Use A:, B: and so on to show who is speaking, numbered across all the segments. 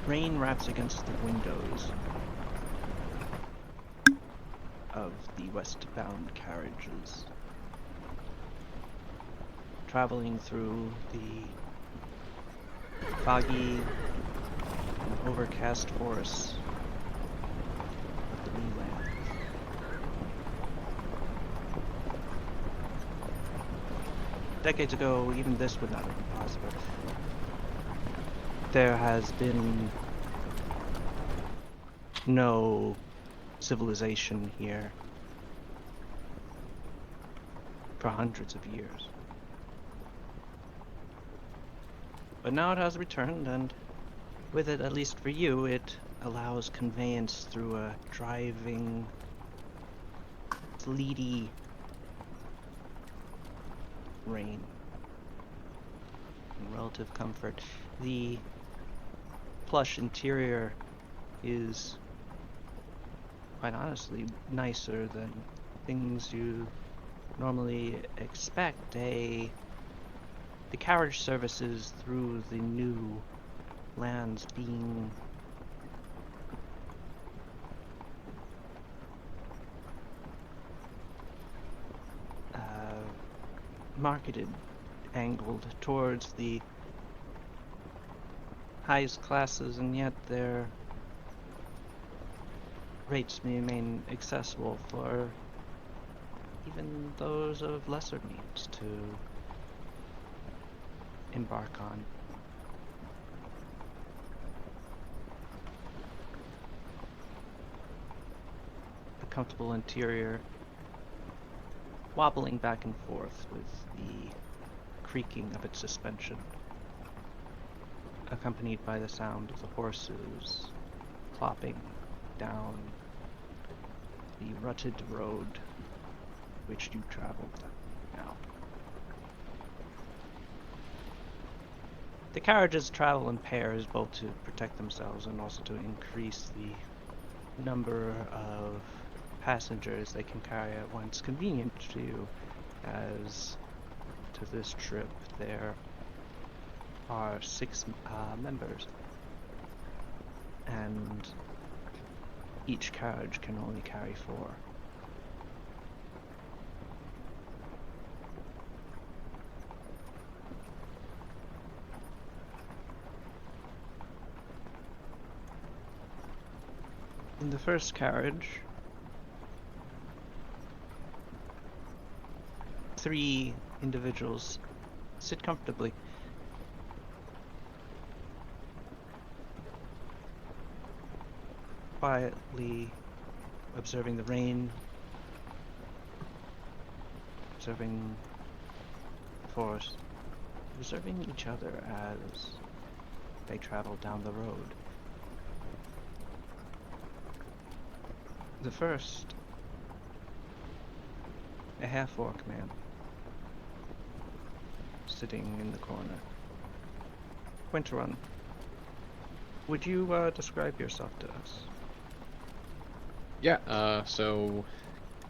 A: rain raps against the windows of the westbound carriages, traveling through the foggy and overcast forests of the new land. Decades ago, even this would not have been possible. There has been no civilization here for hundreds of years. But now it has returned, and with it, at least for you, it allows conveyance through a driving, sleety rain in relative comfort. The plush interior is, quite honestly, nicer than things you normally expect. The carriage services through the new lands being marketed, angled towards the highest classes, and yet their rates remain accessible for even those of lesser means to embark on. A comfortable interior, wobbling back and forth with the creaking of its suspension, accompanied by the sound of the horses clopping down the rutted road which you traveled now. The carriages travel in pairs, both to protect themselves and also to increase the number of passengers they can carry at once, convenient to you, as to this trip there are 6 members, and each carriage can only carry 4. In the first carriage, 3 individuals sit comfortably. Quietly observing the rain, observing the forest, observing each other as they travel down the road. The first, a half-orc man, sitting in the corner. Quinteron, would you describe yourself to us?
B: Yeah, so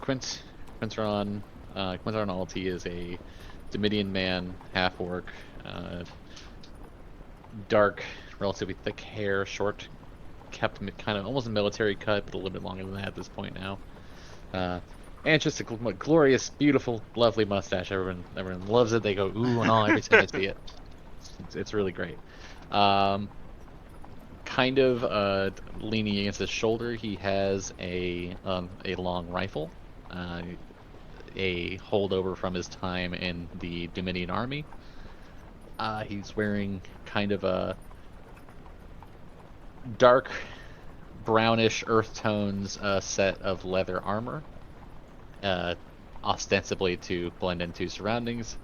B: Quinteron Alti is a Dominion man, half-orc, dark, relatively thick hair, short, kept kind of almost a military cut, but a little bit longer than that at this point now. And just a glorious, beautiful, lovely mustache. Everyone loves it. They go ooh and all every time they see it. It's really great. Kind of leaning against his shoulder, he has a long rifle, a holdover from his time in the Dominion Army. He's wearing kind of a dark brownish earth tones set of leather armor, ostensibly to blend into surroundings,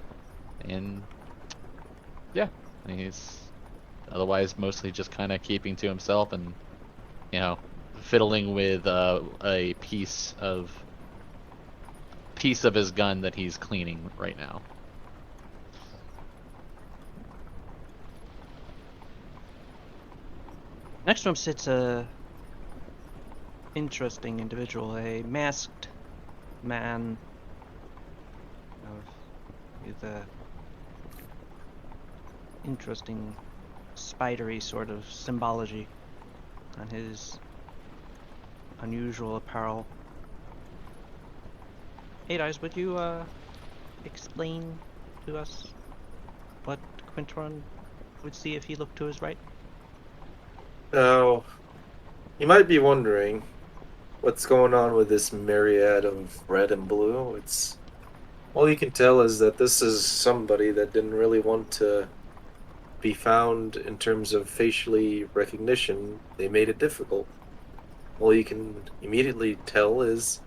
B: and yeah, he's otherwise mostly just kind of keeping to himself and fiddling with a piece of his gun that he's cleaning right now.
A: Next to him sits a interesting individual, a masked man with a interesting spidery sort of symbology on his unusual apparel. Eight Eyes, would you explain to us what Quintron would see if he looked to his right?
C: Now, you might be wondering what's going on with this myriad of red and blue. It's all you can tell is that this is somebody that didn't really want to be found in terms of facially recognition. They made it difficult. All you can immediately tell is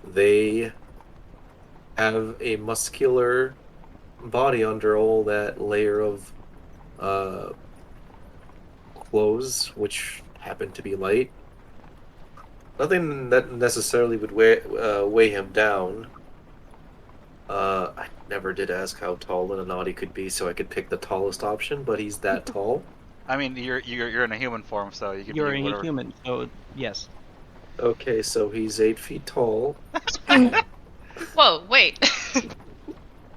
C: they have a muscular body under all that layer of clothes, which happen to be light. Nothing that necessarily would weigh him down. I never did ask how tall an Anati could be, so I could pick the tallest option, but he's that tall.
D: I mean, you're in a human form, so you could
A: You're
D: be
A: a
D: whatever.
A: human, so yes.
C: Okay, so he's 8 feet tall.
E: Whoa, wait.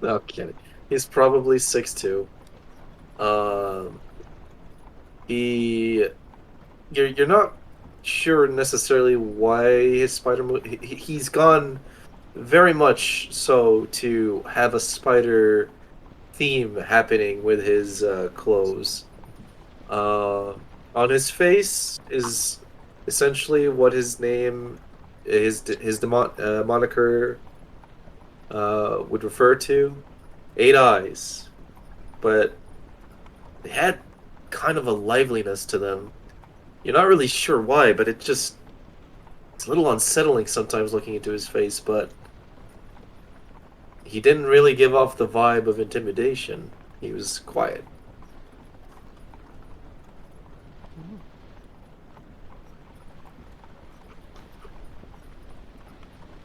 C: No kidding. He's probably 6'2". You're not sure necessarily why his spider move. He's gone very much so to have a spider theme happening with his clothes. On his face is essentially what his name, his moniker would refer to. 8 eyes, but they had kind of a liveliness to them. You're not really sure why, but it's a little unsettling sometimes looking into his face, but he didn't really give off the vibe of intimidation. He was quiet.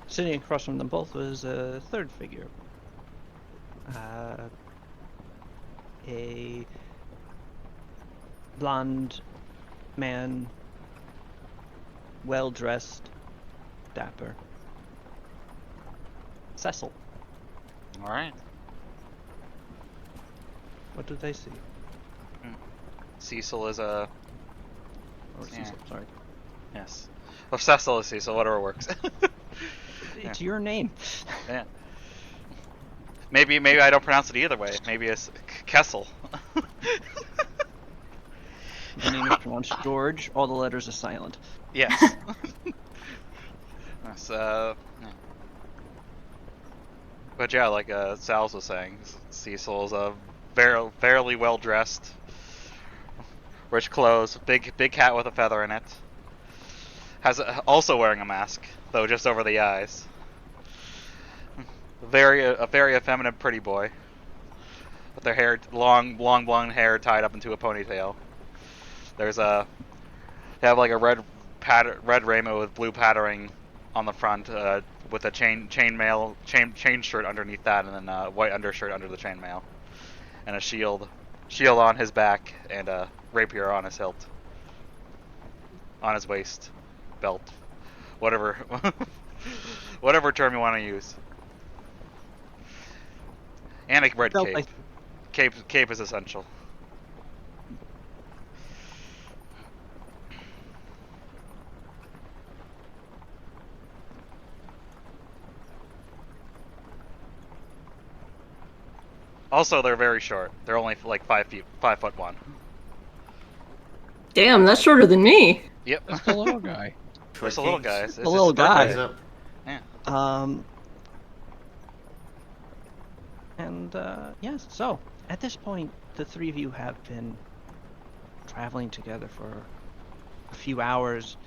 A: Sitting across from them both was a third figure. A blonde man, well dressed, dapper. Cecil,
D: All right.
A: what do they see?
D: Cecil is a
A: Or
D: Yeah.
A: Cecil, sorry.
D: yes. Well, Cecil is Cecil. Whatever works.
A: It's your name.
D: Yeah. Maybe I don't pronounce it either way. Maybe it's Kessel.
A: Your name is pronounced George. All the letters are silent.
D: Yes. That's, yeah. But yeah, like Sal's was saying, Cecil is a fairly well dressed, rich clothes, big hat with a feather in it. Also wearing a mask, though just over the eyes. A very effeminate, pretty boy, with their hair long blonde hair tied up into a ponytail. There's they have like a red rainbow with blue patterning on the front, with a chain shirt underneath that, and then a white undershirt under the chainmail, and a shield on his back, and a rapier on his hilt, on his waist, belt, whatever term you want to use. And a red
A: Belt,
D: cape. Cape is essential. Also, they're very short. They're only like 5'1".
E: Damn, that's shorter than me.
D: Yep.
B: That's the little guy.
D: Just a little guy. It's
A: a little
D: just-
A: guy.
C: Rise up.
A: Yes, so, at this point, the three of you have been traveling together for a few hours.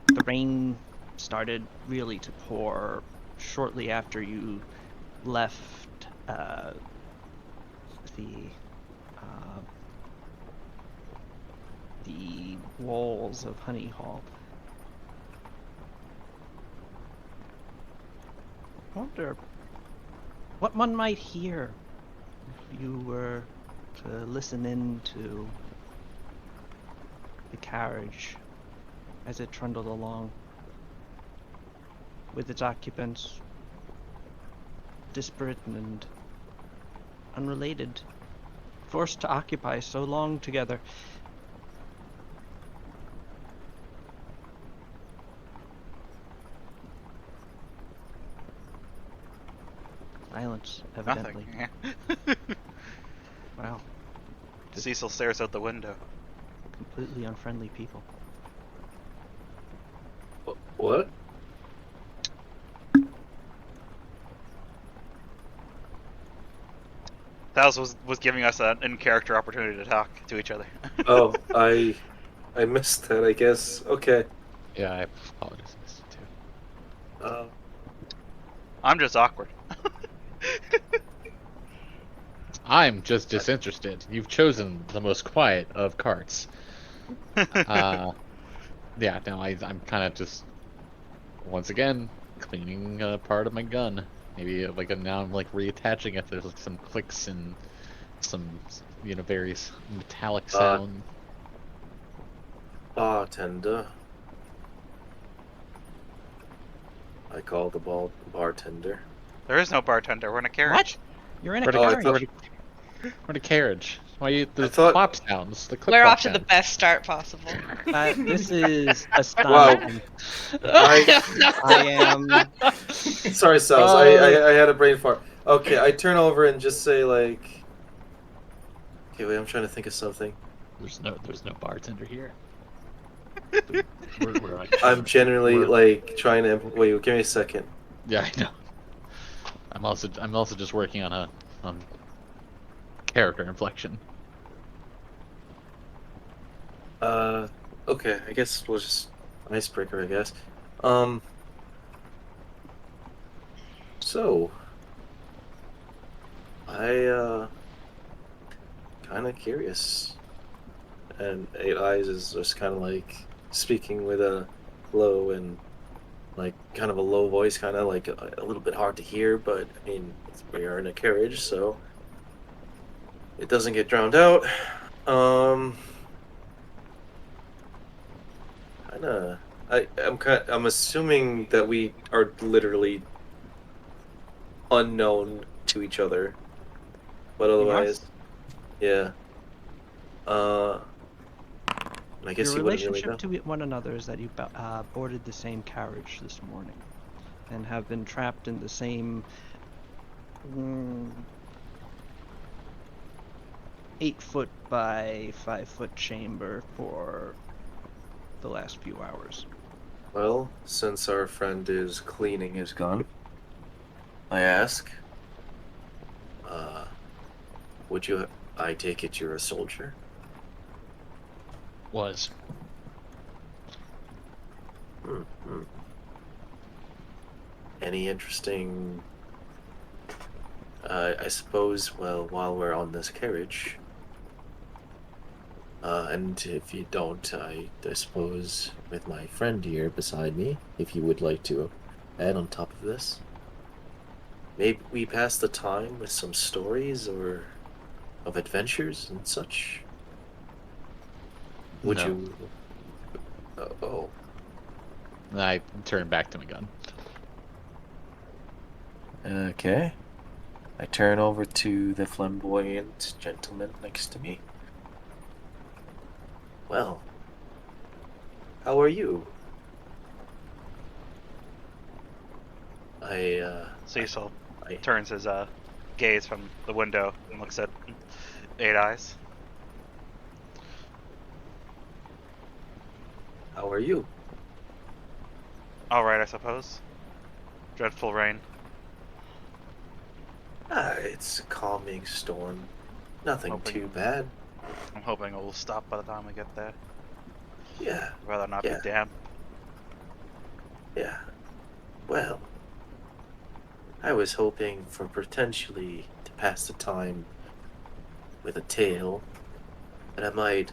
A: The rain started really to pour shortly after you left the walls of Honey Hall. I wonder what one might hear if you were to listen in to the carriage as it trundled along with its occupants, disparate and unrelated, forced to occupy so long together. Silence,
D: Nothing.
A: evidently.
D: Yeah.
A: Wow.
D: Cecil stares out the window.
A: Completely unfriendly people.
C: What?
D: Thals was giving us an in-character opportunity to talk to each other.
C: Oh, I missed that, I guess. Okay.
B: Yeah, I apologize. I missed it too.
D: I'm just awkward.
B: I'm just disinterested. You've chosen the most quiet of carts. Yeah, no, I'm kind of just once again cleaning part of my gun. Maybe now I'm like reattaching it. There's like some clicks and some various metallic sound.
C: Bartender. I call the bartender.
D: There is no bartender. We're in a carriage.
A: What? You're in a
B: We're
C: Oh, I
A: carriage.
C: thought-
B: we're in a carriage. Why you the
C: thought-
B: clap sounds? The click
E: We're
B: clap
E: off to the
B: sounds.
E: best start possible.
A: This is astonishing. I am.
C: Sorry, Sals. I had a brain fart. Okay, I turn over and just say like. Okay, wait. I'm trying to think of something.
B: There's no bartender here.
C: I'm generally like trying to. Wait, give me a second.
B: Yeah, I know. I'm also just working on character inflection.
C: Okay. I guess we'll just icebreaker. I guess. So. I kind of curious, and Eight Eyes is just kind of like speaking with a low and like kind of a low voice, kind of like a little bit hard to hear, but I mean we are in a carriage, so it doesn't get drowned out. I'm assuming that we are literally unknown to each other, but otherwise, yeah. I guess
A: Your
C: you wouldn't really
A: relationship
C: know.
A: to one another is that you boarded the same carriage this morning, and have been trapped in the same 8-foot by 5-foot chamber for the last few hours.
C: Well, since our friend is cleaning his gun, I ask, I take it you're a soldier?
B: Was.
C: Mm-hmm. Any interesting, I suppose, well, while we're on this carriage, and if you don't, I suppose, with my friend here beside me, if you would like to add on top of this, maybe we pass the time with some stories or of adventures and such. Would
B: No.
C: you? Oh.
B: I turn back to my gun.
C: Okay. I turn over to the flamboyant gentleman next to me. Well, how are you?
D: Cecil
C: I
D: turns his gaze from the window and looks at Eight Eyes.
C: how are you?
D: All right, I suppose. Dreadful rain.
C: It's a calming storm. Nothing
D: Hoping-
C: too bad.
D: I'm hoping it will stop by the time we get there.
C: Yeah,
D: I'd rather not
C: Yeah.
D: be damp.
C: yeah. Well, I was hoping for potentially to pass the time with a tale, and I might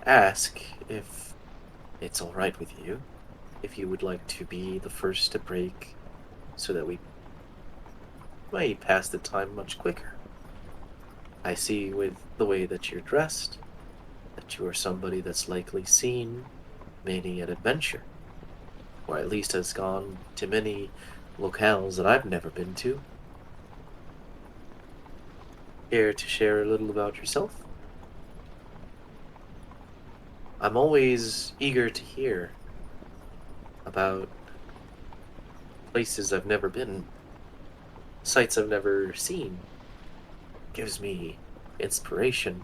C: ask if it's alright with you, if you would like to be the first to break, so that we might pass the time much quicker. I see with the way that you're dressed, that you are somebody that's likely seen many an adventure, or at least has gone to many locales that I've never been to. Care to share a little about yourself? I'm always eager to hear about places I've never been. sights I've never seen. Gives me inspiration.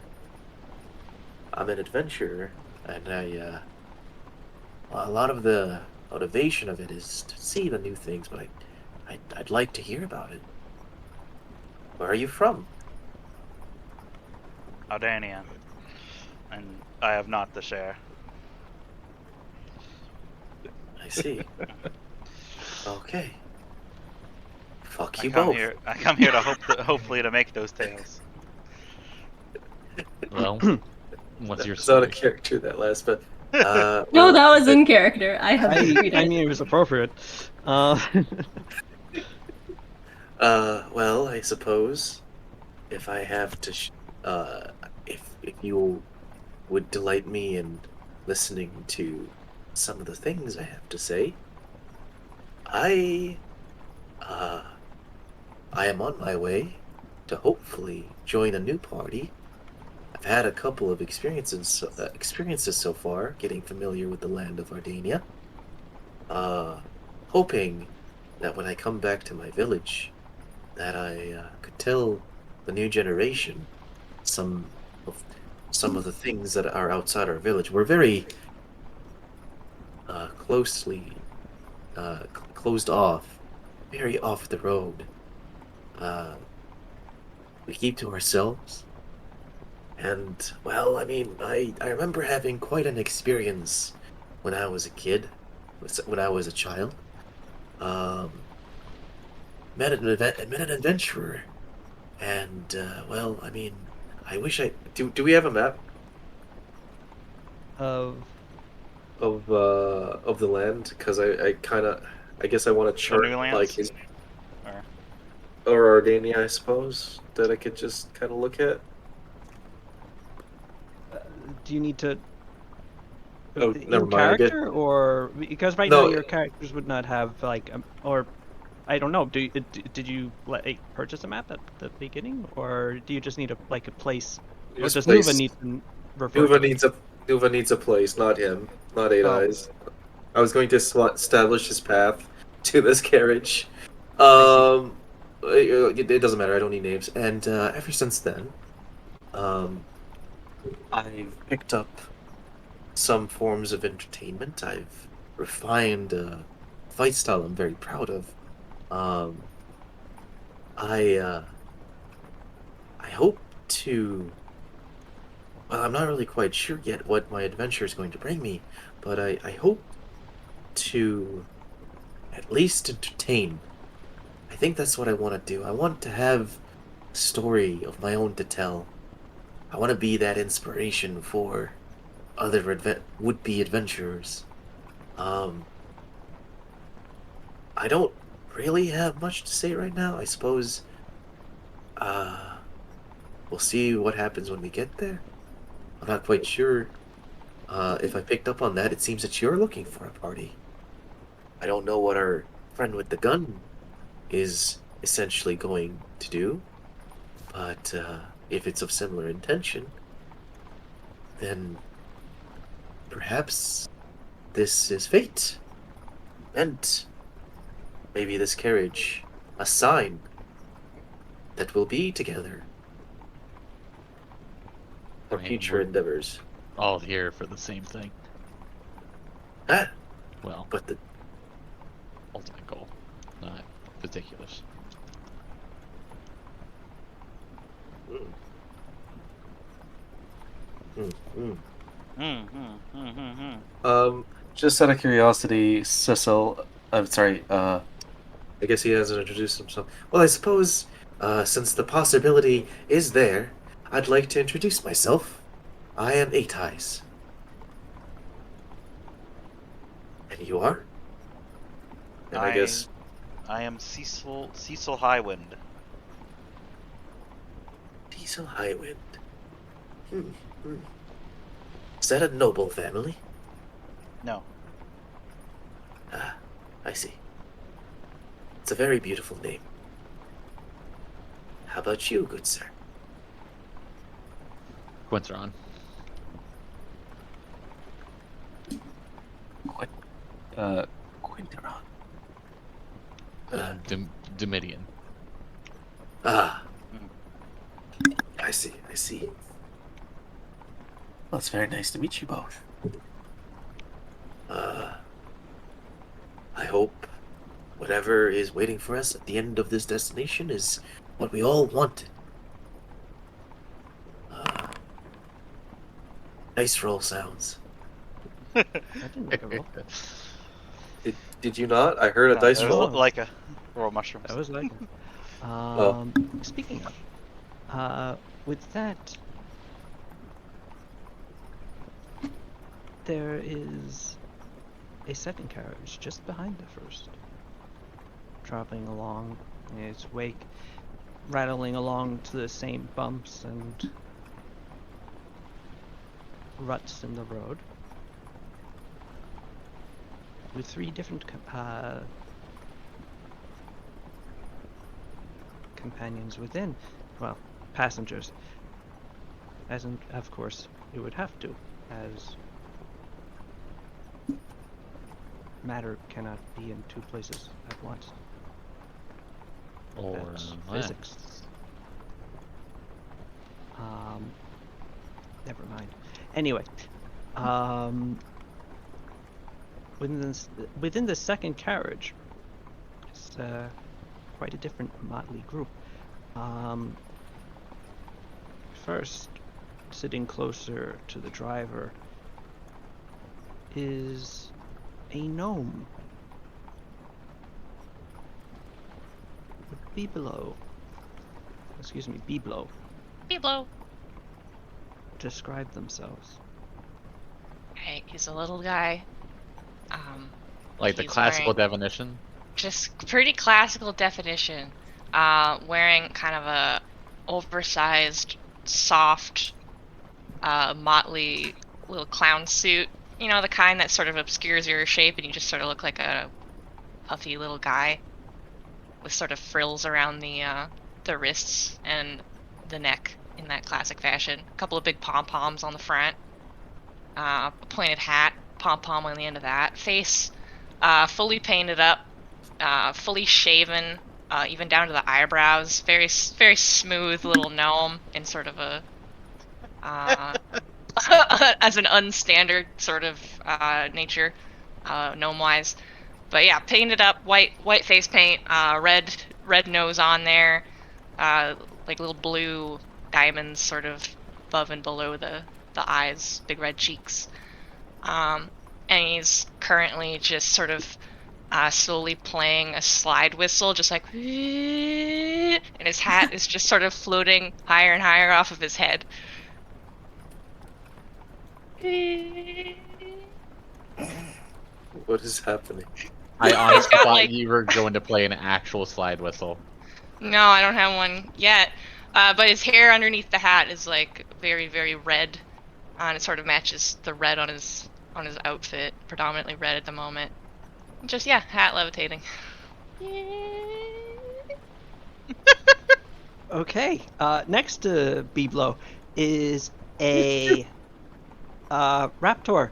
C: I'm an adventurer, and a lot of the motivation of it is to see the new things, but I'd like to hear about it. Where are you from?
D: Aldania. And I have not to share.
C: I see. Okay. Fuck
D: I
C: you
D: come
C: both.
D: here. I come here to hopefully to make those tales.
B: Well, what's your
C: It's not a
B: story?
C: character that last, but
E: No,
C: well,
E: that was in character. I have to read
A: I
E: it.
A: mean, it was appropriate.
C: well, I suppose if I have to, if you would delight me in listening to some of the things I have to say, I, uh, I am on my way to hopefully join a new party. I've had a couple of experiences so far, getting familiar with the land of Ardania. Hoping that when I come back to my village, that I could tell the new generation some of some of the things that are outside our village. We're very closely closed off, very off the road. Uh, we keep to ourselves. And, well, I mean, I remember having quite an experience when I was a kid, when I was a child. Um, met an adventurer, and, well, I mean, I wish I... Do we have a map
A: of
C: of the land? Because I kind of... I guess I want to chart,
D: new lands?
C: like, his...
D: Or
C: Or Ardania, I suppose, that I could just kind of look at.
A: do you need to
C: Oh,
A: in
C: never mind, I get-
A: character, or because right
C: No,
A: now your characters would not have like or I don't know. Did you purchase a map at the beginning, or do you just need a place? Or
C: Just
A: does
C: place-
A: Nuva need to refer to it?
C: Nuva needs a place, not him, not Eight
A: Oh.
C: Eyes. I was going to establish his path to this carriage. It doesn't matter. I don't need names. And ever since then, I've picked up some forms of entertainment. I've refined a fight style I'm very proud of. Um, I hope to. Well, I'm not really quite sure yet what my adventure is going to bring me, but I hope to at least entertain. I think that's what I want to do. I want to have a story of my own to tell. I want to be that inspiration for other would-be adventurers. I don't really have much to say right now. I suppose we'll see what happens when we get there. I'm not quite sure if I picked up on that. It seems that you're looking for a party. I don't know what our friend with the gun is essentially going to do, but if it's of similar intention, then perhaps this is fate. And maybe this carriage, a sign that we'll be together for
B: Right,
C: future
B: we're-
C: endeavors.
B: All here for the same thing.
C: Ah,
B: Well,
C: but the
B: ultimate goal, not particulars.
C: Just out of curiosity, Cecil, I'm sorry, I guess he hasn't introduced himself. Well, I suppose, since the possibility is there, I'd like to introduce myself. I am Eight Eyes. And you are? And I guess...
D: I am Cecil Highwind.
C: Diesel Highwind. Hmm. Is that a noble family?
D: No.
C: Ah, I see. It's a very beautiful name. How about you, good sir?
B: Quinteron.
C: Quinteron.
B: Domitian.
C: Ah. I see.
F: Well, it's very nice to meet you both.
C: I hope whatever is waiting for us at the end of this destination is what we all wanted. Dice roll sounds.
A: I didn't make a roll.
C: Did you not? I heard a
D: No,
C: dice
D: it was
C: roll.
D: like a roll mushrooms.
A: That was like.
C: Oh.
A: Speaking of, with that, there is a second carriage just behind the first, traveling along in its wake, rattling along to the same bumps and ruts in the road, with three different companions within, well, passengers, as in, of course, you would have to, as matter cannot be in two places at once.
B: Or
A: That's
B: less.
A: physics. Never mind. Anyway, within the second carriage, it's quite a different motley group. First, sitting closer to the driver is a gnome. Biblo. Excuse me, Biblo.
G: Biblo.
A: Describe themselves.
G: Right, he's a little guy.
B: Like the
G: he's
B: classical
G: wearing-
B: definition.
G: Just pretty classical definition. Wearing kind of a oversized, soft, motley little clown suit. You know, the kind that sort of obscures your shape and you just sort of look like a puffy little guy with sort of frills around the wrists and the neck in that classic fashion. A couple of big pom-poms on the front. A pointed hat, pom-pom on the end of that. Face fully painted up, fully shaven, even down to the eyebrows. Very smooth little gnome in sort of a as an unstandard sort of nature, gnome-wise. But yeah, painted up, white face paint, red nose on there, like little blue diamonds sort of above and below the eyes, big red cheeks. And he's currently just sort of slowly playing a slide whistle, just like, and his hat is just sort of floating higher and higher off of his head.
C: What is happening?
B: I honestly
G: got,
B: thought
G: like-
B: you were going to play an actual slide whistle.
G: No, I don't have one yet. But his hair underneath the hat is like very, very red, and it sort of matches the red on his outfit, predominantly red at the moment. Just hat levitating.
A: Okay. Next to Biblo is a raptor.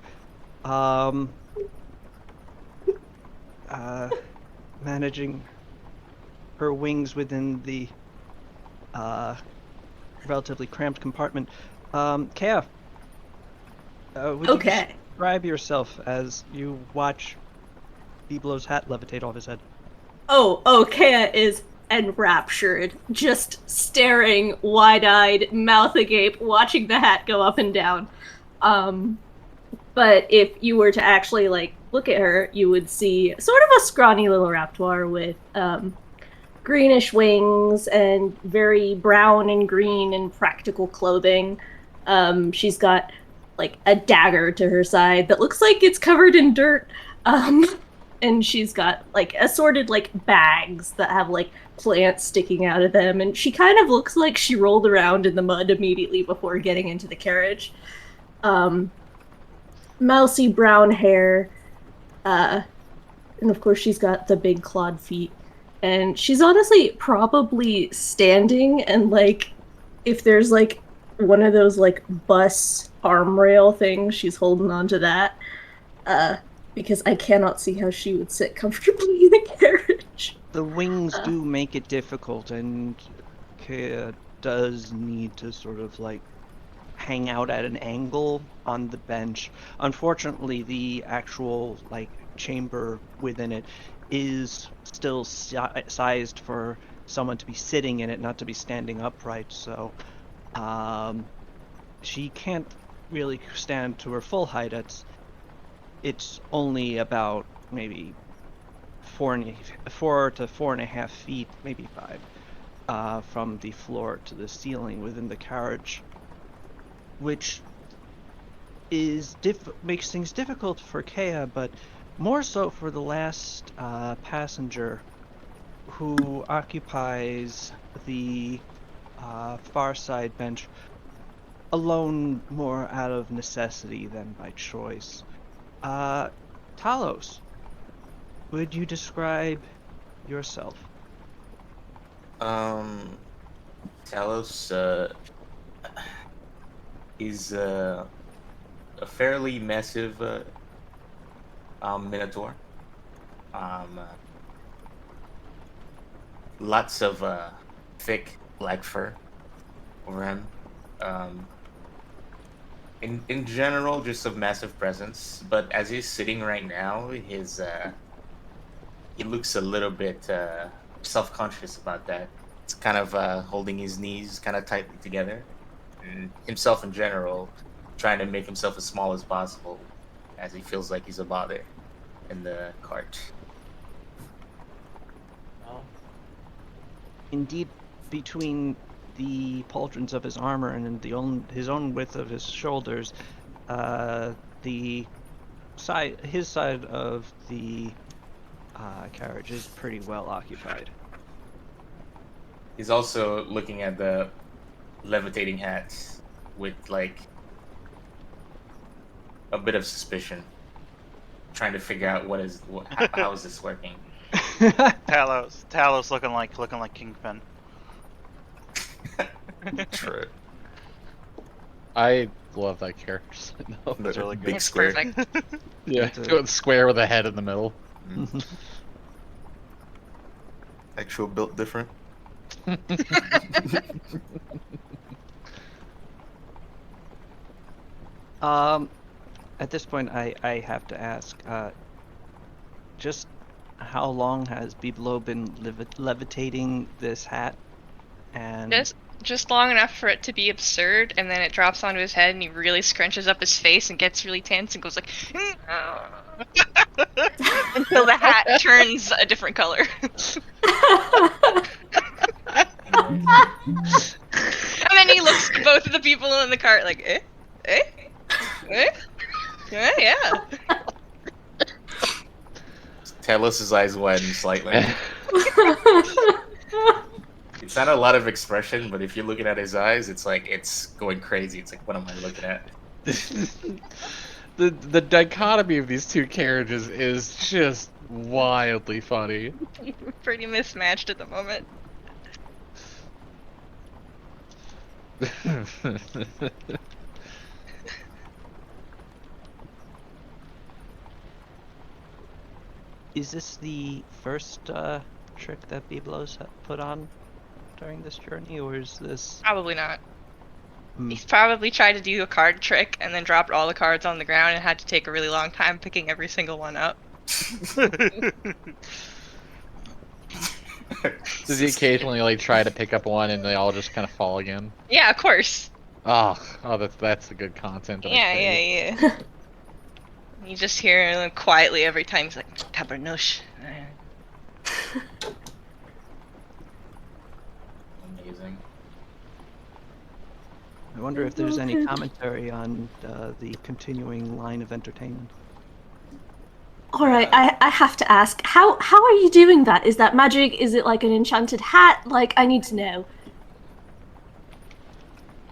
A: Managing her wings within the relatively cramped compartment. Kea, would you
E: Okay.
A: describe yourself as you watch Biblo's hat levitate off his head?
E: Oh, Kea is enraptured, just staring wide-eyed, mouth agape, watching the hat go up and down. But if you were to actually look at her, you would see sort of a scrawny little raptor with greenish wings and very brown and green and practical clothing. She's got a dagger to her side that looks like it's covered in dirt. And she's got assorted bags that have plants sticking out of them, and she kind of looks like she rolled around in the mud immediately before getting into the carriage. Mousy brown hair, and of course she's got the big clawed feet, and she's honestly probably standing, and if there's one of those bus arm rail things, she's holding on to that, because I cannot see how she would sit comfortably in a carriage.
A: The wings do make it difficult, and Kea does need to sort of like hang out at an angle on the bench. Unfortunately, the actual like chamber within it is still sized for someone to be sitting in it, not to be standing upright. So she can't really stand to her full height. It's only about maybe 4 to 4.5 feet, maybe 5, from the floor to the ceiling within the carriage, which is makes things difficult for Kea, but more so for the last passenger, who occupies the far side bench alone, more out of necessity than by choice. Talos, would you describe yourself?
F: Talos, is a fairly massive minotaur. Lots of thick black fur over him. In general, just a massive presence. But as he's sitting right now, he looks a little bit self-conscious about that. It's kind of holding his knees kind of tightly together, and himself in general, trying to make himself as small as possible, as he feels like he's a bother in the cart.
A: Indeed, between the pauldrons of his armor and his own width of his shoulders, his side of the carriage is pretty well occupied.
F: He's also looking at the levitating hat with like a bit of suspicion, trying to figure out how is this working.
D: Talos looking like Kingpin.
H: True.
B: I love that character. No,
D: That's really good.
H: Big
G: It's
H: square.
G: perfect.
B: yeah,
A: It's a-
B: going square with a head in the middle.
H: Actual built different.
A: At this point, I have to ask, just how long has Biblo been levitating this hat? And
G: Just long enough for it to be absurd, and then it drops onto his head, and he really scrunches up his face and gets really tense and goes like, until the hat turns a different color. And then he looks at both of the people in the cart like, yeah.
F: Talos' eyes widen slightly. It's not a lot of expression, but if you're looking at his eyes, it's like it's going crazy. It's like, what am I looking at?
B: The dichotomy of these two carriages is just wildly funny.
G: Pretty mismatched at the moment.
A: is this the first trick that Biblo's put on during this journey, or is this?
G: Probably not.
A: Hmm.
G: He's probably tried to do a card trick and then dropped all the cards on the ground and had to take a really long time picking every single one up.
B: Does he occasionally like try to pick up one and they all just kind of fall again?
G: Yeah, of course.
B: Oh, that's the good content. that I crave.
G: Yeah. You just hear him quietly every time. He's like, Tabernush.
F: Amazing.
A: I wonder if there's any commentary on the continuing line of entertainment.
E: All right, I have to ask, how are you doing that? Is that magic? Is it like an enchanted hat? Like, I need to know.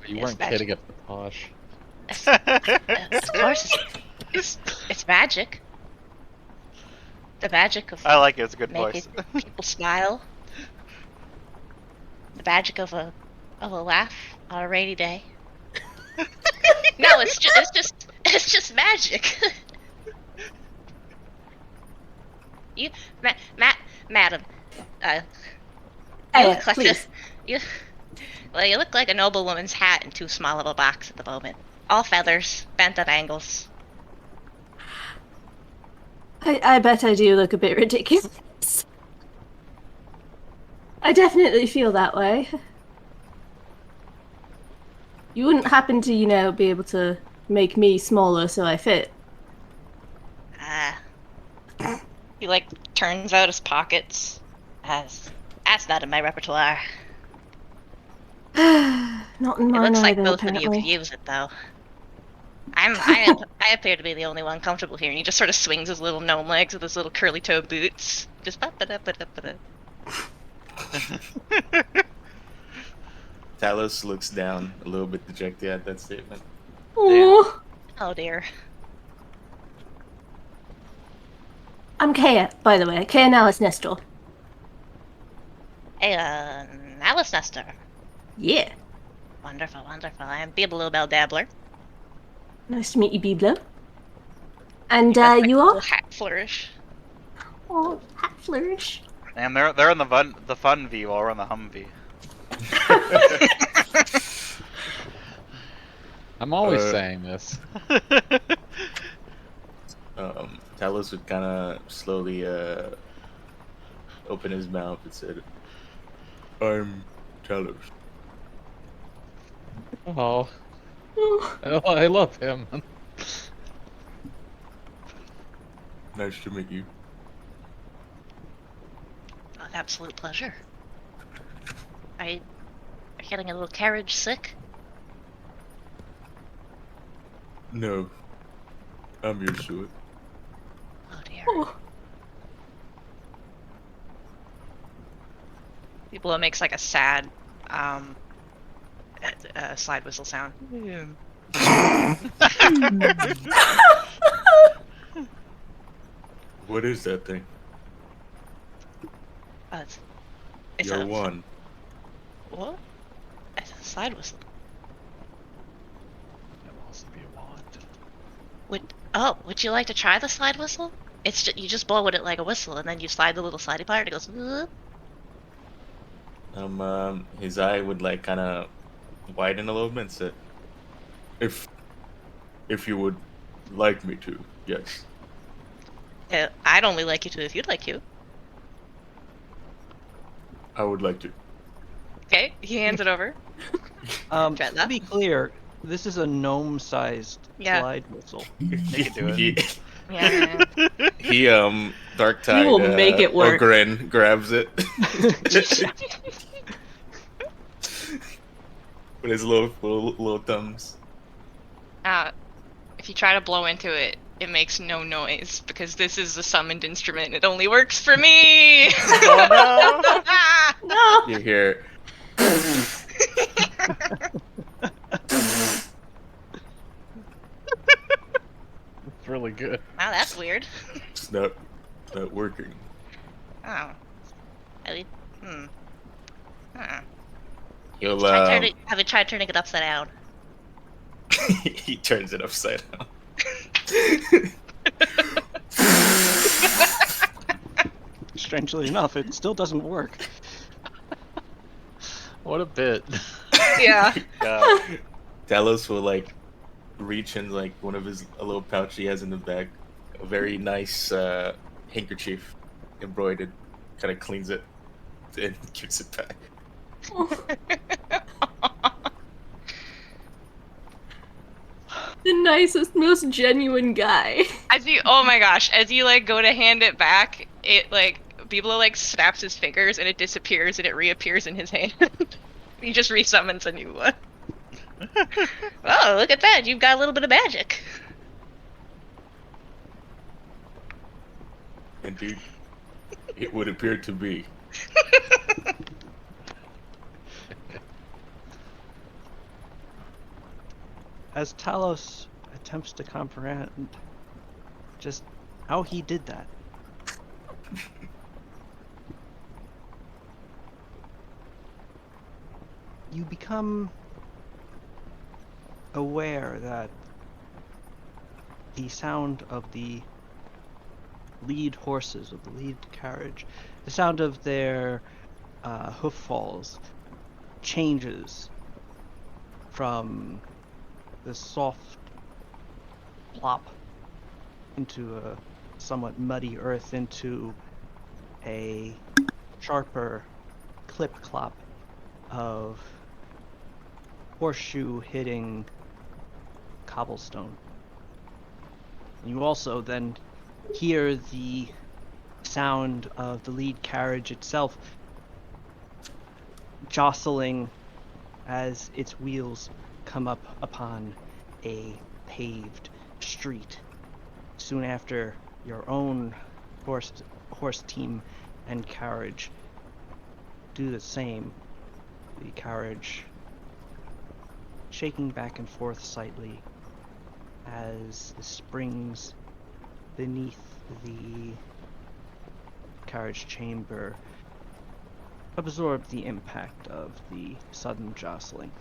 B: You
G: Yes,
B: weren't
G: magic.
B: kidding at the posh.
G: Of course, it's magic. The magic of
D: I like it. It's a good voice.
G: making people smile. The magic of a laugh on a rainy day. No, it's just magic. Madam,
E: Ella,
G: Eclectus,
E: please.
G: you Well, you look like a noblewoman's hat in too small of a box at the moment. All feathers, bent at angles.
E: I bet I do look a bit ridiculous. I definitely feel that way. You wouldn't happen to, be able to make me smaller so I fit.
G: He, like, turns out his pockets. That's not in my repertoire.
E: Not in
G: It
E: mine
G: looks like
E: either,
G: both of you
E: apparently.
G: could use it, though. I appear to be the only one comfortable here, and he just sort of swings his little gnome legs with his little curly toe boots. Just ba-ba-da-ba-da-ba-da.
F: Talos looks down, a little bit dejected at that statement.
E: Aw.
G: Oh dear.
E: I'm Kea, by the way. Kea Nalis Nestor.
G: Hey, Alice Nestor.
E: Yeah.
G: Wonderful, wonderful. I am Bibelobel Dabbler.
E: Nice to meet you, Biblo. And
G: That's like
E: you
G: a
E: are?
G: little hat flourish.
E: Oh, hat flourish.
D: And they're in the fun V while we're on the Humvee.
B: I'm always saying this.
F: Talos would kind of slowly open his mouth and said, "I'm Talos."
B: Oh, I love him.
F: Nice to meet you.
G: An absolute pleasure. Are you getting a little carriage sick?
F: No, I'm used to it.
G: Oh dear.
E: Oh.
G: Biblo makes like a sad, slide whistle sound.
F: What is that thing?
G: It's
F: You're
G: a
F: one.
G: what? It's a slide whistle.
B: It wants to be a wand.
G: Would you like to try the slide whistle? It's you just blow at it like a whistle, and then you slide the little slidey part. It goes.
F: His eye would like kind of widen a little bit and say, if you would like me to, yes."
G: I'd only like you to if you'd like you.
F: I would like to.
G: Okay, he hands it over.
A: To
G: Dretla?
A: be clear, this is a gnome-sized
G: Yeah.
A: slide whistle.
D: You can do it.
G: Yeah.
F: He dark tide.
E: We will make it work.
F: Ogren grabs it with his little thumbs.
G: If you try to blow into it, it makes no noise because this is a summoned instrument. It only works for me.
D: Oh
E: No!
F: You hear.
B: It's really good.
G: Wow, that's weird.
F: It's not working.
G: Oh. I mean,
F: He'll
G: Have you tried turning it upside down?
F: he turns it upside down.
A: Strangely enough, it still doesn't work.
B: What a bit.
G: Yeah.
D: Yeah.
F: Talos will like reach in like one of his a little pouch he has in the back, a very nice handkerchief embroidered, kind of cleans it and gives it back.
E: The nicest, most genuine guy.
G: Oh my gosh, as you like go to hand it back, it like Biblo like snaps his fingers and it disappears and it reappears in his hand. He just resummons a new one. Oh, look at that! You've got a little bit of magic.
F: Indeed, it would appear to be.
A: As Talos attempts to comprehend just how he did that. You become aware that the sound of the lead horses, of the lead carriage, the sound of their hoof falls changes from the soft plop into a somewhat muddy earth into a sharper clip-clop of horseshoe hitting cobblestone. You also then hear the sound of the lead carriage itself jostling as its wheels come up upon a paved street. Soon after, your own horse team and carriage do the same. The carriage shaking back and forth slightly as the springs beneath the carriage chamber absorb the impact of the sudden jostling.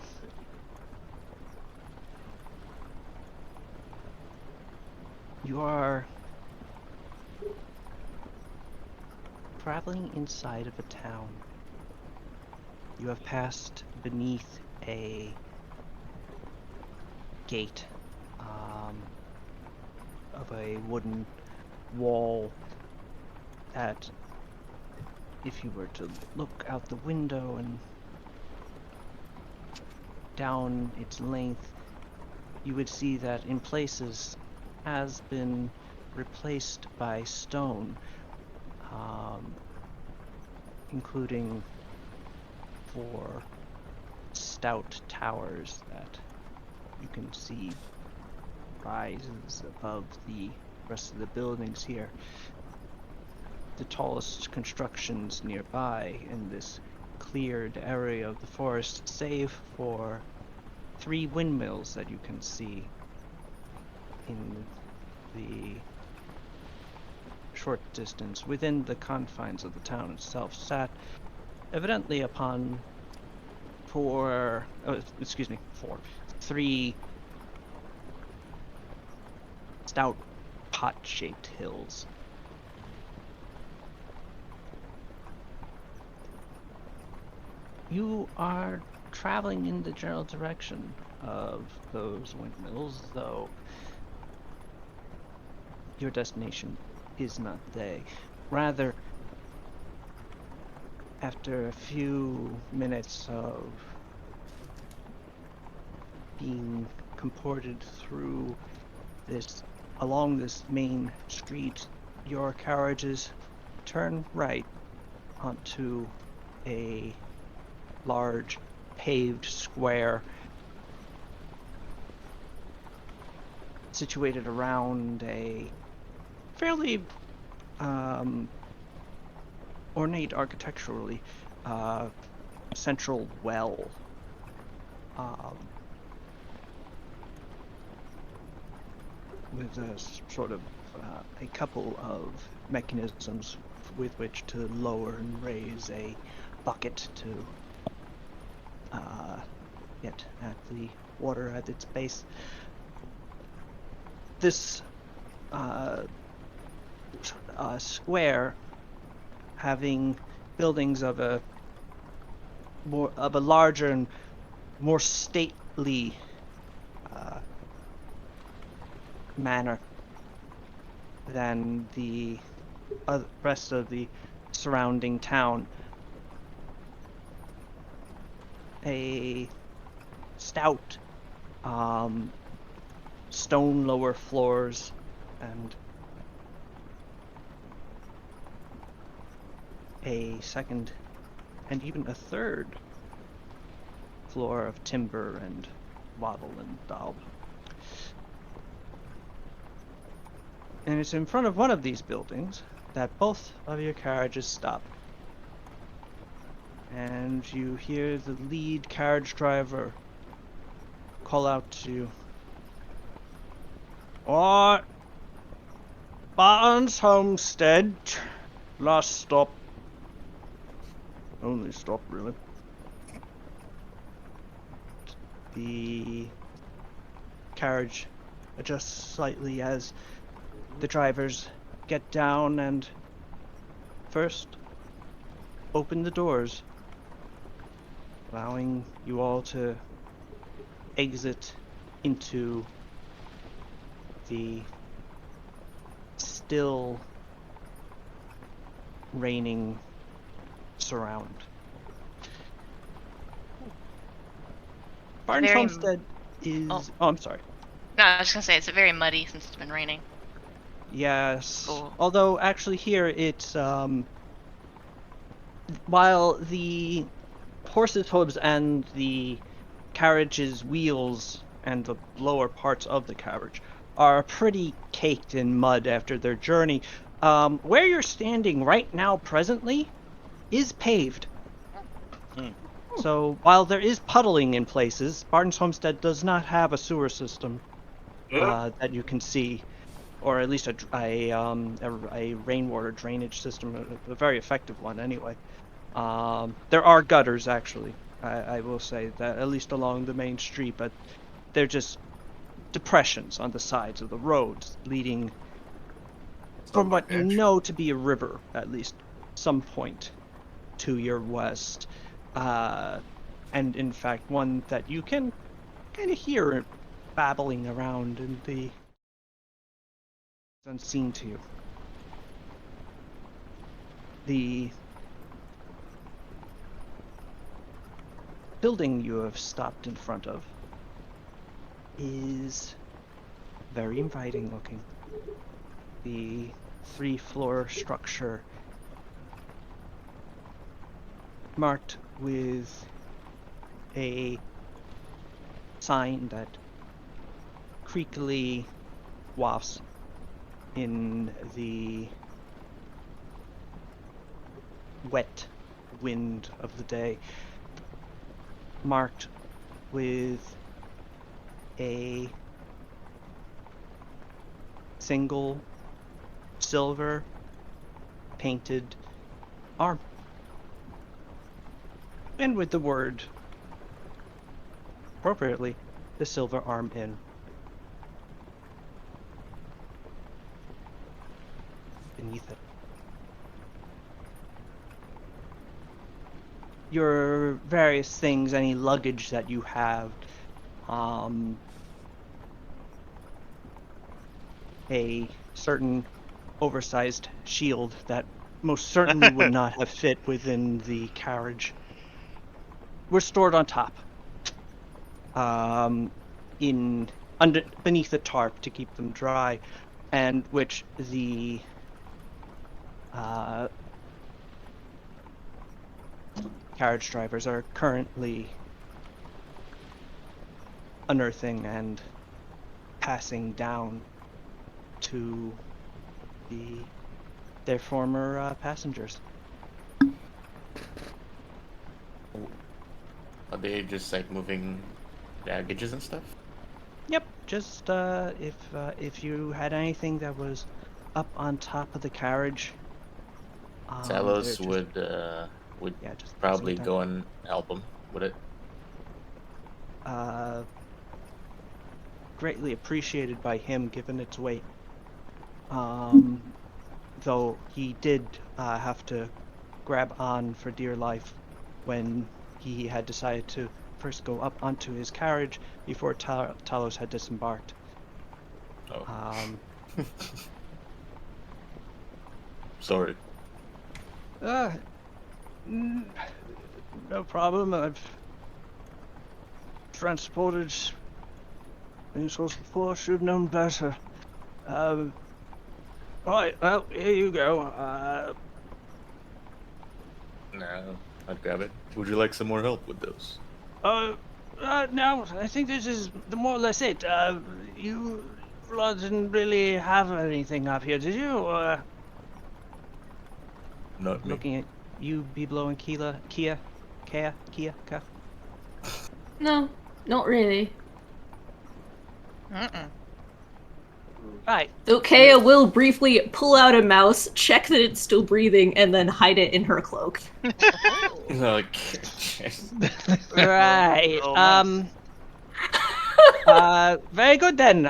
A: You are traveling inside of a town. You have passed beneath a gate of a wooden wall that, if you were to look out the window and down its length, you would see that in places has been replaced by stone, including 4 stout towers that you can see rises above the rest of the buildings here. The tallest constructions nearby in this cleared area of the forest, save for 3 windmills that you can see in the short distance within the confines of the town itself, sat evidently upon 3 stout pot-shaped hills. You are traveling in the general direction of those windmills, though your destination is not they. Rather, after a few minutes of being comported through along this main street, your carriages turn right onto a large paved square situated around a fairly ornate architecturally central well. With a sort of a couple of mechanisms with which to lower and raise a bucket to get at the water at its base. This square, having buildings of a larger and more stately manner than the rest of the surrounding town. A stout stone lower floors and a second and even a third floor of timber and wattle and daub. And it's in front of one of these buildings that both of your carriages stop. And you hear the lead carriage driver call out to you. Alright, Barton's Homestead, last stop. Only stop, really. The carriage adjusts slightly as the drivers get down and first open the doors allowing you all to exit into the still raining surround. Barnes
G: Very
A: Homestead is.
G: oh.
A: Oh, I'm sorry.
G: No, I was just gonna say it's very muddy since it's been raining.
A: Yes.
G: Cool.
A: Although actually here it's while the horse's hooves and the carriage's wheels and the lower parts of the carriage are pretty caked in mud after their journey, where you're standing right now presently is paved. So while there is puddling in places, Barton's Homestead does not have a sewer system that you can see, or at least a rainwater drainage system, a very effective one anyway. There are gutters actually, I will say that, at least along the main street, but they're just depressions on the sides of the roads leading from what you know to be a river, at least some point to your west. And in fact, one that you can kind of hear babbling around in the unseen to you. The building you have stopped in front of is very inviting looking. The 3-floor structure marked with a sign that creakily wafts in the wet wind of the day, marked with a single silver painted arm, and with the word, appropriately, the Silver Arm Inn. Beneath it, your various things, any luggage that you have, a certain oversized shield that most certainly would not have fit within the carriage, were stored on top, beneath the tarp to keep them dry, and which the carriage drivers are currently unearthing and passing down to their former passengers.
F: Are they just like moving baggages and stuff?
A: Yep, just if you had anything that was up on top of the carriage,
F: Talos
A: they're
F: would
A: yeah, just
F: probably
A: sometimes-
F: go and help him with it.
A: Greatly appreciated by him given its weight. Though he did have to grab on for dear life when he had decided to first go up onto his carriage before Talos had disembarked.
F: Oh. Sorry.
A: No problem. I've transported these sorts before. Should have known better. Right, well, here you go.
F: No, I'd grab it. Would you like some more help with those?
A: No, I think this is more or less it. You didn't really have anything up here, did you?
F: Not me.
A: Looking at you, Biblo and Kia.
E: No, not really.
G: Mm-mm.
A: Right.
E: Though Kea will briefly pull out a mouse, check that it's still breathing, and then hide it in her cloak.
F: Okay.
A: Right.
D: Oh,
A: Very good then.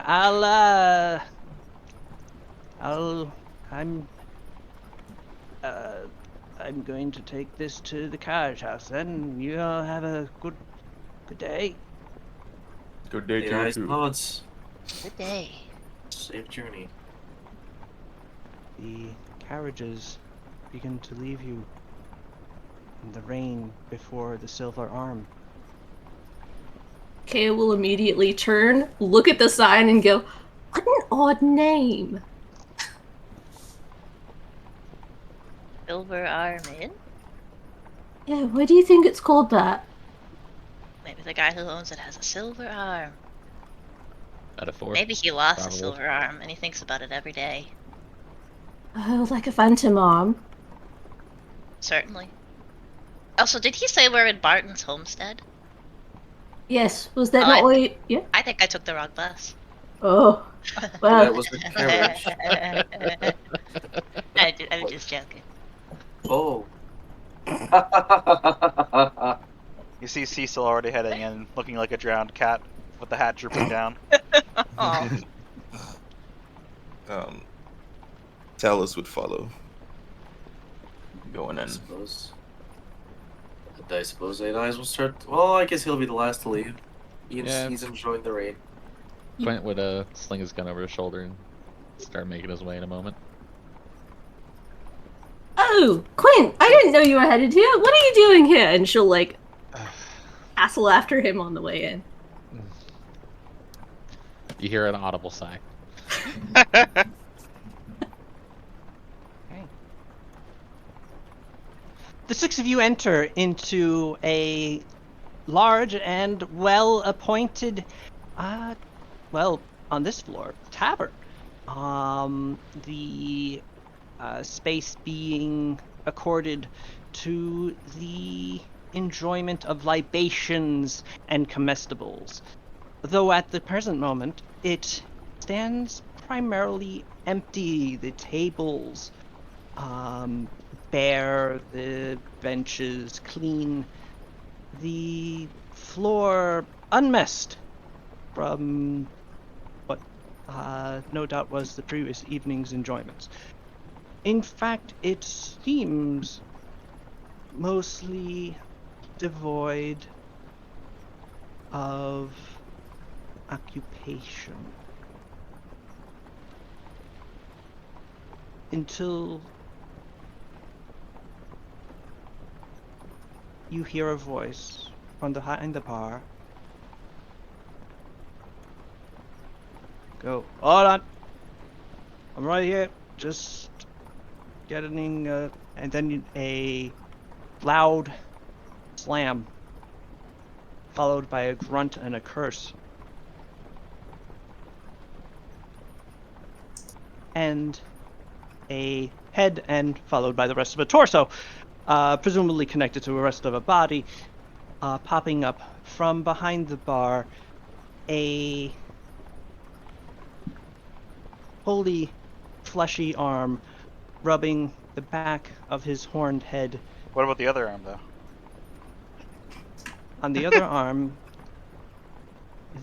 A: I'm going to take this to the carriage house then. You all have a good day.
H: Good day to
C: Yeah,
H: you
C: I
H: too.
C: suppose.
G: Good day.
C: Safe journey.
A: The carriages begin to leave you in the rain before the Silver Arm.
E: Kaya will immediately turn, look at the sign, and go, "What an odd name."
I: Silver Arm Inn?
E: Yeah, why do you think it's called that?
I: Maybe the guy who owns it has a silver arm.
B: Metaphor.
I: Maybe he lost
B: Probably.
I: a silver arm and he thinks about it every day.
E: Oh, like a phantom arm.
I: Certainly. Also, did he say we're in Barton's homestead?
E: Yes, was that
I: Oh,
E: not
I: I-
E: what you... Yeah?
I: I think I took the wrong bus.
E: Oh,
C: That
E: well,
C: was the carriage.
I: I'm just joking.
C: Oh.
D: You see Cecil already heading in, looking like a drowned cat with the hat drooping down.
G: Oh,
H: Talus would follow. Going
C: I
H: in.
C: suppose. I suppose Adais will start. Well, I guess he'll be the last to leave.
B: Yeah.
C: He's enjoying the rain.
B: Quint would sling his gun over his shoulder and start making his way in a moment.
E: oh, Quinn, I didn't know you were headed here. What are you doing here? And she'll, like, hassle after him on the way in.
B: You hear an audible sigh.
A: The six of you enter into a large and well-appointed, well, on this floor, tavern. The space being accorded to the enjoyment of libations and comestibles. Though at the present moment, it stands primarily empty. The tables, bare, the benches clean, the floor unmessed from what no doubt was the previous evening's enjoyments. In fact, it seems mostly devoid of occupation. Until you hear a voice from behind the bar. Go, hold on. I'm right here. Just getting, and then a loud slam, followed by a grunt and a curse. And a head, and followed by the rest of a torso, presumably connected to the rest of a body, popping up from behind the bar, a wholly fleshy arm rubbing the back of his horned head.
D: What about the other arm, though?
A: On the other arm,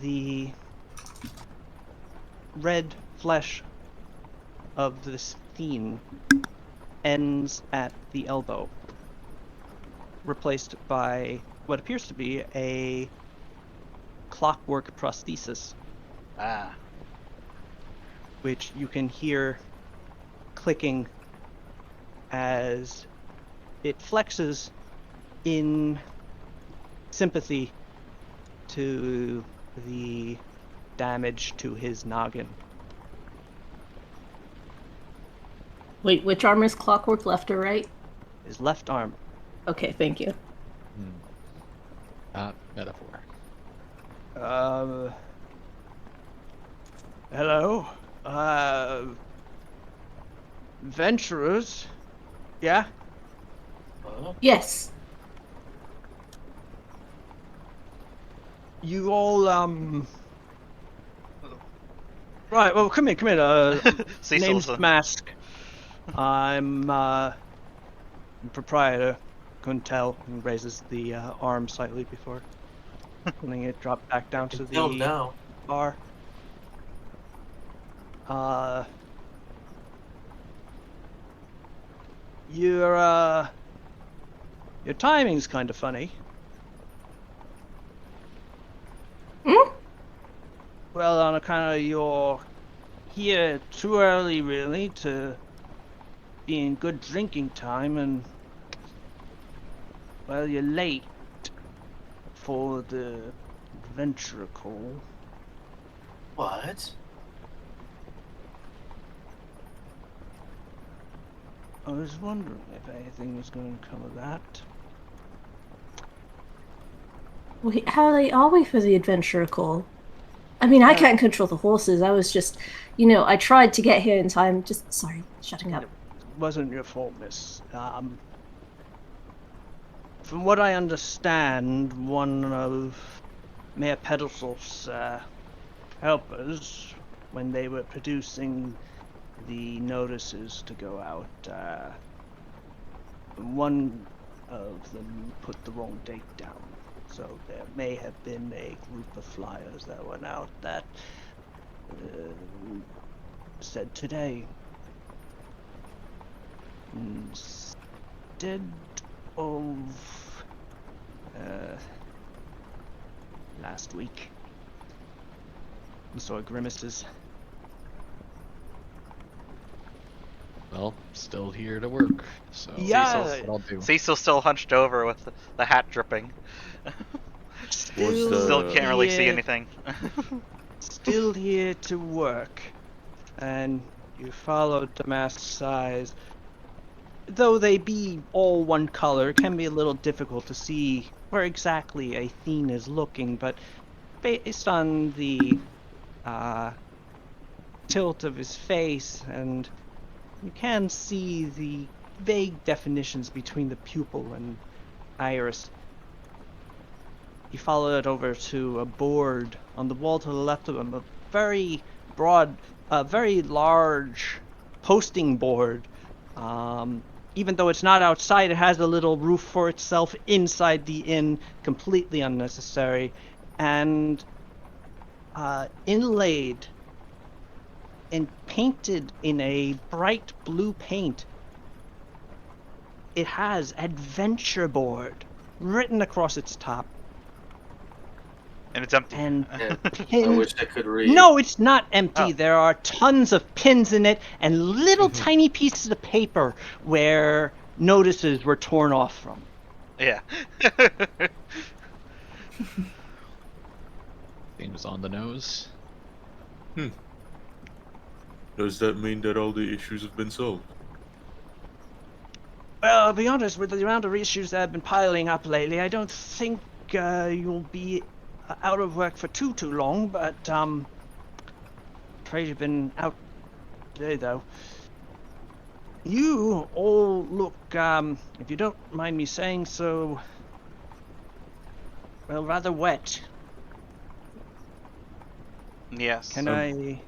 A: the red flesh of this fiend ends at the elbow, replaced by what appears to be a clockwork prosthesis,
D: Ah.
A: which you can hear clicking as it flexes in sympathy to the damage to his noggin.
E: Wait, which arm is clockwork, left or right?
A: His left arm.
E: Okay, thank you.
B: Metaphor.
A: Hello? Venturers? Yeah?
E: Yes.
A: You all, Right, well, come in,
D: Cecil's
A: name's Mask. I'm, proprietor. Couldn't tell. He raises the, arm slightly before letting it drop back down to
C: Tell
A: the
C: now.
A: bar. You're, Your timing's kind of funny.
E: Hmm?
A: Well, on account of you're here too early, really, to be in good drinking time, and well, you're late for the adventure call.
C: What?
A: I was wondering if anything was going to come of that.
E: Wait, how late are we for the adventure call? I mean, I can't control the horses. I was just, I tried to get here in time. Just, sorry, shutting up.
A: It wasn't your fault, miss. From what I understand, one of Mayor Pedalsoft's helpers, when they were producing the notices to go out, one of them put the wrong date down. So there may have been a group of flyers that went out that said today. Instead of last week. And so it grimaces.
B: Well, still here to work, so
A: Yeah.
B: that's what I'll do.
D: Cecil's still hunched over with the hat dripping. Still can't really see
A: here-
D: anything.
A: Still here to work, and you followed the mask size. Though they be all one color, it can be a little difficult to see where exactly a Athene is looking, but based on the tilt of his face, and you can see the vague definitions between the pupil and iris. You follow it over to a board on the wall to the left of him, a very broad, very large posting board. Even though it's not outside, it has a little roof for itself inside the inn, completely unnecessary. And inlaid and painted in a bright blue paint, it has Adventure Board written across its top.
D: And it's empty.
A: And
C: Yeah, I
A: pin...
C: wish I could read.
A: No, it's not empty.
D: Oh.
A: There are tons of pins in it and little tiny pieces of paper where notices were torn off from.
D: Yeah.
B: Seems on the nose.
H: Does that mean that all the issues have been solved?
A: Well, I'll be honest, with the amount of issues that have been piling up lately, I don't think you'll be out of work for too long, but afraid you've been out today, though. You all look, if you don't mind me saying so, well, rather wet.
D: Yes.
A: Can I...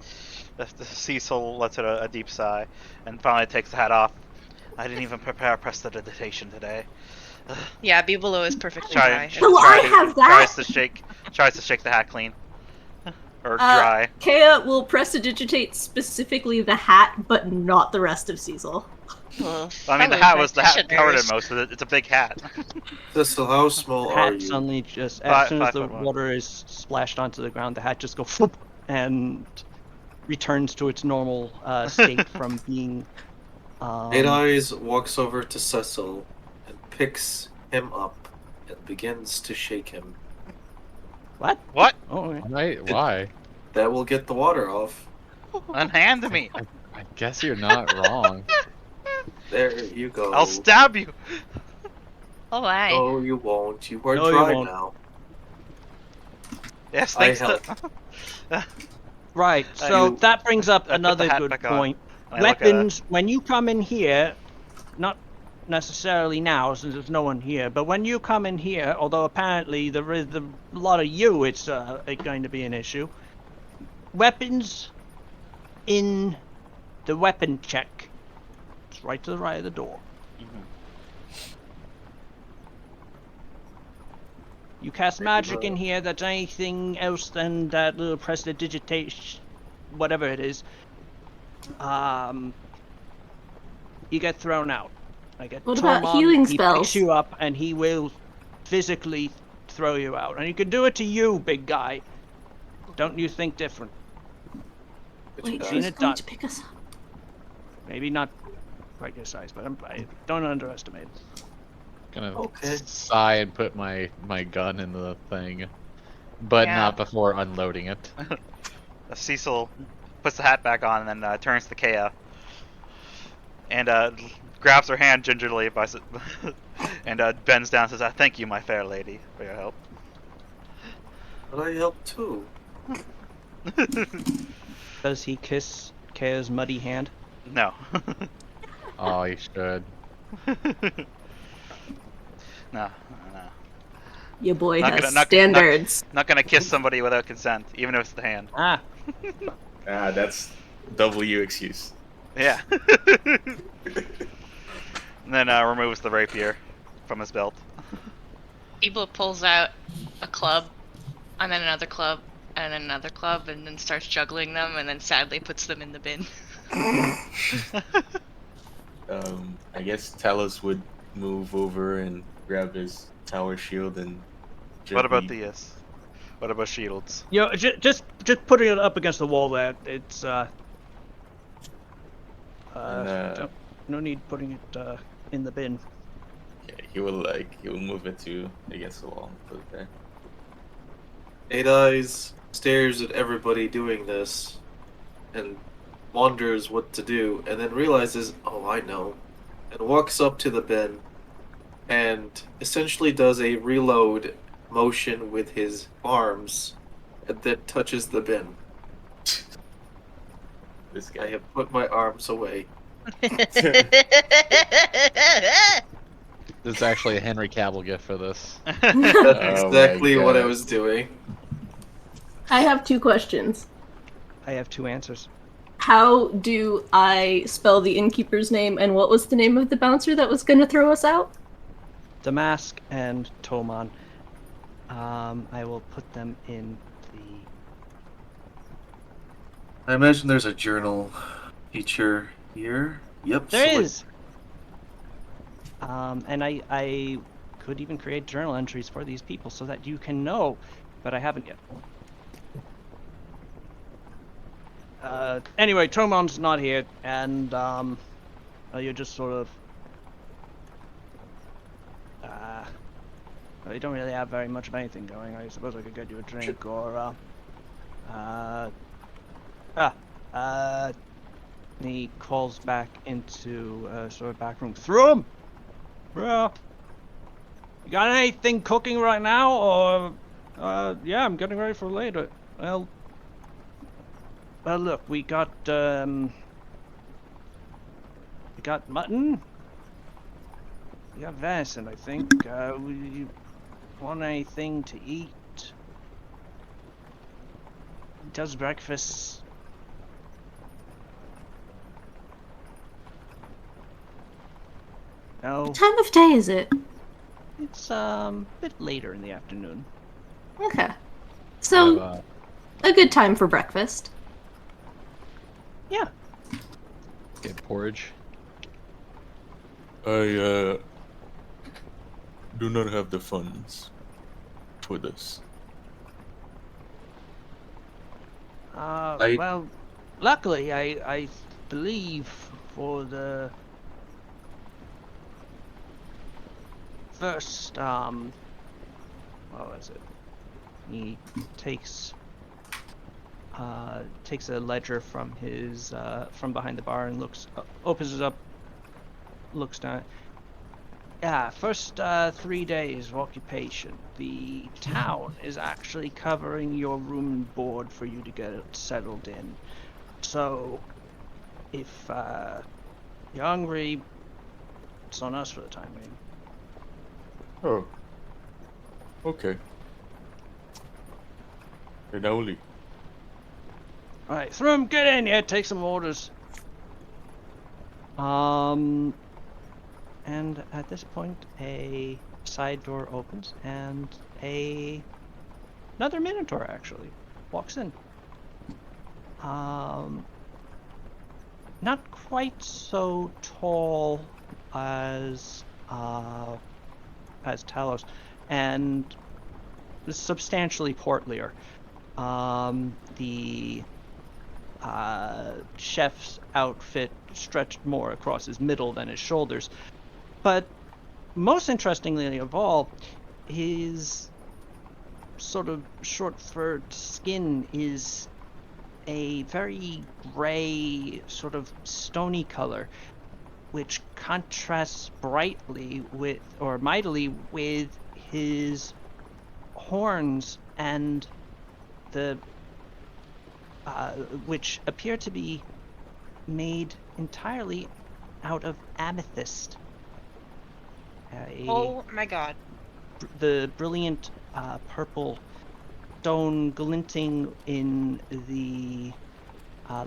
D: Cecil lets out a deep sigh and finally takes the hat off. I didn't even prepare prestidigitation today.
G: Yeah, be below is perfectly
D: Try-
G: dry.
E: Oh, I have that.
D: Tries to shake the hat clean. Or dry.
E: Kea will prestidigitate specifically the hat, but not the rest of Cecil.
G: Well,
D: I mean, the
G: probably
D: hat covered in
G: practitioners.
D: most of it. It's a big hat.
C: So how small are
A: hat
C: you?
A: suddenly just,
D: Five-
A: as soon as the
D: 5'1".
A: water is splashed onto the ground, the hat just goes whoop and returns to its normal state from being...
C: Eight Eyes walks over to Cecil and picks him up and begins to shake him.
A: What?
D: What?
A: Oh, okay.
B: Right? Why?
C: That will get the water off.
D: Unhand me.
B: I guess you're not wrong.
C: There you go.
D: I'll stab you.
G: Oh, my.
C: No, you won't. You are
A: No, you
C: dry
A: won't.
C: now.
D: Yes,
C: I
D: thanks to...
A: Right, so
C: You-
A: that brings up
D: I put the
A: another
D: hat
A: good
D: back on,
A: point.
D: and I look at her.
A: Weapons, when you come in here, not necessarily now since there's no one here, but when you come in here, although apparently there is a lot of you, it's going to be an issue. Weapons in the weapon check. It's right to the right of the door. You cast magic in here, that's anything else than that little prestidigitation, whatever it is. You get thrown out. Like a
E: What about
A: Tomon,
E: healing
A: he
E: spells?
A: picks you up and he will physically throw you out. And he can do it to you, big guy. Don't you think different?
E: Wait,
A: Seen
E: who's
A: it
E: going
A: done.
E: to pick us up?
A: Maybe not quite your size, but I don't underestimate.
B: Gonna
C: Okay.
B: sigh and put my gun in the thing, but
G: Yeah.
B: not before unloading it.
D: Cecil puts the hat back on and then turns to Kea and grabs her hand gingerly and bends down and says, "Thank you, my fair lady, for your help."
C: But I help too.
A: Does he kiss Kaya's muddy hand?
D: No.
B: Oh, you should.
D: No.
E: Your boy
D: Not
E: has
D: gonna- not-
E: standards.
D: Not gonna kiss somebody without consent, even if it's the hand.
A: Ah,
F: That's double you excuse.
D: Yeah. And then removes the rapier from his belt.
G: Ebo pulls out a club, and then another club, and then another club, and then starts juggling them, and then sadly puts them in the bin.
F: I guess Talos would move over and grab his tower shield and.
D: What about
F: gently-
D: What about shields?
A: just putting it up against the wall there. It's no need putting it in the bin.
F: Yeah, he will move it to against the wall and put it there.
C: Eight Eyes stares at everybody doing this and wonders what to do, and then realizes, oh, I know, and walks up to the bin and essentially does a reload motion with his arms and then touches the bin.
F: This
C: I
F: guy.
C: have put my arms away.
B: There's actually a Henry Cavill gift for this.
C: That's
F: Oh
C: exactly
F: my
C: what I
F: God.
C: was doing.
E: I have 2 questions.
A: I have 2 answers.
E: How do I spell the innkeeper's name, and what was the name of the bouncer that was going to throw us out?
A: Damask and Tomon. I will put them in the.
C: I imagine there's a journal feature here. Yep.
A: There is. And I could even create journal entries for these people so that you can know, but I haven't yet. Anyway, Tomon's not here, and you're just sort of. Well, you don't really have very much of anything going. I suppose I could get you a drink or. He calls back into sort of back room. Through bro. You got anything cooking right now, or? Yeah, I'm getting ready for later. Well, look, we got mutton. We got venison, I think. We want anything to eat? Does breakfast? No,
E: What time of day is it?
A: it's a bit later in the afternoon.
E: Okay. So, a good time for breakfast.
A: Yeah.
B: Get porridge.
H: I do not have the funds for this.
A: Well, luckily, I believe for the first, what was it? He takes a ledger from his, from behind the bar and opens it up, looks down. Yeah, first 3 days of occupation. The town is actually covering your room and board for you to get settled in. So, if you're hungry, it's on us for the time being.
H: Oh. Okay. Then I will leave.
A: Alright, Thrum, get in here, take some orders. And at this point, a side door opens, and another Minotaur actually walks in. Not quite so tall as Talos, and substantially portlier. The chef's outfit stretched more across his middle than his shoulders. But most interestingly of all, his sort of short-furred skin is a very gray, sort of stony color, which contrasts brightly with, or mightily, with his horns and the which appear to be made entirely out of amethyst.
G: Oh my god.
A: The brilliant purple stone glinting in the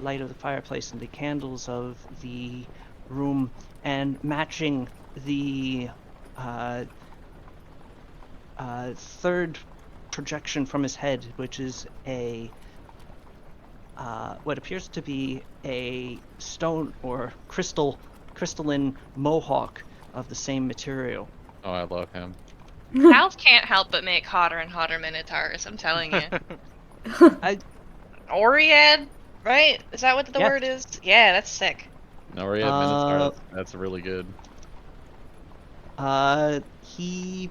A: light of the fireplace and the candles of the room, and matching the third projection from his head, which is a what appears to be a stone or crystalline mohawk of the same material.
B: Oh, I love him.
G: Alf can't help but make hotter and hotter minotaurs, I'm telling you. Oriad, right? Is that what the
A: Yeah.
G: word is? Yeah, that's sick.
B: No, we have Minotaur. That's really good.
A: He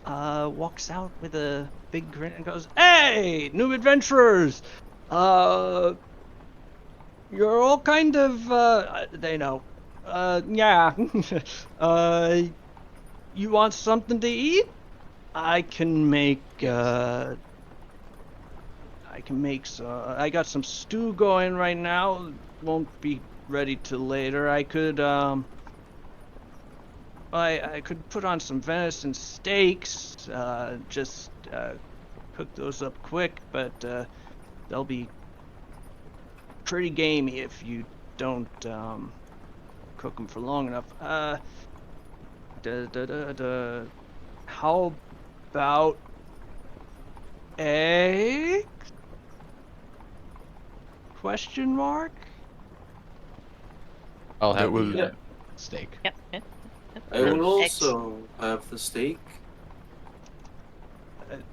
A: walks out with a big grin and goes, "Hey, new adventurers! You're all kind of, they know. Yeah. You want something to eat? I can make I got some stew going right now. Won't be ready till later. I could, I could put on some venison steaks, just cook those up quick, but they'll be pretty gamey if you don't cook them for long enough. How about egg? Question mark?
B: I'll have
H: will-
B: the steak.
I: Yep. Yep.
C: I will also have the steak.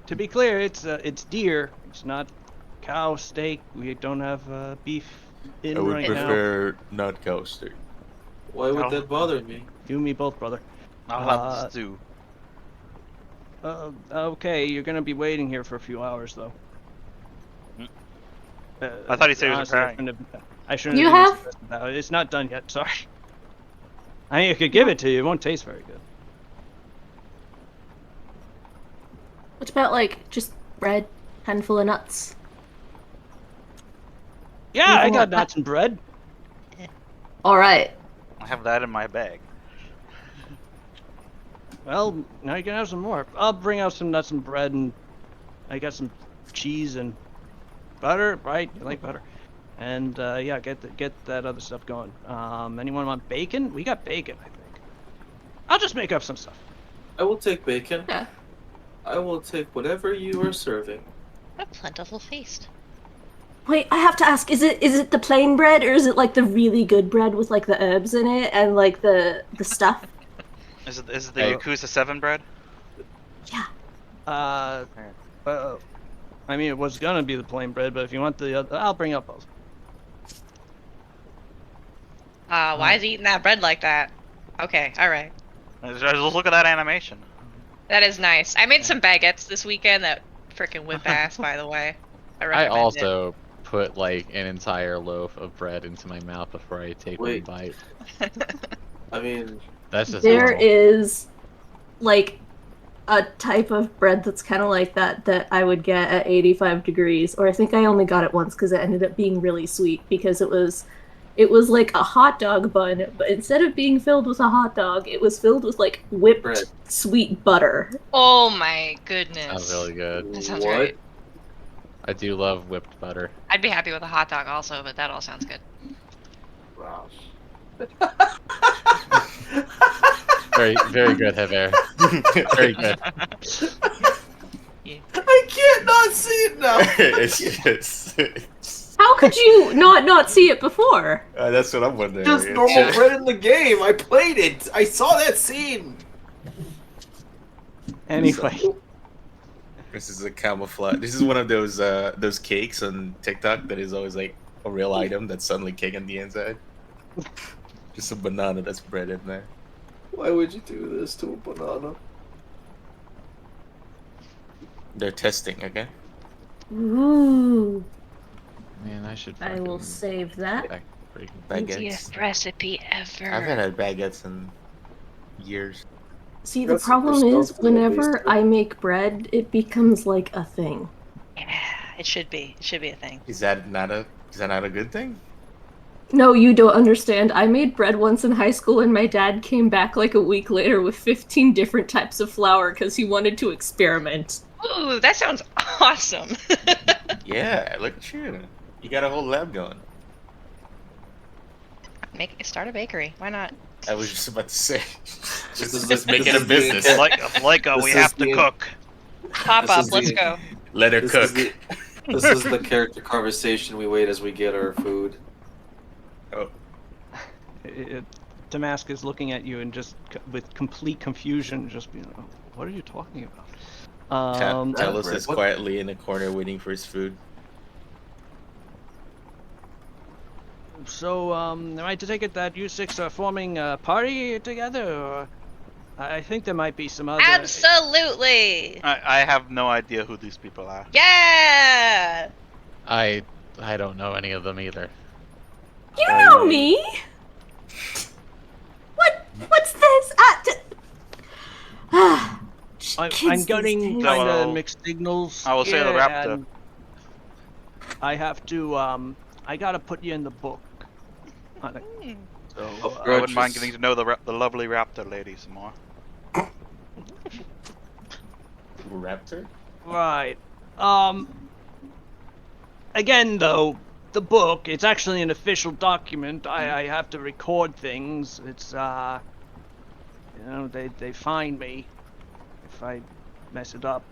A: To be clear, it's deer. It's not cow steak. We don't have beef in
H: I would
A: right now.
H: prefer not cow steak.
C: Why would
D: Oh.
C: that bother me?
A: You and me both, brother.
D: I'll have the stew.
A: Okay, you're gonna be waiting here for a few hours, though.
D: I thought he said he was
A: honestly, I shouldn't
E: You
A: have.
E: have?
A: given you this. No, it's not done yet. Sorry. I mean, I could give it to you. It won't taste very good.
E: What about like just bread, handful of nuts?
A: Yeah, I
E: Anything
A: got
E: like that?
A: nuts and bread.
E: All right.
D: I have that in my bag.
A: Well, now you can have some more. I'll bring out some nuts and bread, and I got some cheese and butter. Right? You like butter? And yeah, get that other stuff going. Anyone want bacon? We got bacon, I think. I'll just make up some stuff.
C: I will take bacon.
E: Yeah.
C: I will take whatever you are serving.
I: A plentiful feast.
E: Wait, I have to ask: is it the plain bread, or is it like the really good bread with like the herbs in it and like the stuff?
D: Is it the Yakuza 7 bread?
E: Yeah.
A: I mean, it was gonna be the plain bread, but if you want the other, I'll bring up both.
G: Why is he eating that bread like that? Okay, alright.
D: Just look at that animation.
G: That is nice. I made some baguettes this weekend that freaking whip ass, by the way.
B: I
G: recommend
B: also put like an entire loaf of bread into my mouth before I take
C: Wait.
B: one bite.
C: I mean,
B: That's just
E: There
B: normal.
E: is like a type of bread that's kind of like that I would get at 85 degrees, or I think I only got it once because it ended up being really sweet because it was like a hot dog bun, but instead of being filled with a hot dog, it was filled with like whipped
C: Bread.
E: sweet butter.
G: Oh my goodness.
B: Sounds really good.
G: That sounds
C: what?
G: great.
B: I do love whipped butter.
G: I'd be happy with a hot dog also, but that all sounds good.
C: Wow.
B: Very, very good, Hever. Very good.
C: I can't not see it now.
F: it's
E: How How could you not see it before?
F: That's what I'm wondering.
C: Just normal bread in the game. I played it. I saw that scene.
A: Anyway,
F: This is a camouflage. This is one of those cakes on TikTok that is always like a real item that's suddenly cake on the inside. Just a banana that's bread in there.
C: Why would you do this to a banana?
F: They're testing, okay?
E: Ooh,
B: Man, I should.
E: I will
B: fucking
E: save that.
B: back freaking
F: Baguettes.
G: Easiest recipe ever.
F: I haven't had baguettes in years.
E: See, the
C: That's
E: problem
C: super
E: is,
C: stuff that they
E: whenever
C: used to-
E: I make bread, it becomes like a thing.
I: Yeah, it should be. It should be a thing.
F: Is that not a good thing?
E: No, you don't understand. I made bread once in high school, and my dad came back like a week later with 15 different types of flour because he wanted to experiment.
G: Ooh, that sounds awesome.
F: Yeah, look at you. You got a whole lab going.
G: Start a bakery. Why not?
F: I was just about to say.
C: This is
F: Let's make
C: this
F: it a
C: is
F: business.
C: the-
D: Like
C: This
D: we
C: is
D: have to
C: the-
D: cook.
G: Pop
C: This
G: up.
C: is
G: Let's
C: the-
G: go.
F: Let her
C: This
F: cook.
C: is the this is the character conversation we wait as we get our food.
F: Oh,
A: Damask is looking at you and just with complete confusion, just being, oh, what are you talking about?
F: Talos
C: bread.
F: is
C: What-
F: quietly in a corner waiting for his food.
A: So, am I to take it that you six are forming a party together, or I think there might be some other.
I: Absolutely.
D: I have no idea who these people are.
I: Yeah.
B: I don't know any of them either.
E: You know me! What's this?
A: I'm
E: Kids these
A: getting
E: days.
A: kind
D: Well,
A: of mixed signals.
D: I will say the
A: Yeah,
D: raptor.
A: and I have to. I gotta put you in the book. So,
D: I wouldn't mind getting to know the lovely raptor lady some more.
F: Raptor?
A: right. Again, though, the book, it's actually an official document. I have to record things. It's, they find me if I mess it up.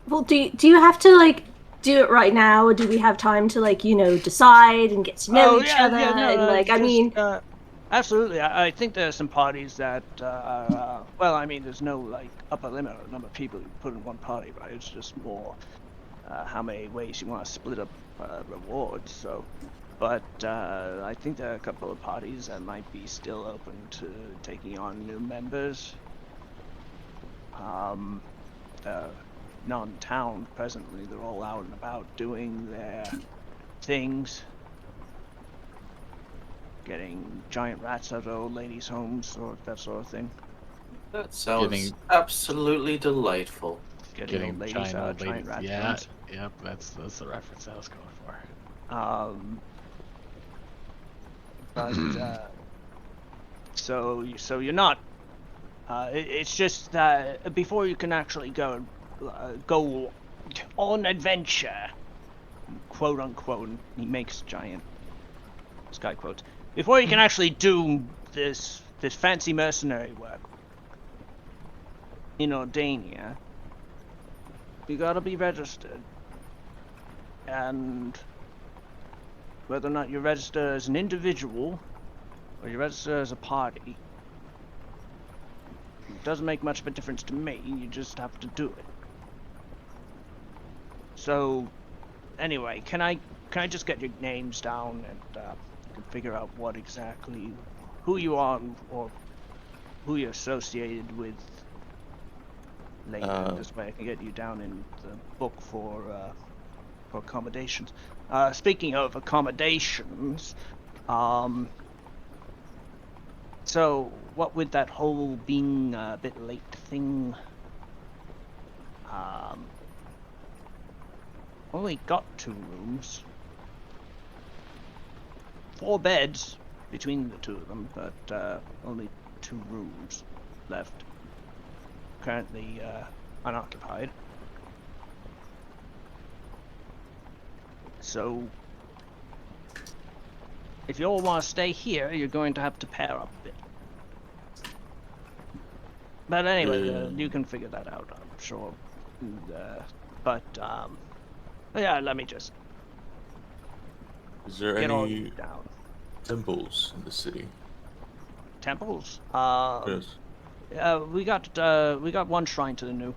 E: Well, do you have to, like, do it right now, or do we have time to, like, decide and get to know each other? And, like, I mean...
A: absolutely. I think there are some parties that, well, I mean, there's no, like, upper limit on the number of people you put in one party, right? It's just more how many ways you want to split up rewards, so... But I think there are a couple of parties that might be still open to taking on new members. They're non-town presently. They're all out and about doing their things. Getting giant rats out of old ladies' homes or that sort of thing.
C: That sounds
B: Getting-
C: absolutely delightful.
A: Getting old ladies out of giant rat
B: Yeah,
A: homes.
B: yep, that's the reference I was going for.
A: But so you're not. It's just that before you can actually go on adventure, quote unquote. And he makes giant sky quotes. Before you can actually do this fancy mercenary work in Ordania, you gotta be registered. And whether or not you register as an individual or you register as a party, it doesn't make much of a difference to me. You just have to do it. So, anyway, can I just get your names down and you can figure out what exactly who you are or who you're associated with later. This way I can get you down in the book for accommodations. Speaking of accommodations, so what with that whole being a bit late thing, only got 2 rooms, 4 beds between the 2 of them, but only 2 rooms left. Currently unoccupied. So, if you all want to stay here, you're going to have to pair up a bit. But anyway, you can figure that out, I'm sure. And, yeah, let me just...
H: Is there
A: Get all
H: any
A: you down.
H: temples in the city?
A: Temples?
H: Yes.
A: We got one shrine to the new.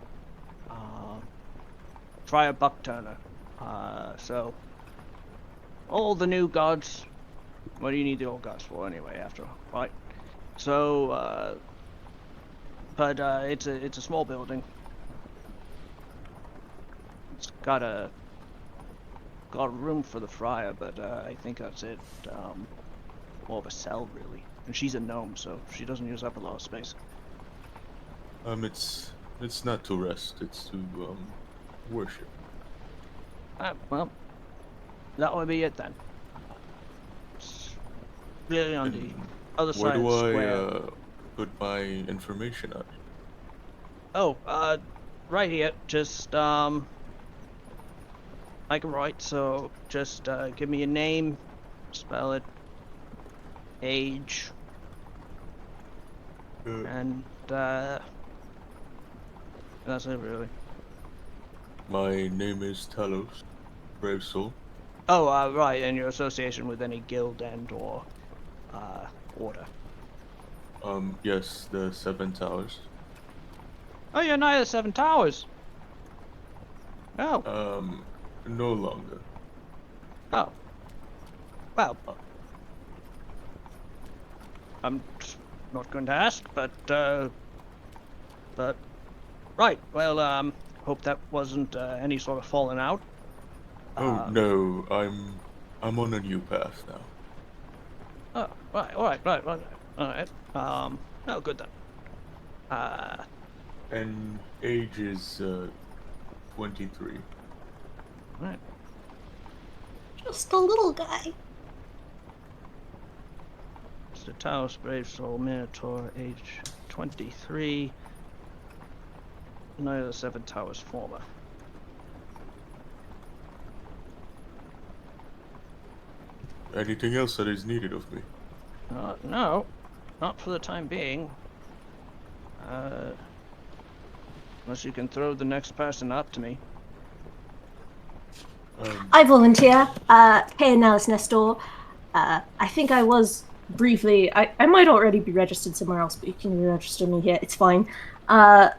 A: Friar Buckturner. So all the new gods. What do you need the old gods for anyway? After all, right? So, but it's a small building. It's got a room for the friar, but I think that's it. More of a cell, really. And she's a gnome, so she doesn't use up a lot of space.
H: It's not to rest. It's to worship.
A: Well, that would be it then. It's really on the
H: And
A: other
H: where
A: side of
H: do
A: the
H: I
A: square.
H: put my information at?
A: Oh, right here. Just I can write, so just give me a name, spell it, age, and that's it really.
H: My name is Talos, Brave Soul.
A: Oh, right, and your association with any guild and or order.
H: Yes, the 7 Towers.
A: Oh, you're Knight of the Seven Towers. Oh,
H: No longer.
A: oh. Well, I'm not going to ask, but right. Well, hope that wasn't any sort of falling out.
H: Oh no, I'm on a new path now.
A: Oh, right, all right. No, good then.
H: And age is 23.
A: Right.
E: Just a little guy.
A: Mr. Taos, Brave Soul, Minotaur, age 23. Knight of the Seven Towers, former.
H: Anything else that is needed of me?
A: No, not for the time being. Unless you can throw the next person up to me.
E: I volunteer. Hey, Analysis Nestor. I think I was briefly. I might already be registered somewhere else, but you can re-register me here. It's fine. I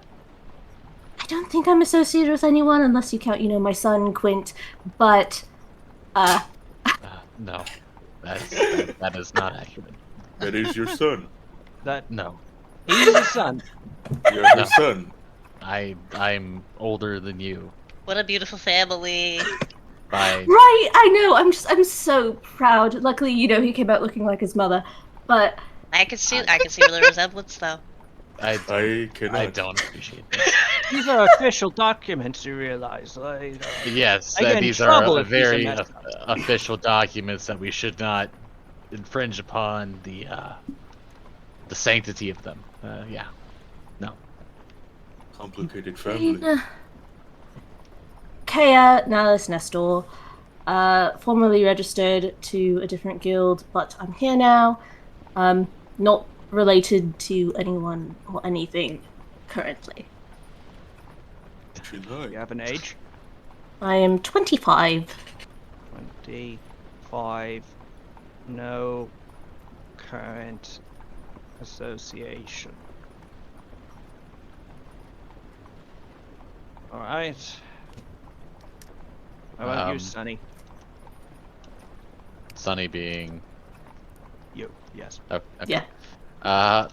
E: don't think I'm associated with anyone unless you count, my son Quint. But
B: No, that is not accurate.
H: That is your son.
B: No,
A: He's the son.
H: You're his
B: No.
H: son.
B: I'm older than you
I: What a beautiful family.
B: by
E: right, I know. I'm so proud. Luckily, he came out looking like his mother. But
I: I can see the resemblance though.
H: I cannot.
B: I don't appreciate this.
A: These are official documents, you realize. Like,
B: Yes,
A: I get in
B: these
A: trouble
B: are
A: if these are
B: very
A: messed
B: official documents that we should not infringe upon the sanctity of them. Yeah, no.
H: Complicated family.
E: Kea Nalis Nestor, formerly registered to a different guild, but I'm here now. Not related to anyone or anything currently.
H: She
A: you
H: lied.
A: have an age?
E: I am 25.
A: 25. No current association. Alright. How about you, Sonny?
B: Sonny being
A: You, yes.
B: okay.
E: Yeah.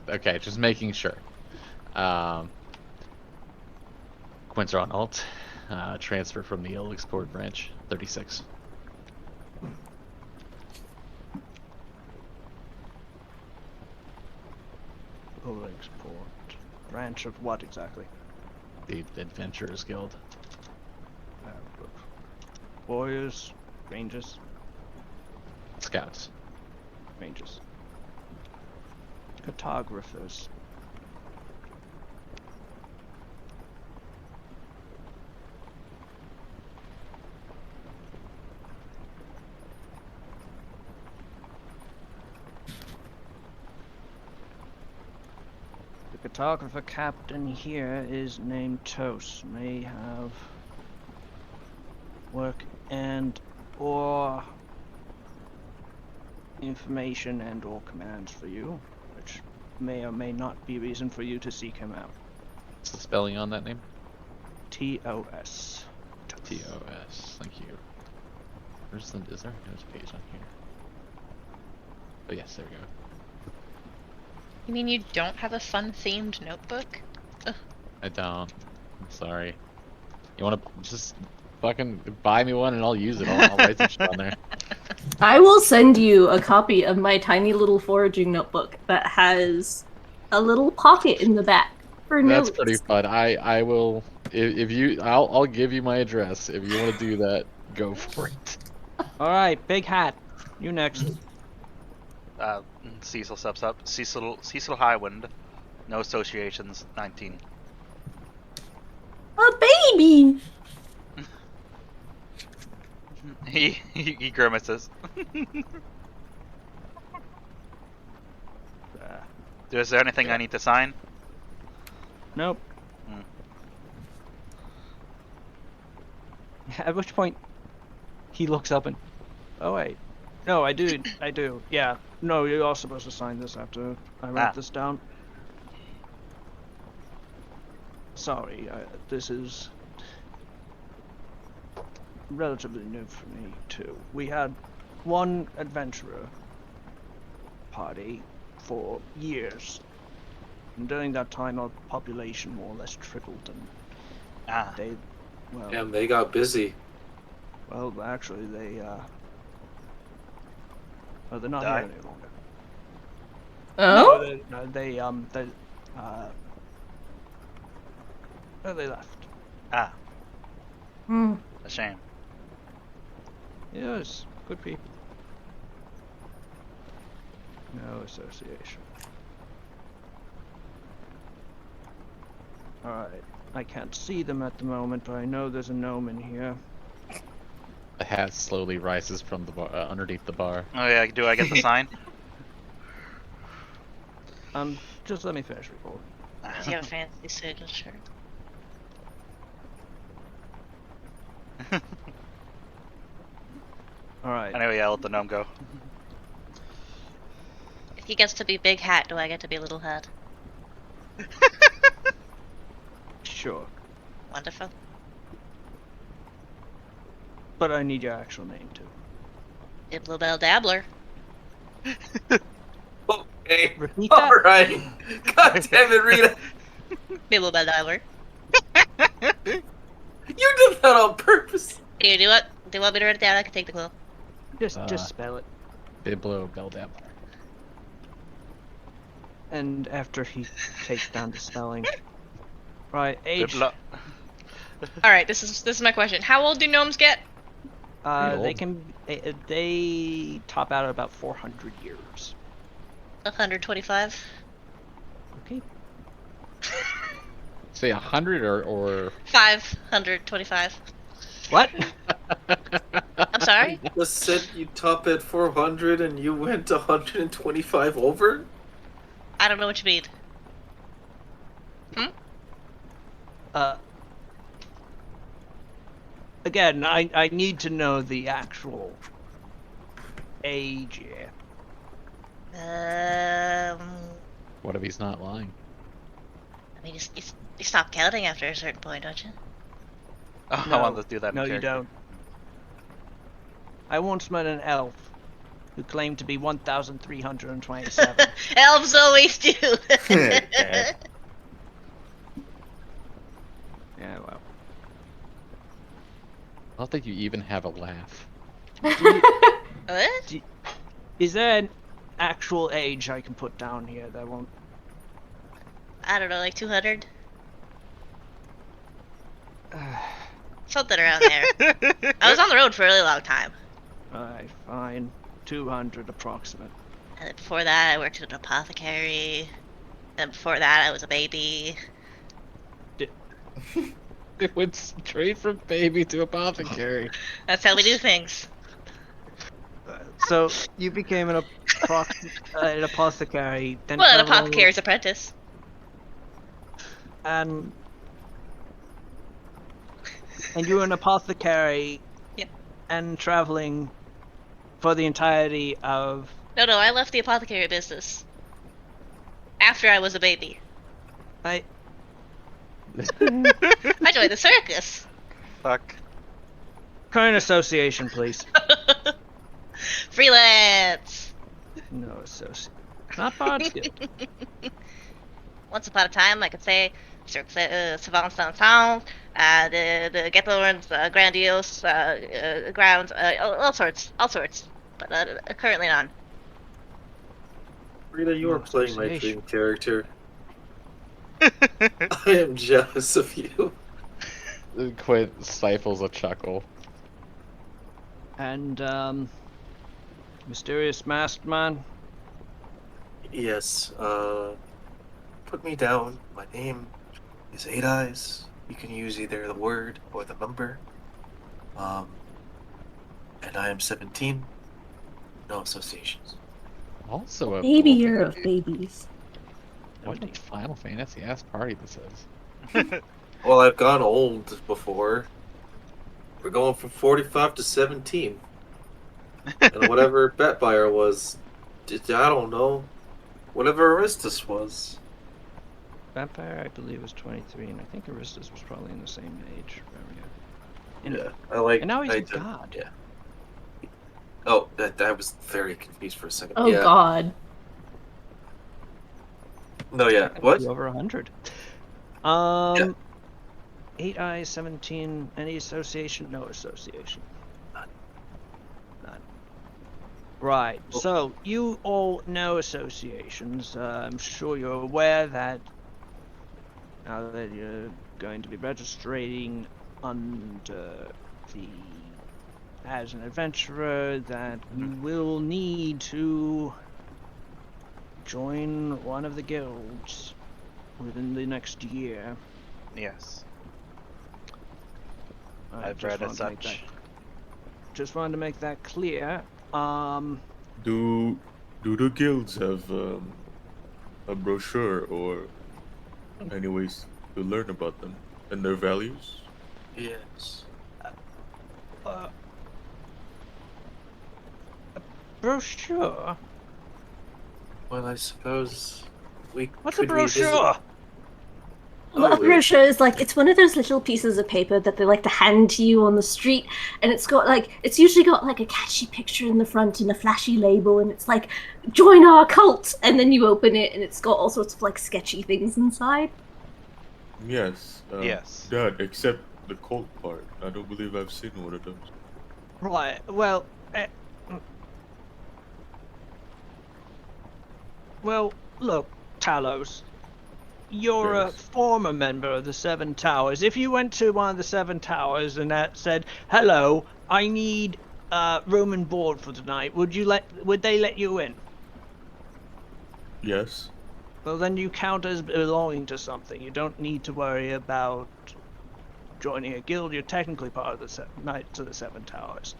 B: Okay, just making sure. Quinter on alt. Transfer from the Ill Export branch, 36.
A: Export. Branch of what exactly?
B: The Adventurers Guild.
A: Warriors, Rangers,
B: Scouts.
A: Rangers. Cartographers. The cartographer captain here is named Tos. May have work and or information and/or commands for you, which may or may not be reason for you to seek him out.
B: What's the spelling on that name?
A: TOS.
B: TOS. Thank you. Is there a notes page on here? Oh yes, there we go.
G: You mean you don't have a fun-themed notebook?
B: I don't. I'm sorry. You wanna just fucking buy me one and I'll use it. I'll write some shit on there.
E: I will send you a copy of my tiny little foraging notebook that has a little pocket in the back for notes.
B: That's pretty fun. I will if you I'll give you my address. If you want to do that, go for it.
A: All right, Big Hat, you next.
D: Cecil steps up. Cecil Highwind. No associations. 19.
E: A baby.
D: He grimaces. Is there anything I need to sign?
A: Nope. At which point, he looks up and, oh wait, no, I do, yeah. No, you are supposed to sign this after I write this down. Sorry, this is relatively new for me too. We had one adventurer party for years, and during that time our population more or less tripled, and they, well,
C: And they got busy.
A: well, actually they well, they're not
D: Died.
A: here any longer.
E: Oh?
A: No, they left.
E: Hmm.
D: A shame.
A: Yes, good people. No association. Alright, I can't see them at the moment, but I know there's a gnome in here.
B: The hat slowly rises from the bar, underneath the bar.
D: Oh yeah, do I get the sign?
A: Just let me finish recording.
G: Does he have a fancy signature?
A: Alright.
D: Anyway, yeah, I'll let the gnome go.
G: If he gets to be Big Hat, do I get to be Little Hat?
A: Sure.
G: Wonderful.
A: But I need your actual name too.
G: Bibblebell Dabbler.
C: Okay.
A: Repeat that?
C: Alright. God damn it, Rita.
G: Bibblebell Dabbler.
C: You did that on purpose.
G: Do you do it? Do you want me to write it down? I can take the clue.
A: Just spell it.
B: Biblo Beldab.
A: And after he takes down the spelling. Right, age.
D: Biblo-
G: Alright, this is my question. How old do gnomes get?
A: They can they top out at about 400 years.
G: 125?
A: Okay.
B: Say 100 or
G: 525.
A: What?
G: I'm sorry?
C: You just said you top at 400 and you went 125 over?
G: I don't know what you mean.
A: Again, I need to know the actual age here.
B: what if he's not lying?
G: I mean, you stop counting after a certain point, don't you?
D: Oh,
A: No.
D: I want to do that.
A: No,
D: in
A: you
D: character.
A: don't. I once met an elf who claimed to be 1,327.
G: Elves always do.
F: Yeah.
A: Yeah, well.
B: I don't think you even have a laugh.
G: What?
A: Is there an actual age I can put down here that won't...
G: I don't know, like 200? Something around there. I was on the road for a really long time.
A: Alright, fine. 200 approximate.
G: And then before that, I worked at an apothecary. And before that, I was a baby.
B: It went straight from baby to apothecary.
G: That's how we do things.
A: So, you became an apothecary, then
G: Well, an
A: traveled all-
G: apothecary's apprentice.
A: And you were an apothecary
G: Yep.
A: and traveling for the entirety of
I: No, I left the apothecary business after I was a baby.
A: I
I: I joined the circus.
D: Fuck.
A: current association, please.
I: Freelance.
A: No association. Not Bard skill.
I: Once upon a time, I could say Circus Savants Downtown, the Gethlorn's Grandiose Grounds, all sorts. But currently none.
C: Rita, you are
A: No
C: playing my
A: association.
C: dream character. I am jealous of you.
B: Quit stifles a chuckle.
A: And mysterious masked man.
C: Yes, put me down. My name is Eight Eyes. You can use either the word or the number. And I am 17. No associations.
B: Also a
E: Babier
B: bull
E: of
B: baby.
E: babies.
B: What a Final Fantasy ass party this is.
C: Well, I've gone old before. We're going from 45 to 17. And whatever Bet Buyer was, I don't know. Whatever Aristus was.
A: Vampire, I believe, was 23, and I think Aristus was probably in the same age. Anyway.
C: Yeah, I like.
A: And now he's
C: I
A: a
C: did-
A: god.
C: Yeah. Oh, that was very confused for a second.
E: Oh
C: yeah.
E: God.
C: No, yeah. What?
A: Over 100.
C: Yeah.
A: 8 Eyes, 17. Any association? No association. None. Right.
C: Well-
A: So you all know associations. I'm sure you're aware that now that you're going to be registering under the as an adventurer, that you will need to join one of the guilds within the next year.
D: Yes.
A: I
D: I've
A: just
D: read as
A: wanted to make
D: such.
A: just wanted to make that clear.
H: Do the guilds have a brochure or any ways to learn about them and their values?
C: Yes.
A: A brochure?
C: Well, I suppose we
A: What's a
C: could revisit-
A: brochure?
C: Oh,
E: Well, a
C: wait.
E: brochure is like, it's one of those little pieces of paper that they like to hand to you on the street, and it's usually got like a catchy picture in the front and a flashy label, and it's like, join our cult, and then you open it and it's got all sorts of like sketchy things inside.
H: Yes.
D: Yes.
H: Dad, except the cult part. I don't believe I've seen one of those.
A: Right. Well, well, look, Talos. You're a
H: Yes.
A: former member of the Seven Towers. If you went to one of the Seven Towers and that said, "Hello, I need room and board for tonight," would they let you in?
H: Yes.
A: Well, then you count as belonging to something. You don't need to worry about joining a guild. You're technically part of the Knights of the Seven Towers.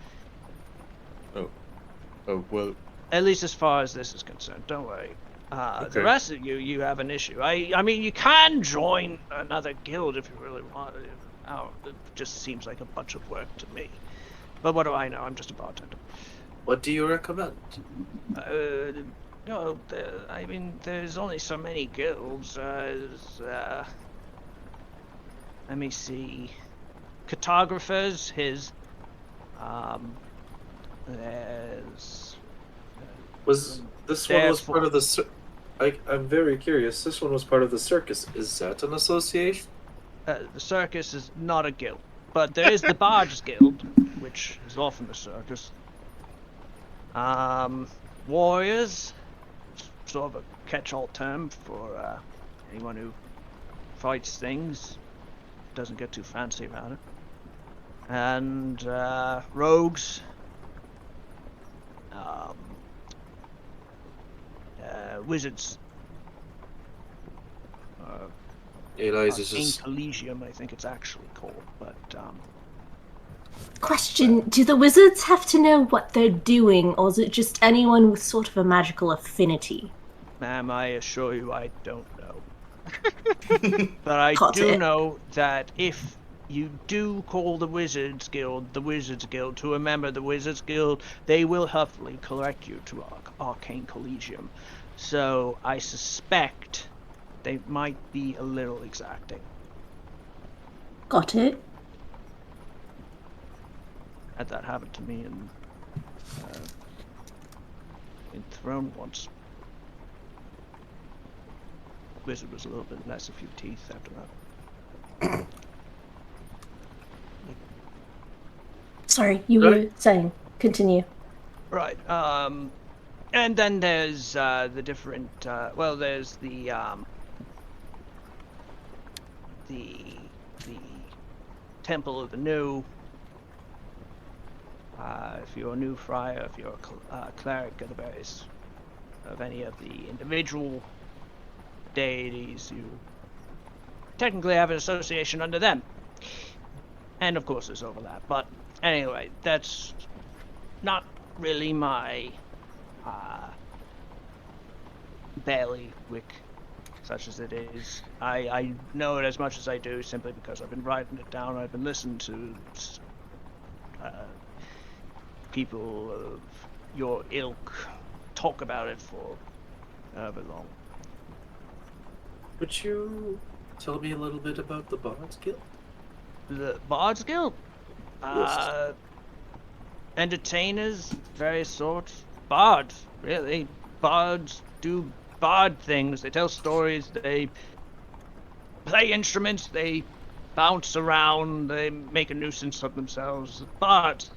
H: Oh, well,
A: At least as far as this is concerned. Don't worry. The
H: Okay.
A: rest of you have an issue. I mean, you can join another guild if you really want. It just seems like a bunch of work to me. But what do I know? I'm just a bartender.
C: What do you recommend?
A: No, I mean, there's only so many guilds. Let me see. Cartographers, there's
C: Was this one was
A: Therefore-
C: part of the? I'm very curious. This one was part of the circus. Is that an association?
A: the circus is not a guild, but there is the Bards Guild, which is often the circus. Warriors, sort of a catch-all term for anyone who fights things, doesn't get too fancy about it. And rogues, wizards.
C: Eight Eyes is
A: Arcane
C: just.
A: Collegium, I think it's actually called, but
E: Question, do the wizards have to know what they're doing, or is it just anyone with sort of a magical affinity?
A: ma'am, I assure you I don't know. But I
E: Got
A: do
E: it.
A: know that if you do call the Wizards Guild to remember the Wizards Guild, they will hopefully collect you to Arcane Collegium. So I suspect they might be a little exacting.
E: Got it.
A: Had that happen to me in Throne once. Wizard was a little bit less a few teeth after that.
E: Sorry, you were saying. Continue.
A: Right. And then there's the different. Well, there's the Temple of the New. If you're a new friar, if you're a cleric of the various of any of the individual deities, you technically have an association under them. And of course there's overlap, but anyway, that's not really my bailiwick, such as it is. I know it as much as I do simply because I've been writing it down. I've been listening to people of your ilk talk about it for however long.
C: Would you tell me a little bit about the Bards Guild?
A: The Bards Guild?
C: Yes.
A: Entertainers, various sorts. Bards, really. Bards do bard things. They tell stories, they play instruments, they bounce around, they make a nuisance of themselves. Bards.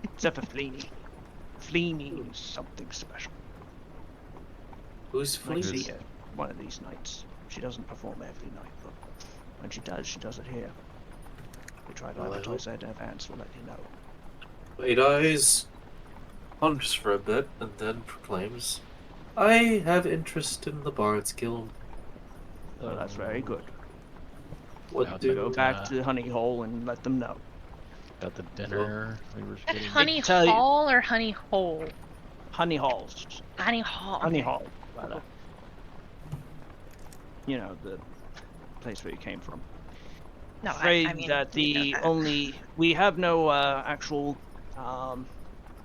A: Except for Fleeny. Fleeny is something special.
C: Who's
A: Might
C: Fleeny?
A: see her one of these nights. She doesn't perform every night, but when she does it here. We try to
C: Well, I
A: advertise that in advance, we'll let you know.
C: Wait Eyes ponders for a bit and then proclaims, I have interest in the Bards Guild.
A: So that's very good.
C: What
B: Now
C: do
A: Go back to Honey Hole and let them know.
B: About the dinner we were
G: At
B: getting.
G: Honey
A: tell you-
G: Hall or Honey Hole?
A: Honey Halls.
G: Honey Hall.
A: Honey
G: okay.
A: Hall, rather. You know, the place where you came from.
G: No,
A: Afraid
G: I mean,
A: that
G: we know
A: the
G: that.
A: only we have no actual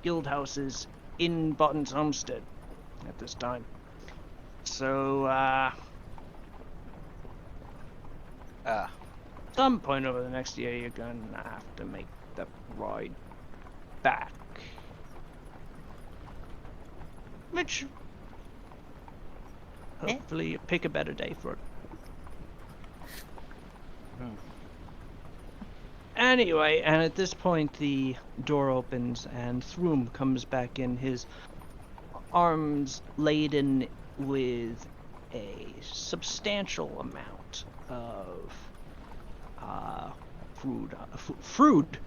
A: guild houses in Button's Homestead at this time. So some point over the next year you're gonna have to make the ride back. Which hopefully you pick a better day for it. Anyway, and at this point the door opens and Thrum comes back in, his arms laden with a substantial amount of fruit.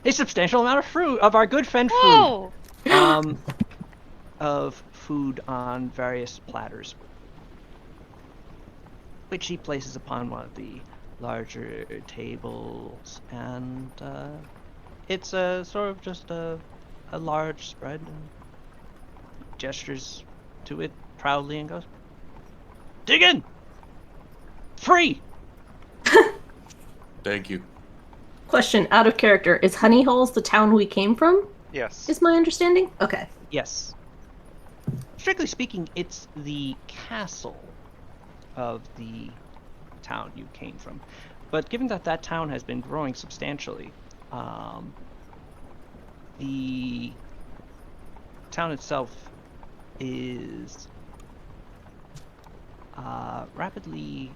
A: A substantial amount of fruit of our good friend fruit.
G: Whoa!
A: Of food on various platters, which he places upon one of the larger tables, and it's a sort of just a large spread, and gestures to it proudly and goes, "Dig in! Free!"
H: Thank you.
E: Question out of character. Is Honey Holes the town we came from?
D: Yes.
E: Is my understanding? Okay.
A: Yes. Strictly speaking, it's the castle of the town you came from. But given that that town has been growing substantially, the town itself is rapidly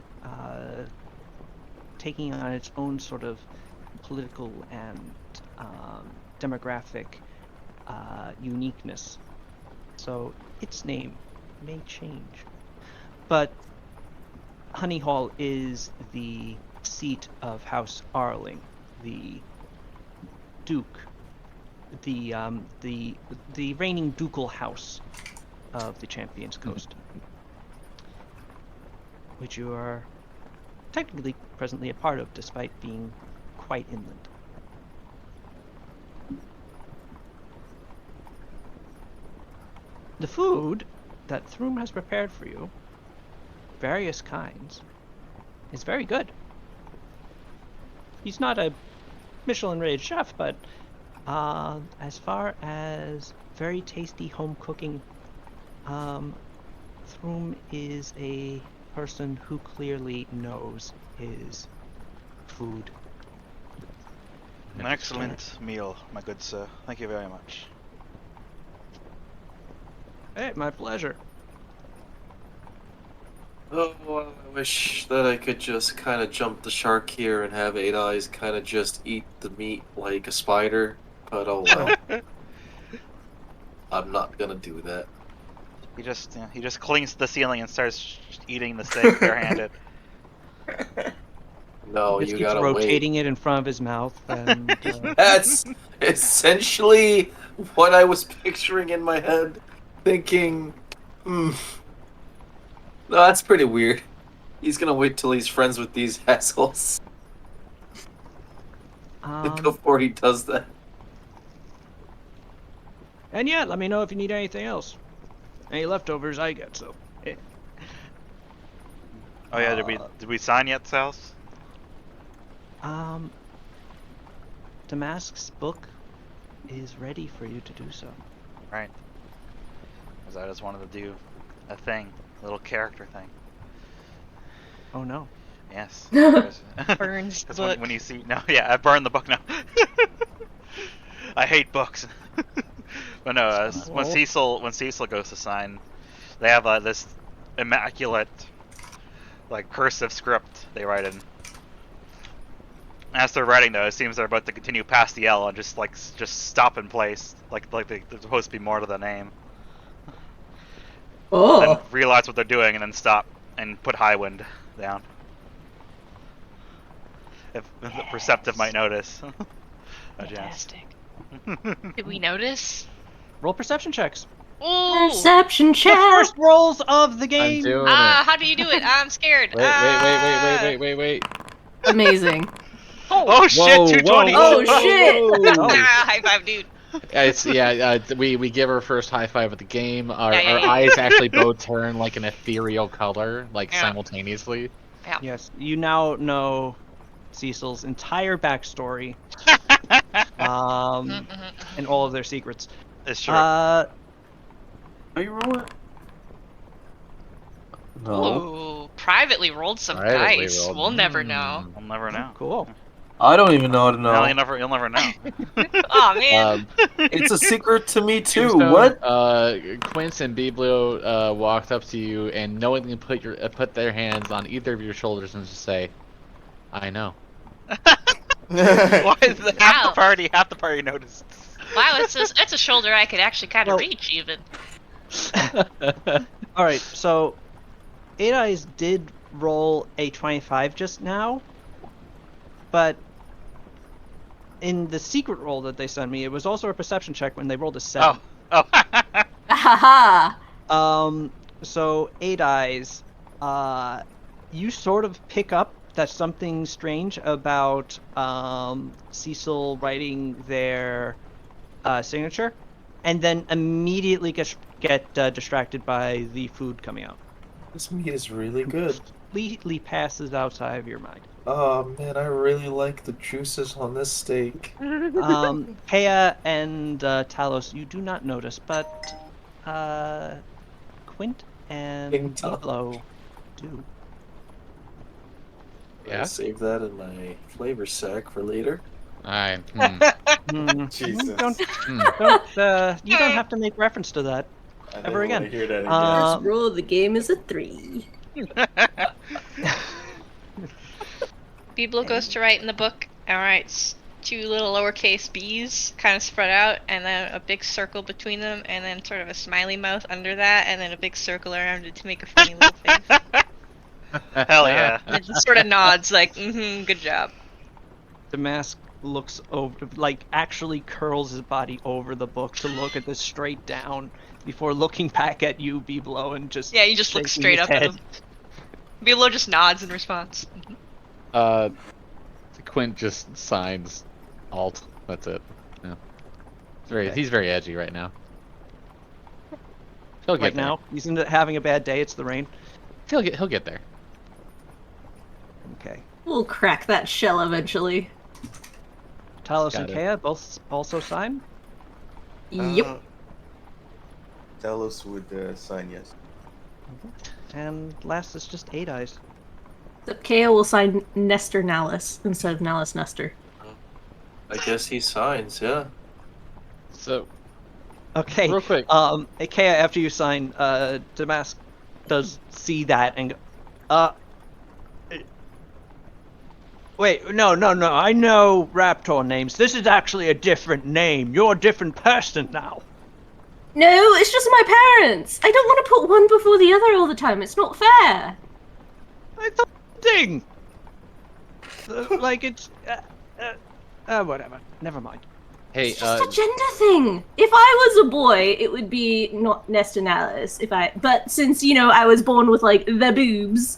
A: taking on its own sort of political and demographic uniqueness. So its name may change. But Honey Hall is the seat of House Arling, the Duke, the reigning ducal house of the Champions Coast, which you are technically presently a part of, despite being quite inland. The food that Thrum has prepared for you, various kinds, is very good. he's not a Michelin-rated chef, but as far as very tasty home cooking, Thrum is a person who clearly knows his food.
D: An excellent meal, my good sir. Thank you very much.
A: Hey, my pleasure.
C: Oh, I wish that I could just kind of jump the shark here and have Eight Eyes kind of just eat the meat like a spider, but oh well. I'm not gonna do that.
D: He just clings to the ceiling and starts eating the steak barehanded.
C: No,
A: He just
C: you
A: keeps
C: gotta
A: rotating it in front of his mouth, and
C: wait. That's essentially what I was picturing in my head, thinking, No, that's pretty weird. He's gonna wait till he's friends with these assholes before he does that.
A: And yeah, let me know if you need anything else. Any leftovers I get, so.
D: Oh yeah, did we sign yet, Sals?
A: Damask's book is ready for you to do so.
D: Right. Because I just wanted to do a thing, a little character thing.
A: Oh no.
D: Yes.
G: Burns
D: Because
G: book.
D: when you see I burned the book now. I hate books. But no, when Cecil goes to sign, they have this immaculate, like cursive script they write in. As they're writing though, it seems they're about to continue past the L and just stop in place, like there's supposed to be more to the name. Then realize what they're doing and then stop and put Highwind down. If the perceptive might notice.
G: Fantastic. Did we notice?
A: Roll perception checks.
G: Ooh!
E: Perception
A: The
E: check.
A: first rolls of the
B: I'm
A: game.
B: doing
G: How do you do it? I'm scared.
B: Wait.
E: Amazing.
D: Oh shit!
B: Whoa,
D: 220.
E: Oh, shit.
G: High five, dude.
B: We give her first high five at the game. Our
G: Yeah.
B: eyes actually both turn like an ethereal color, like
G: Yeah.
B: simultaneously.
A: Yes, you now know Cecil's entire backstory, and all of their secrets.
D: It's true.
C: Are you rolling?
G: Ooh, privately rolled some
B: Privately
G: dice.
B: rolled.
G: We'll never know.
D: We'll never know.
A: Cool.
C: I don't even know how to know.
D: No, you'll never know.
G: Oh man.
C: It's a secret to me too.
B: Tombstone,
C: What?
B: Quince and Biblo walked up to you and knowingly put their hands on either of your shoulders and just say, "I know."
D: Why is half the party noticed?
G: Wow, it's a shoulder I could actually kind of reach even.
A: All right, so Eight Eyes did roll a 25 just now, but in the secret roll that they sent me, it was also a perception check when they rolled a 7.
D: Oh.
E: Haha.
A: So Eight Eyes, you sort of pick up that something strange about Cecil writing their signature, and then immediately get distracted by the food coming out.
C: This meat is really good.
A: Completely passes outside of your mind.
C: Oh man, I really like the juices on this steak.
A: Hea and Talos, you do not notice, but Quint and
C: King Talos.
A: Biblo do.
B: Yeah?
C: I'll save that in my flavor sack for later.
B: Alright.
C: Jesus.
A: You don't have to make reference to that ever again.
C: Hear that
E: First roll of the game is a 3.
G: Biblo goes to write in the book and writes 2 little lowercase b's kind of spread out, and then a big circle between them, and then sort of a smiley mouth under that, and then a big circle around it to make a funny little face.
D: Hell yeah.
G: And it just sort of nods like, good job.
A: The mask looks over, like actually curls his body over the book to look at this straight down before looking back at you, Biblo, and just
G: Yeah, you just look
A: shaking
G: straight
A: his
G: up at
A: head.
G: him. Biblo just nods in response.
B: Quint just signs Alt. That's it. Yeah.
A: Okay.
B: He's very edgy right now. He'll get
A: Right now, he's having a bad day. It's the rain.
B: there. He'll get there.
A: Okay.
E: We'll crack that shell eventually.
A: Talos
B: Got
A: and
B: it.
A: Kea both also sign?
E: Yep.
H: Talos would sign yes.
A: And last is just 8 Eyes.
E: So Kea will sign Nestor Nallus instead of Nallus Nestor.
C: I guess he signs, yeah.
B: So,
A: Okay.
B: real quick.
A: Kea, after you sign, Damask does see that and go, wait, no, I know Raptor names. This is actually a different name. You're a different person now.
E: No, it's just my parents. I don't want to put one before the other all the time. It's not fair.
A: It's a thing. Like it's, whatever. Never mind.
B: Hey,
E: It's just a gender thing. If I was a boy, it would be not Nestor Nallus. But since I was born with like the boobs,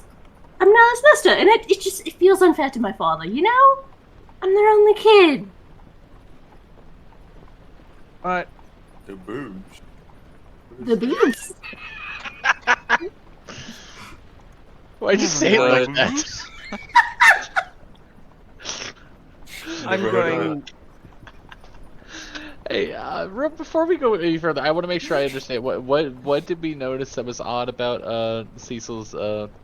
E: I'm Nallus Nestor, and it feels unfair to my father. I'm their only kid.
A: Alright.
H: The boobs.
E: The boobs.
B: why'd you say it like that?
A: I'm
H: Never heard of
A: going.
B: Hey, before we go any further, I want to make sure I understand what did we notice that was odd about Cecil's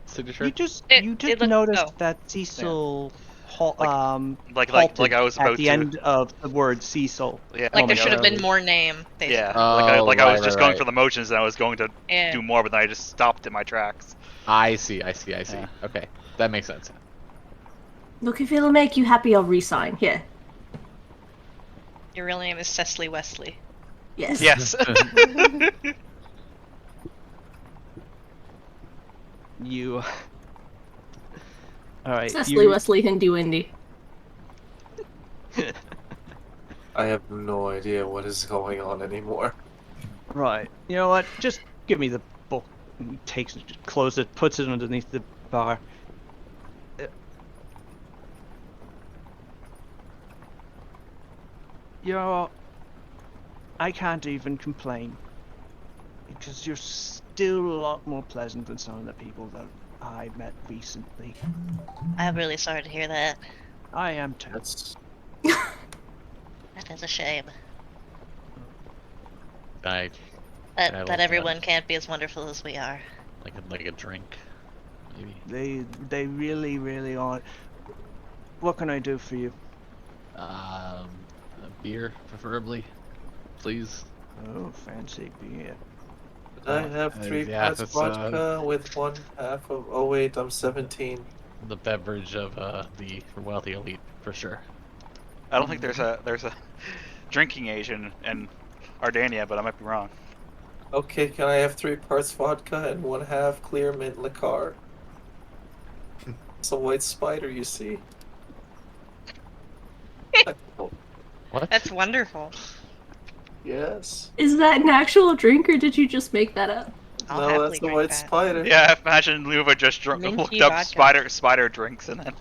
B: signature?
A: You just
G: It looked-
A: noticed
G: oh.
A: that Cecil,
D: Like
A: halted
D: I was about
A: at the
D: to.
A: end of the word Cecil.
D: Yeah.
G: Like there
A: my
G: should have
A: God.
G: been more name. Basically.
D: Yeah.
B: Oh,
D: like I was
B: right,
D: just
B: right,
D: going
B: right.
D: for the motions and I was going to
G: Yeah.
D: do more, but then I just stopped in my tracks.
B: I see.
A: Yeah.
B: Okay, that makes sense.
E: Look, if it'll make you happy, I'll resign. Here.
G: Your real name is Cecily Wesley.
E: Yes.
D: Yes.
A: You. Alright.
E: Cecily Wesley Hindu Indie.
C: I have no idea what is going on anymore.
A: Right. You know what? Just give me the book. He takes it, just closes it, puts it underneath the bar. You know what? I can't even complain. Because you're still a lot more pleasant than some of the people that I met recently.
I: I'm really sorry to hear that.
A: I am too.
C: That's
I: That is a shame.
B: I
I: That,
B: I love
I: that everyone
B: that.
I: can't be as wonderful as we are.
B: like a drink, maybe.
A: They really, really are. What can I do for you?
B: A beer, preferably, please.
A: Oh, fancy beer.
C: Could I have 3
B: yeah,
C: parts
B: that's,
C: vodka with 1/2 of. Oh wait, I'm 17.
B: The beverage of the wealthy elite, for sure.
D: I don't think there's a drinking age in Ardania, but I might be wrong.
C: Okay, can I have 3 parts vodka and 1/2 clear mint liqueur? It's a white spider, you see.
B: What?
I: That's wonderful.
C: Yes.
E: Is that an actual drink, or did you just make that up?
I: I'll
C: No,
I: happily
C: that's a
I: drink
C: white
I: that.
C: spider.
D: Yeah, imagine Luva just
I: Minty
D: looked up
I: vodka.
D: spider drinks and then.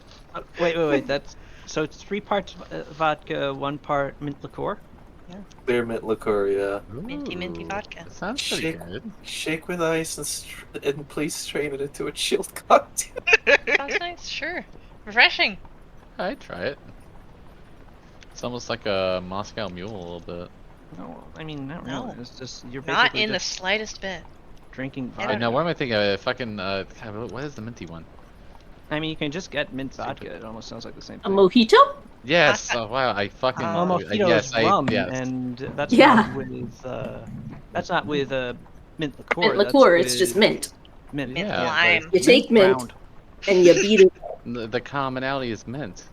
A: Wait. That's so it's 3 parts vodka, 1 part mint liqueur.
C: Clear mint liqueur, yeah.
I: Minty
B: Ooh,
I: vodka.
B: That sounds pretty
C: Shake.
B: good.
C: Shake with ice and please strain it into a chilled cocktail.
G: Sounds nice. Sure. Refreshing.
B: I'd try it. It's almost like a Moscow Mule a little bit.
A: No, I mean not
I: No.
A: really. It's just you're
I: Not
A: basically
I: in the
A: just
I: slightest bit.
A: drinking
I: Yeah.
B: Wait,
A: vodka.
B: now what am I thinking of? Fucking, God, what is the minty one?
A: I mean, you can just get mint vodka. It almost sounds like the same
E: A
A: thing.
E: mojito?
B: Yes! Oh, wow, I fucking...
A: Well, mojito
B: yes,
A: is rum,
B: yes.
A: and that's
E: Yeah.
A: not with that's not with mint liqueur.
E: Mint
A: that's
E: liqueur, it's
A: with
E: just mint.
A: Mint.
I: Mint
B: Yeah,
I: lime.
E: You take mint
A: ground.
E: and you beat it.
B: The commonality is mint.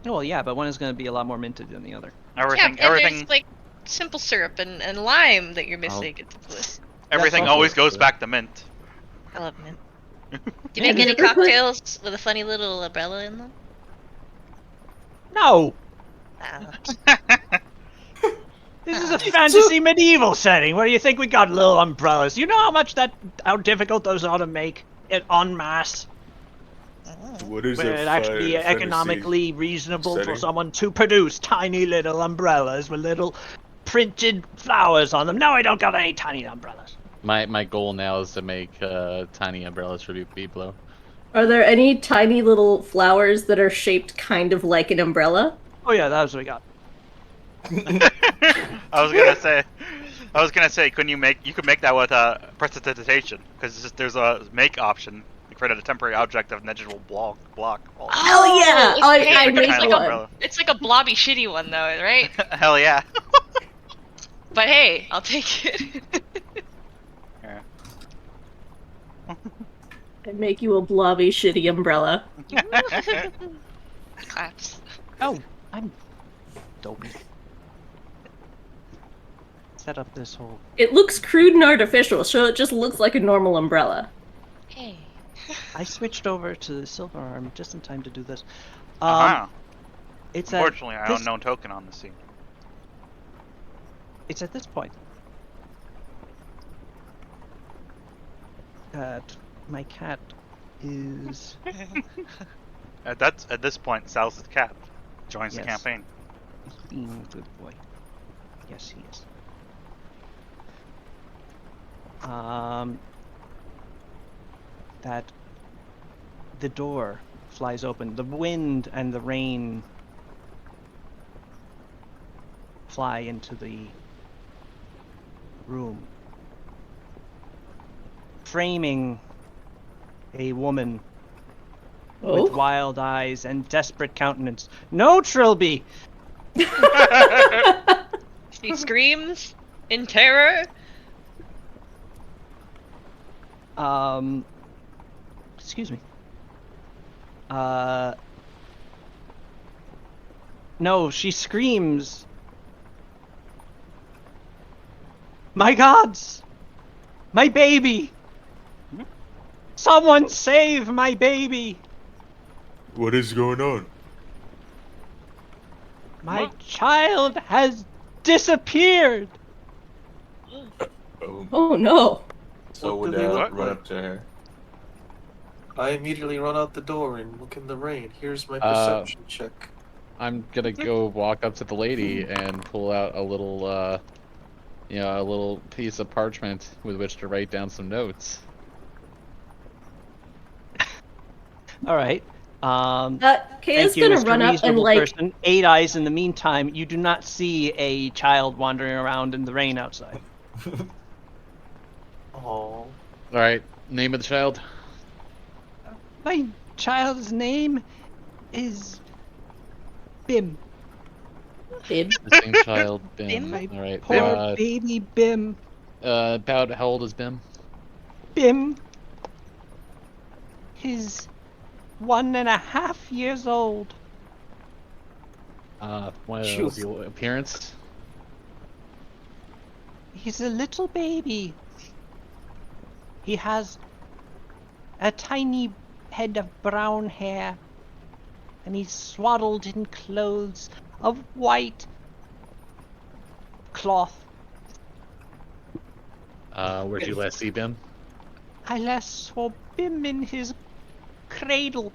A: Well, yeah, but one is going to be a lot more minted than the other.
D: Everything,
G: yeah, and
D: everything,
G: there's like simple syrup and lime that you're missing.
D: everything
A: also
D: always goes
B: good.
D: back to mint.
I: I love mint. Do
A: Yeah,
I: you make any
E: you ever put-
I: cocktails with a funny little umbrella in them?
A: No,
I: Ah,
A: this is a fantasy medieval setting. What do you think? We got little umbrellas. You know how difficult those are to make it en masse.
H: What is
A: But
H: a
A: it actually
H: fantasy
A: economically reasonable for
H: setting?
A: someone to produce tiny little umbrellas with little printed flowers on them. No, I don't got any tiny umbrellas.
B: My goal now is to make tiny umbrellas for Biblo.
E: Are there any tiny little flowers that are shaped kind of like an umbrella?
A: Oh yeah, that was what we got.
D: I was gonna say, couldn't you could make that with prestidigitation, because there's a make option. You created a temporary object of negligible block.
E: Hell yeah!
G: Oh,
E: I
G: hey,
E: made
G: it's like
E: one.
G: It's like a blobby shitty one though, right?
D: Hell yeah.
G: But hey, I'll take it.
D: Yeah.
E: I make you a blobby shitty umbrella.
G: Claps.
A: Oh, I'm dopey. Set up this whole.
E: It looks crude and artificial, so it just looks like a normal umbrella.
G: Hey.
A: I switched over to the silver arm just in time to do this.
D: Uh-huh.
A: It's
D: Unfortunately, I
A: this-
D: don't know token on the scene.
A: It's at this point that my cat is.
D: At this point, Sal's the cat joins the
A: Yes.
D: campaign.
A: Being a good boy. Yes, he is. That the door flies open. The wind and the rain fly into the room, framing a woman
E: Oh?
A: with wild eyes and desperate countenance. No, Trilby!
G: She screams in terror.
A: Excuse me. No, she screams. My gods! My baby! Someone save my baby!
H: What is going on?
A: My child has disappeared!
E: Oh no.
F: So
C: What
F: would
C: do they look
F: run
C: like?
F: up to her.
C: I immediately run out the door and look in the rain. Here's my
B: Uh,
C: perception check.
B: I'm gonna go walk up to the lady and pull out a little, a little piece of parchment with which to write down some notes.
A: Alright.
E: Kaya's
A: Thank you,
E: gonna
A: Mr.
E: run up and
A: Reasonable
E: like
A: person. 8 eyes in the meantime, you do not see a child wandering around in the rain outside.
C: Oh,
B: Alright, name of the child?
A: My child's name is Bim.
E: Bib.
B: The same child, Bim.
G: Bim?
B: Alright,
A: Poor baby Bim.
B: about how old is Bim?
A: Bim. He's 1.5 years old.
B: What
C: Shoot.
B: was the appearance?
A: He's a little baby. He has a tiny head of brown hair, and he's swaddled in clothes of white cloth.
B: Where'd you last see Bim?
A: I last saw Bim in his cradle.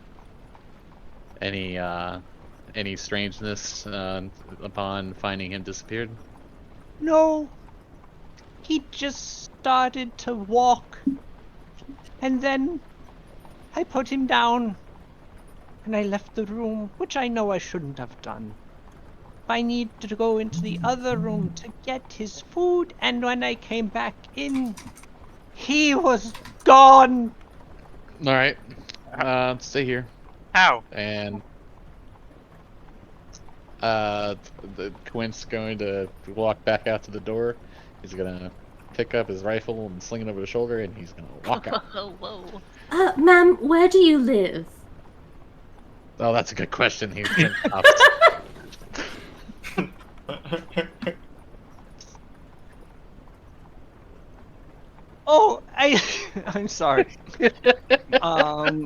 B: Any strangeness upon finding him disappeared?
A: No, he just started to walk, and then I put him down, and I left the room, which I know I shouldn't have done. I need to go into the other room to get his food, and when I came back in, he was gone.
B: Alright, stay here.
D: How?
B: And the Quint's going to walk back out to the door. He's gonna pick up his rifle and sling it over his shoulder, and he's gonna walk out.
G: Whoa.
E: Ma'am, where do you live?
B: Oh, that's a good question. He's
A: Oh, I'm sorry.
B: I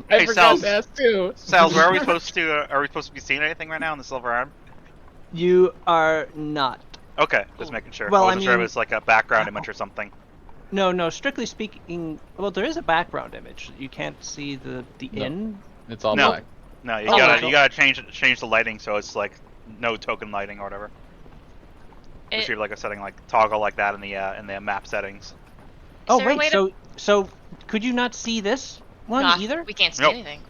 D: Hey,
B: forgot
D: Sal.
B: to ask too.
D: Sal, where are we supposed to? Are we supposed to be seeing anything right now in the Silver Arm?
A: You are not.
D: Okay, just making sure.
A: Well,
D: I
A: I
D: wasn't sure if it
A: mean-
D: was like a background image or something.
A: No, strictly speaking, well, there is a background image. You can't see the
B: No.
A: inn.
B: It's all
D: No.
B: black.
D: No, you
A: Oh,
D: gotta
A: okay.
D: you gotta change the lighting so it's like no token lighting or whatever. Just
G: It-
D: leave like a setting like toggle like that in the map settings.
A: Oh
G: there a way
A: wait,
G: to-
A: so could you not see this? one
G: Nah,
A: either?
G: We can't see
D: Nope.
G: anything.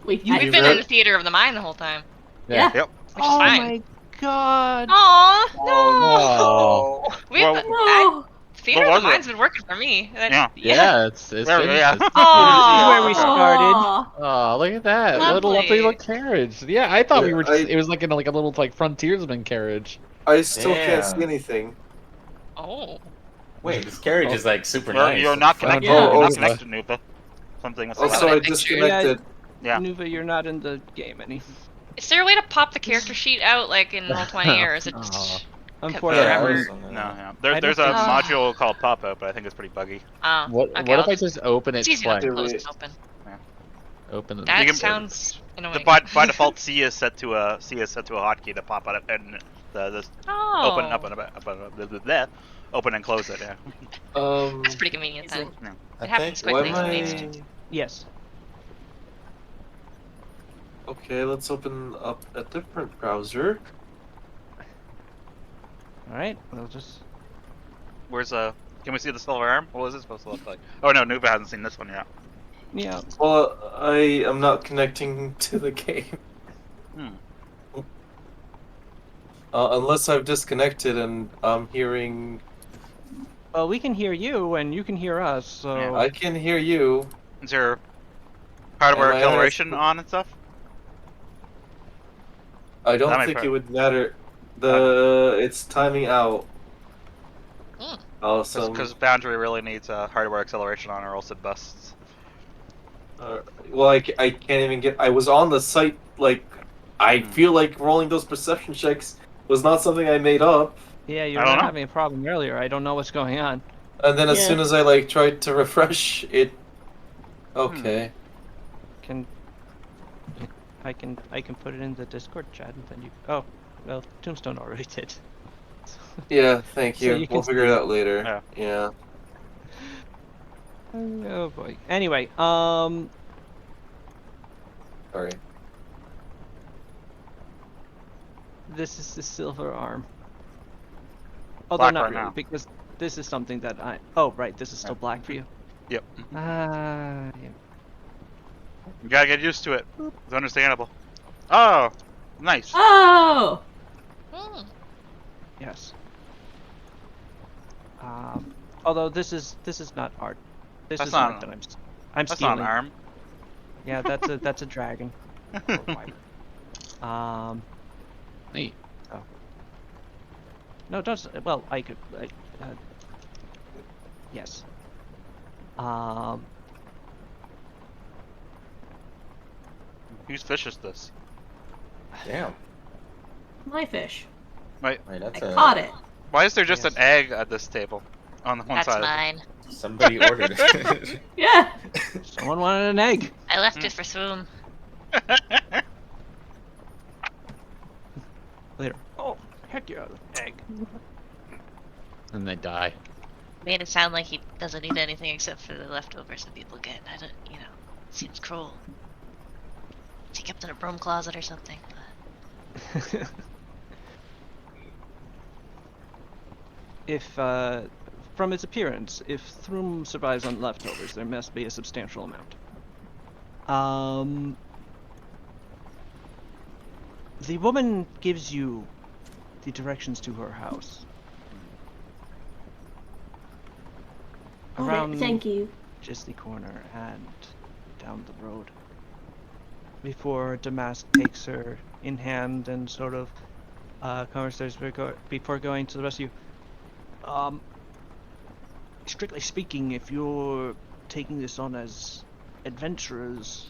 E: We've
C: You
G: We've been
C: read-
G: in the theater of the mind the whole time,
E: Yeah.
D: Yep.
G: which is
A: Oh
G: fine.
A: my god!
G: Aw, no.
B: Oh,
G: We
D: Well,
E: No.
G: theater
D: what
G: of the
D: was it?
G: mind's been working for me. That-
D: Yeah.
B: yeah, it's
D: Yeah,
B: been.
D: yeah.
B: It's,
G: Aw.
A: Where we started.
E: Aw.
B: oh, look at that little
G: Lovely.
B: little carriage. Yeah, I thought we
C: Yeah,
B: were. Just, it was like in like a little like frontiersman carriage.
C: I still can't see
F: Damn.
C: anything.
G: Oh.
F: Wait, this carriage is like super
D: Well,
F: nice.
D: you're not
B: Front
D: connected.
C: row,
D: You're not
C: oh,
D: connected, Nupa. Something with
C: Also,
G: Well,
C: I
G: that picture-
C: disconnected.
D: Yeah.
A: Nuva, you're not in the game any.
G: Is there a way to pop the character sheet out like in Roll20, or is it?
B: Aw.
A: Unfortunately,
F: Yeah, I
G: Forever.
F: was on
D: No,
F: that.
D: yeah.
A: I
D: There's
A: don't
D: a
G: think-
D: module called pop-up, but I think it's pretty buggy.
G: Oh,
B: What
G: okay,
B: what
G: I'll
B: if I just open it
G: It's easy enough
B: twice?
G: to close
C: Wait.
G: and open.
B: Open the.
G: That
D: can-
G: sounds annoying.
D: By default, C is set to a hotkey to pop out and the
G: Oh.
D: open up open and close it. Yeah.
G: That's pretty convenient then.
F: I
G: It happens
F: think-
G: quickly.
C: Why am
G: It's
C: I...
G: neat.
A: yes.
C: Okay, let's open up a different browser.
A: All right, we'll just.
D: Where's Can we see the silver arm? What was it supposed to look like? Oh no, Nuba hasn't seen this one yet.
A: Yeah.
C: Well, I am not connecting to the game.
D: Hmm.
C: Unless I've disconnected and I'm hearing...
A: Well, we can hear you, and you can hear us. So.
D: Yeah,
C: I can hear you.
D: Is your hardware
C: Am I
D: acceleration
C: honest?
D: on and stuff?
C: I
D: That
C: don't
D: might
C: think
D: pro-
C: it would matter. It's timing out.
G: Hmm.
C: Awesome.
D: Because Boundary really needs hardware acceleration on, or else it busts.
C: Well, I can't even get... I was on the site, like... I
D: Hmm.
C: feel like rolling those perception checks was not something I made up.
A: Yeah, you
D: I
A: were
D: don't know.
A: having a problem earlier. I don't know what's going on.
C: And then as
E: Yeah.
C: soon as I, like, tried to refresh, it... Okay.
A: Can. I can put it in the Discord chat, and then you. Oh, well, Tombstone already did.
C: Yeah, thank
A: So
C: you.
A: you can
C: We'll figure it
A: see-
C: out later. Yeah.
A: Oh boy. Anyway,
C: Sorry.
A: this is the silver arm. Although
D: Black
A: not
D: right
A: really,
D: now.
A: because this is something that I. Oh, right. This is still black for you.
D: Yep.
A: Yeah.
D: You gotta get used to it. It's understandable. Oh, nice.
E: Oh.
G: Hmm.
A: Yes. Although this is not art. This
D: That's
A: is
D: not-
A: art that I'm
D: That's
A: stealing.
D: not an arm.
A: Yeah, that's a dragon. Or wiper.
B: Neat.
A: No, don't. Well, I could. Yes.
D: Whose fish is this?
F: Damn.
E: My fish.
F: Wait, that's
E: I caught it.
D: Why is there just
A: Yes.
D: an egg at this table? On the one
G: That's
D: side.
G: mine.
F: Somebody ordered it.
E: Yeah.
A: Someone wanted an egg.
G: I left it for Swoon.
A: Later. Oh, heck yeah, egg.
B: And they die.
G: Made it sound like he doesn't eat anything except for the leftovers that people get. I don't, seems cruel. Is he kept in a broom closet or something?
A: If, from its appearance, if Thrum survives on leftovers, there must be a substantial amount. The woman gives you the directions to her house.
E: Got
A: Around
E: it. Thank you.
A: just the corner and down the road. Before Damask takes her in hand and sort of converses before going to the rest of you. Strictly speaking, if you're taking this on as adventurers,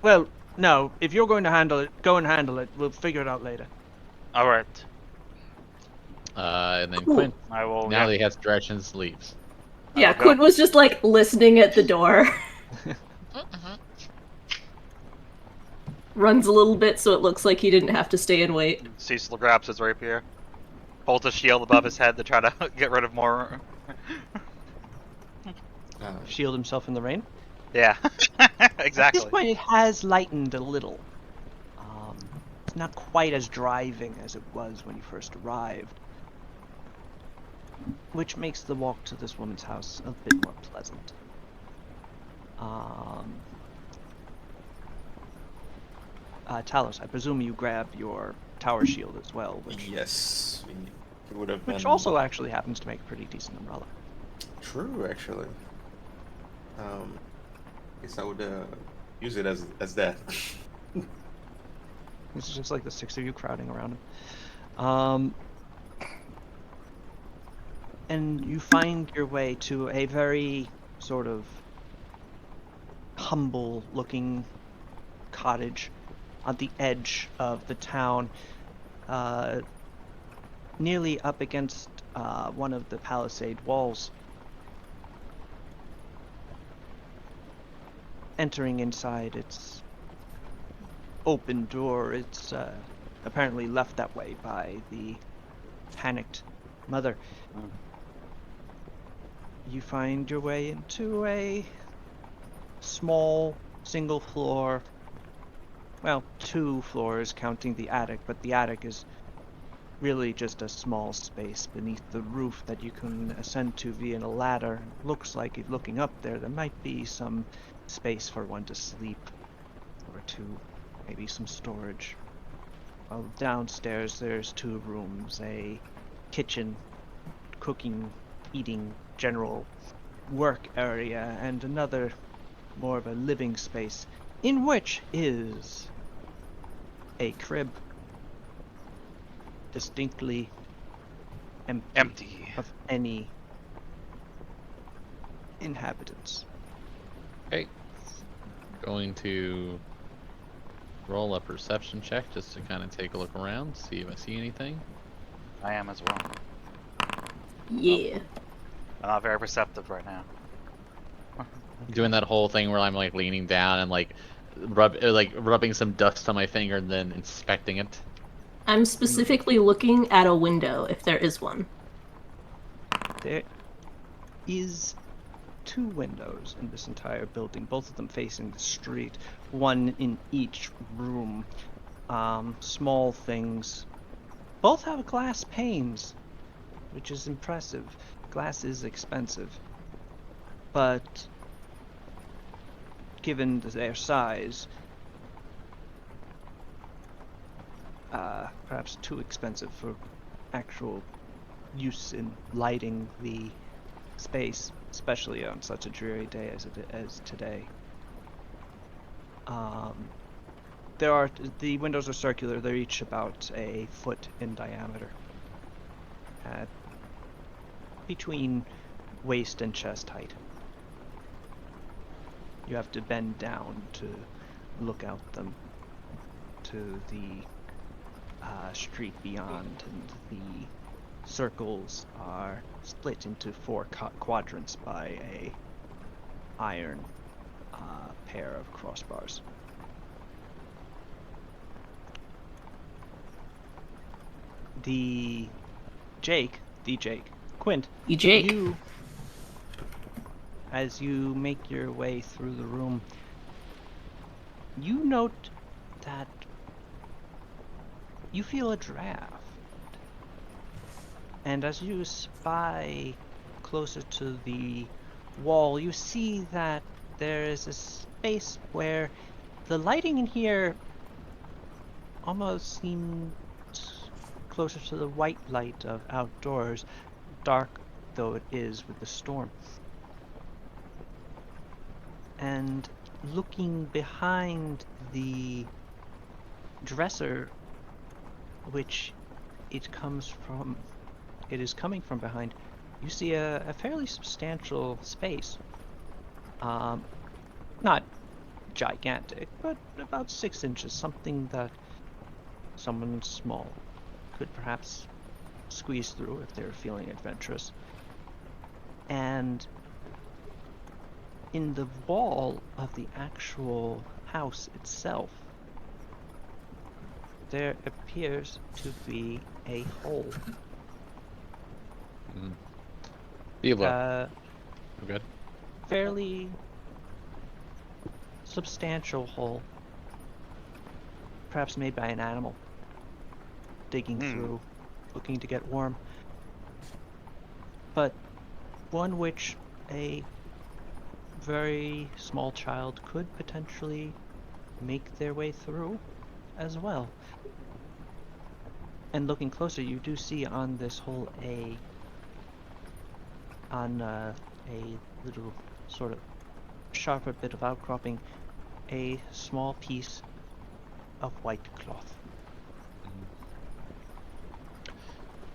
A: well, no. If you're going to handle it, go and handle it. We'll figure it out later.
D: All right.
B: And then
E: Cool.
B: Quinn,
D: I will.
B: now
D: Yeah.
B: that he has directions, leaves.
E: Yeah,
D: go.
E: Quinn was just like listening at the door.
G: Mm-hmm.
E: Runs a little bit so it looks like he didn't have to stay and wait.
D: Cecil grabs his rapier, holds a shield above his head to try to get rid of more.
A: Shield himself in the rain.
D: Yeah.
A: At
D: Exactly.
A: this point, it has lightened a little. It's not quite as driving as it was when you first arrived, which makes the walk to this woman's house a bit more pleasant. Talos, I presume you grab your tower shield as well,
H: Yes, it would have
A: which
H: been
A: also actually happens to make a pretty decent umbrella.
H: true, actually. Guess I would use it as that.
A: This is just like the 6 of you crowding around him. And you find your way to a very sort of humble-looking cottage on the edge of the town, nearly up against one of the palisade walls. Entering inside, its open door, it's apparently left that way by the panicked mother. You find your way into a small single floor, well, 2 floors counting the attic, but the attic is really just a small space beneath the roof that you can ascend to via a ladder. Looks like if looking up there might be some space for one to sleep, or maybe some storage. Well, downstairs there's 2 rooms, a kitchen, cooking, eating, general work area, and another more of a living space, in which is a crib, distinctly empty of any inhabitants.
B: Okay. Going to roll a perception check just to kind of take a look around, see if I see anything.
D: I am as well.
E: Yeah.
D: I'm not very perceptive right now.
B: Doing that whole thing where I'm like leaning down and like rubbing some dust on my finger and then inspecting it.
E: I'm specifically looking at a window, if there is one.
A: There is 2 windows in this entire building, both of them facing the street, one in each room. Small things. Both have glass panes, which is impressive. Glass is expensive, but given their size, perhaps too expensive for actual use in lighting the space, especially on such a dreary day as today. The windows are circular. They're each about a foot in diameter, at between waist and chest height. You have to bend down to look out them to the street beyond, and the circles are split into 4 quadrants by a iron pair of crossbars. Quint,
E: Jake.
A: you, as you make your way through the room, you note that you feel a draft. And as you spy closer to the wall, you see that there is a space where the lighting in here almost seems closer to the white light of outdoors, dark though it is with the storm. And looking behind the dresser, which it is coming from behind, you see a fairly substantial space. Not gigantic, but about 6 inches, something that someone small could perhaps squeeze through if they're feeling adventurous. And in the wall of the actual house itself, there appears to be a hole.
B: Good.
A: Fairly substantial hole, perhaps made by an animal digging through, looking to get warm, but one which a very small child could potentially make their way through as well. And looking closer, you do see on this whole on a little sort of sharper bit of outcropping, a small piece of white cloth.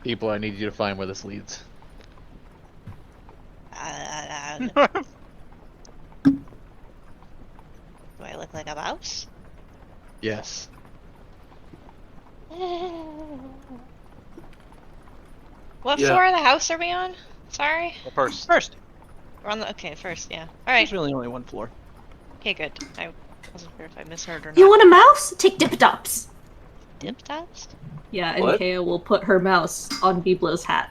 B: People, I need you to find where this leads.
I: Do I look like a mouse?
B: Yes.
G: What
C: Yeah.
G: floor of the house are we on? Sorry.
D: Well, first,
A: First,
G: We're on the okay, first, yeah.
A: there's
G: Alright.
A: really only one floor.
G: Okay, good. I wasn't sure if I misheard or not.
E: You want a mouse? Take Dip-Tops.
G: Dip tops?
E: Yeah, and
C: What?
E: Kea will put her mouse on Biblo's hat.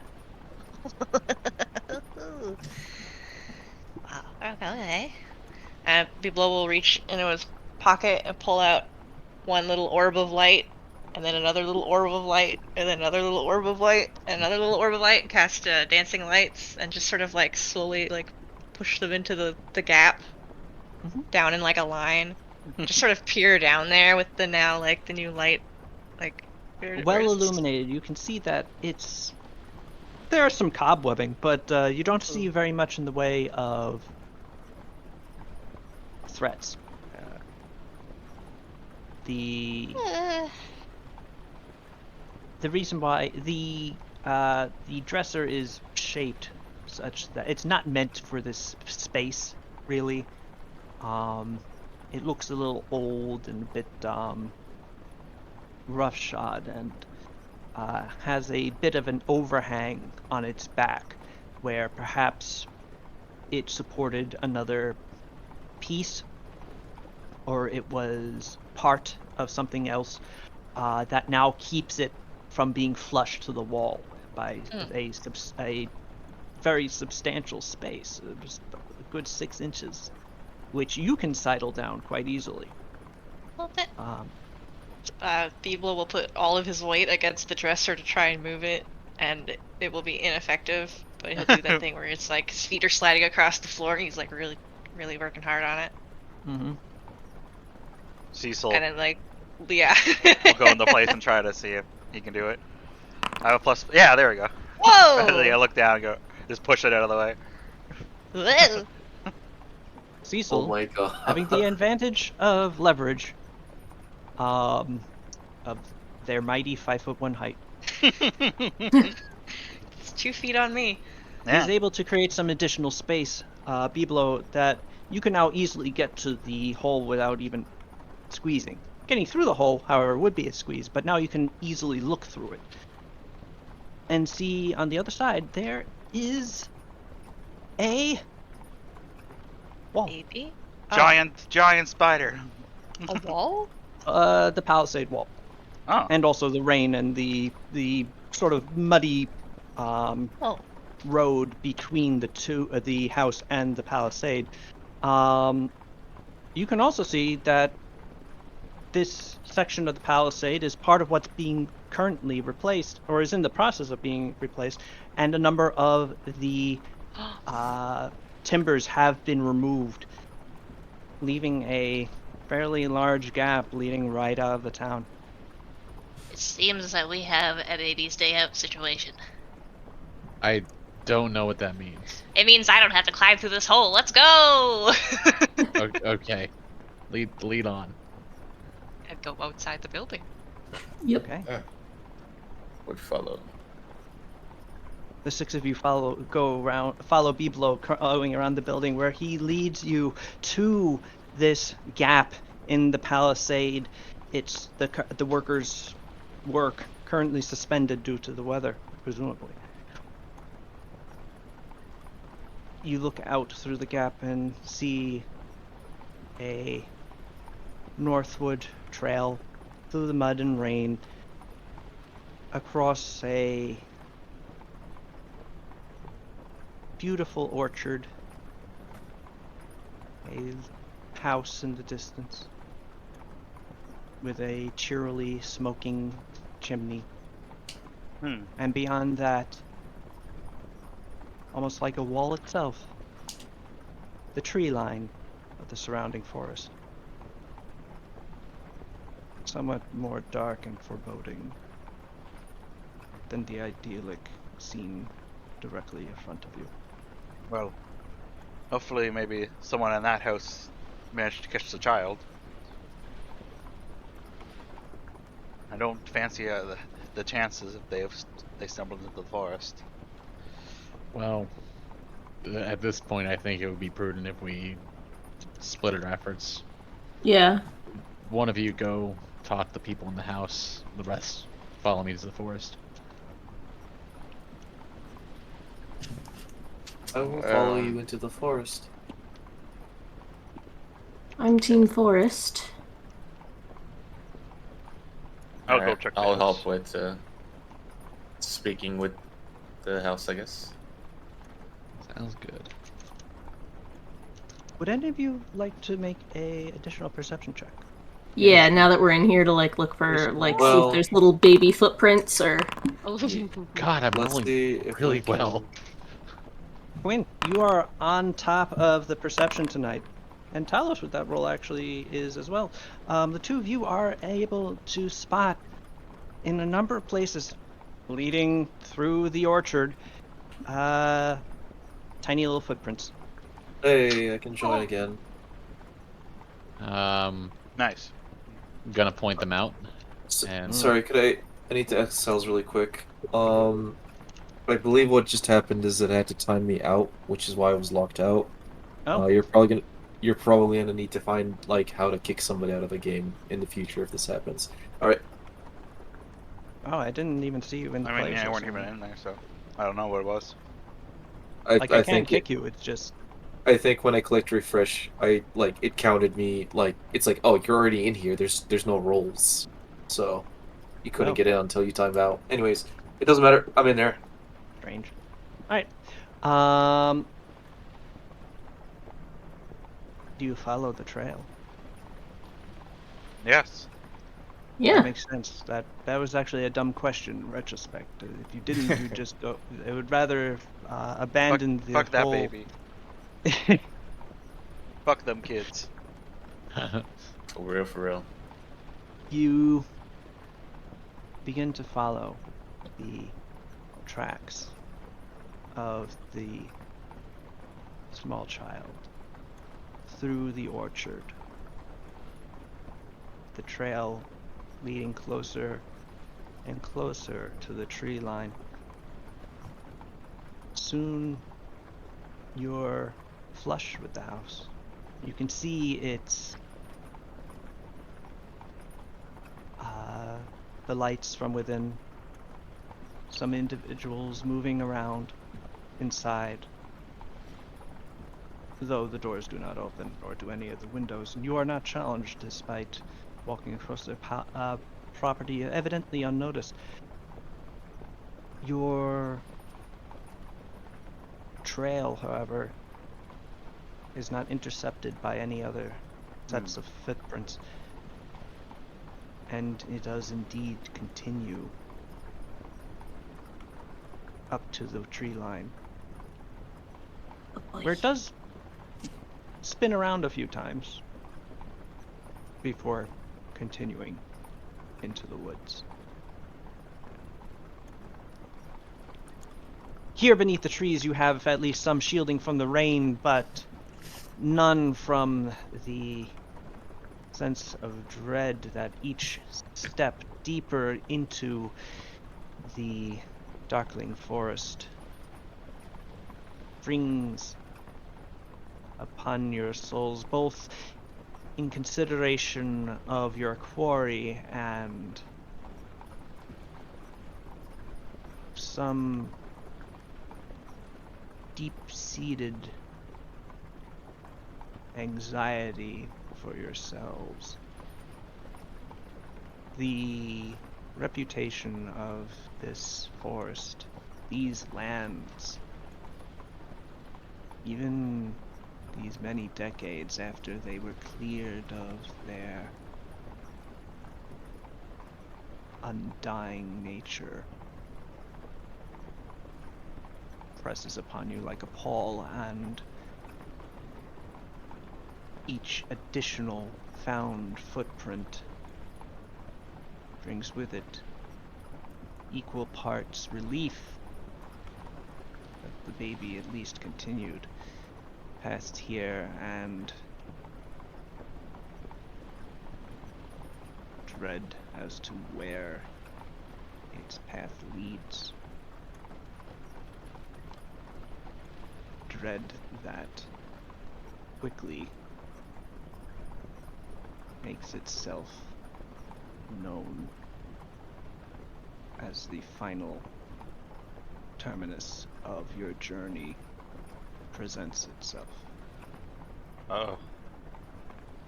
I: Wow. Okay.
G: Biblo will reach into his pocket and pull out one little orb of light, and then another little orb of light, and then another little orb of light, and another little orb of light, and cast dancing lights, and just sort of like slowly like push them into the gap down in like a line. Just sort of peer down there with the now like the new light, like
A: Well
G: where's-
A: illuminated, you can see that there are some cobwebbing, but you don't see very much in the way of threats. The reason why the dresser is shaped such that it's not meant for this space, really. It looks a little old and a bit roughshod, and has a bit of an overhang on its back, where perhaps it supported another piece, or it was part of something else that now keeps it from being flush to the wall by a very substantial space, just a good 6 inches, which you can sidle down quite easily.
G: Well, Biblo will put all of his weight against the dresser to try and move it, and it will be ineffective. But he'll do that thing where it's like his feet are sliding across the floor, and he's like really, really working hard on it.
A: Mm-hmm.
D: Cecil
G: And then like, yeah.
D: will go into place and try to see if he can do it. I have a plus. Yeah, there we go.
G: Whoa!
D: I look down and go, just push it out of the way.
I: Whoa.
A: Cecil,
C: Oh my god.
A: having the advantage of leverage, of their mighty 5'1" height,
G: It's 2 feet on me.
D: Yeah.
A: is able to create some additional space, Biblo, that you can now easily get to the hole without even squeezing. Getting through the hole, however, would be a squeeze, but now you can easily look through it. And see on the other side, there is a wall.
G: Maybe.
D: Giant spider.
G: A wall?
A: The palisade wall.
D: Oh.
A: And also the rain and the sort of muddy
I: Oh.
A: road between the house and the palisade. You can also see that this section of the palisade is part of what's being currently replaced, or is in the process of being replaced, and a number of the timbers have been removed, leaving a fairly large gap leading right out of the town.
I: It seems that we have an 80s day out situation.
B: I don't know what that means.
G: It means I don't have to climb through this hole. Let's go!
B: Okay, lead on.
G: And go outside the building.
E: Yep.
A: Okay.
H: Would follow.
A: The 6 of you follow Biblo going around the building, where he leads you to this gap in the palisade. It's the workers' work currently suspended due to the weather, presumably. You look out through the gap and see a northward trail through the mud and rain across a beautiful orchard, a house in the distance with a cheerily smoking chimney, and beyond that, almost like a wall itself, the tree line of the surrounding forest. Somewhat more dark and foreboding than the idyllic scene directly in front of you.
D: Well, hopefully maybe someone in that house managed to catch the child. I don't fancy the chances if they stumbled into the forest.
B: Well, at this point, I think it would be prudent if we split our efforts.
E: Yeah.
B: One of you go talk to the people in the house. The rest follow me to the forest.
C: I will follow you into the forest.
E: I'm Team Forest.
D: I'll go
F: Alright,
D: check the
F: I'll
D: house.
F: help with speaking with the house, I guess.
B: Sounds good.
A: Would any of you like to make a additional perception check?
E: Yeah, now that we're in here to like look for
A: There's-
E: like see
C: well-
E: if there's little baby footprints or
B: God, I'm
C: Let's
B: rolling
C: see if
B: really
C: we can...
B: well.
A: Quinn, you are on top of the perception tonight. And Talos with that roll actually is as well. The two of you are able to spot in a number of places leading through the orchard tiny little footprints.
C: Hey, I can join again.
D: Nice.
B: I'm gonna point them out. And
C: Sorry, could I need to ask cells really quick. I believe what just happened is that it had to time me out, which is why I was locked out.
A: Oh.
C: You're probably gonna need to find like how to kick somebody out of a game in the future if this happens. All right.
A: Oh, I didn't even see you in the
D: I mean,
A: place
D: yeah, I
A: or
D: weren't even
A: something.
D: in there, so I don't know what it was.
C: I
A: can't
C: think
A: kick you. It's just
C: I think when I clicked refresh, it counted me like it's like, oh, you're already in here. There's no rolls, so you couldn't
A: Oh.
C: get in until you timed out. Anyways, it doesn't matter. I'm in there.
A: strange. All right. Do you follow the trail?
D: Yes.
A: That
E: yeah.
A: makes sense. That was actually a dumb question in retrospect. If you didn't, you just go. I would rather abandon the
D: Fuck that
A: whole.
D: baby. Fuck them kids.
F: For real, for real.
A: You begin to follow the tracks of the small child through the orchard. The trail leading closer and closer to the tree line. Soon you're flush with the house. You can see its the lights from within, some individuals moving around inside, though the doors do not open, nor do any of the windows, and you are not challenged despite walking across their property evidently unnoticed. Your trail, however, is not intercepted by any other sets of footprints, and it does indeed continue up to the tree line, where it does spin around a few times before continuing into the woods. Here beneath the trees you have at least some shielding from the rain, but none from the sense of dread that each step deeper into the darkling forest brings upon your souls, both in consideration of your quarry and some deep-seated anxiety for yourselves. The reputation of this forest, these lands, even these many decades after they were cleared of their undying nature, presses upon you like a pall, and each additional found footprint brings with it equal parts relief that the baby at least continued past here, and dread as to where its path leads. Dread that quickly makes itself known as the final terminus of your journey presents itself.
D: Oh,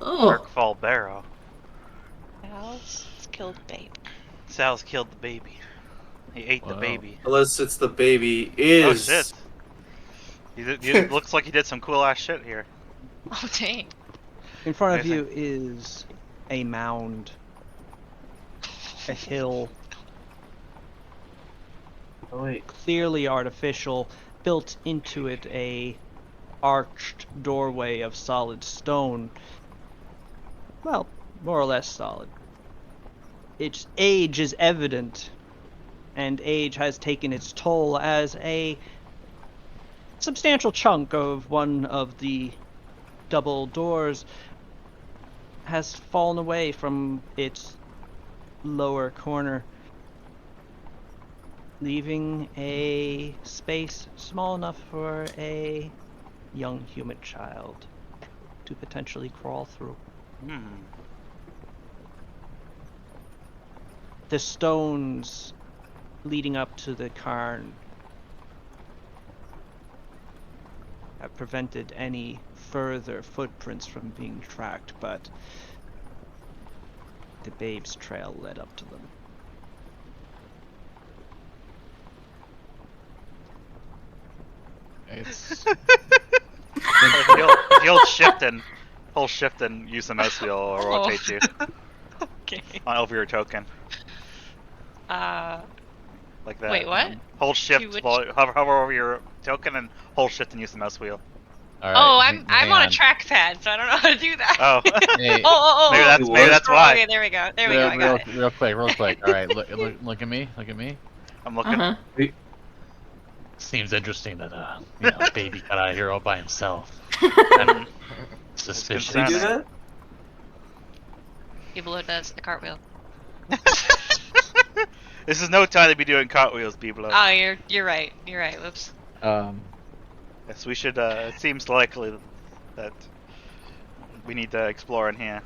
E: Oh,
D: Darkfall Barrow.
G: Sal's killed babe.
D: Sal's killed the baby. He ate the
B: Wow.
D: baby.
C: Unless it's the baby is.
D: Oh shit. He looks like he did some cool ass shit here.
G: Oh dang.
A: In front of
D: Amazing.
A: you is a mound, a hill,
C: Oh wait.
A: clearly artificial, built into it a arched doorway of solid stone. Well, more or less solid. Its age is evident, and age has taken its toll as a substantial chunk of one of the double doors has fallen away from its lower corner, leaving a space small enough for a young human child to potentially crawl through. The stones leading up to the cairn have prevented any further footprints from being tracked, but the babe's trail led up to them.
B: It's
D: the old shift and whole shift and use the mouse wheel or
G: Oh.
D: rotate you
G: Okay.
D: over your token like that.
G: Wait, what?
D: Hold shift,
G: which-
D: hover over your token and hold shift and use the mouse wheel.
B: all right.
G: Oh,
B: hang
G: I'm on a
B: on.
G: trackpad, so I don't know how to do that.
D: Oh.
B: Hey,
G: Oh.
D: Maybe that's
G: Oh,
D: why.
G: okay, there we go. There we go. I got it.
B: real quick. All right, look at me. Look at me.
D: I'm looking.
E: uh-huh.
B: Seems interesting that baby got out of here all by himself.
D: And
B: Suspicious.
C: Did you do that?
G: People who does the cartwheel.
D: this is no time to be doing cartwheels, Biblo.
G: Oh, you're right. You're right. Whoops.
D: Yes, we should. It seems likely that we need to explore in here.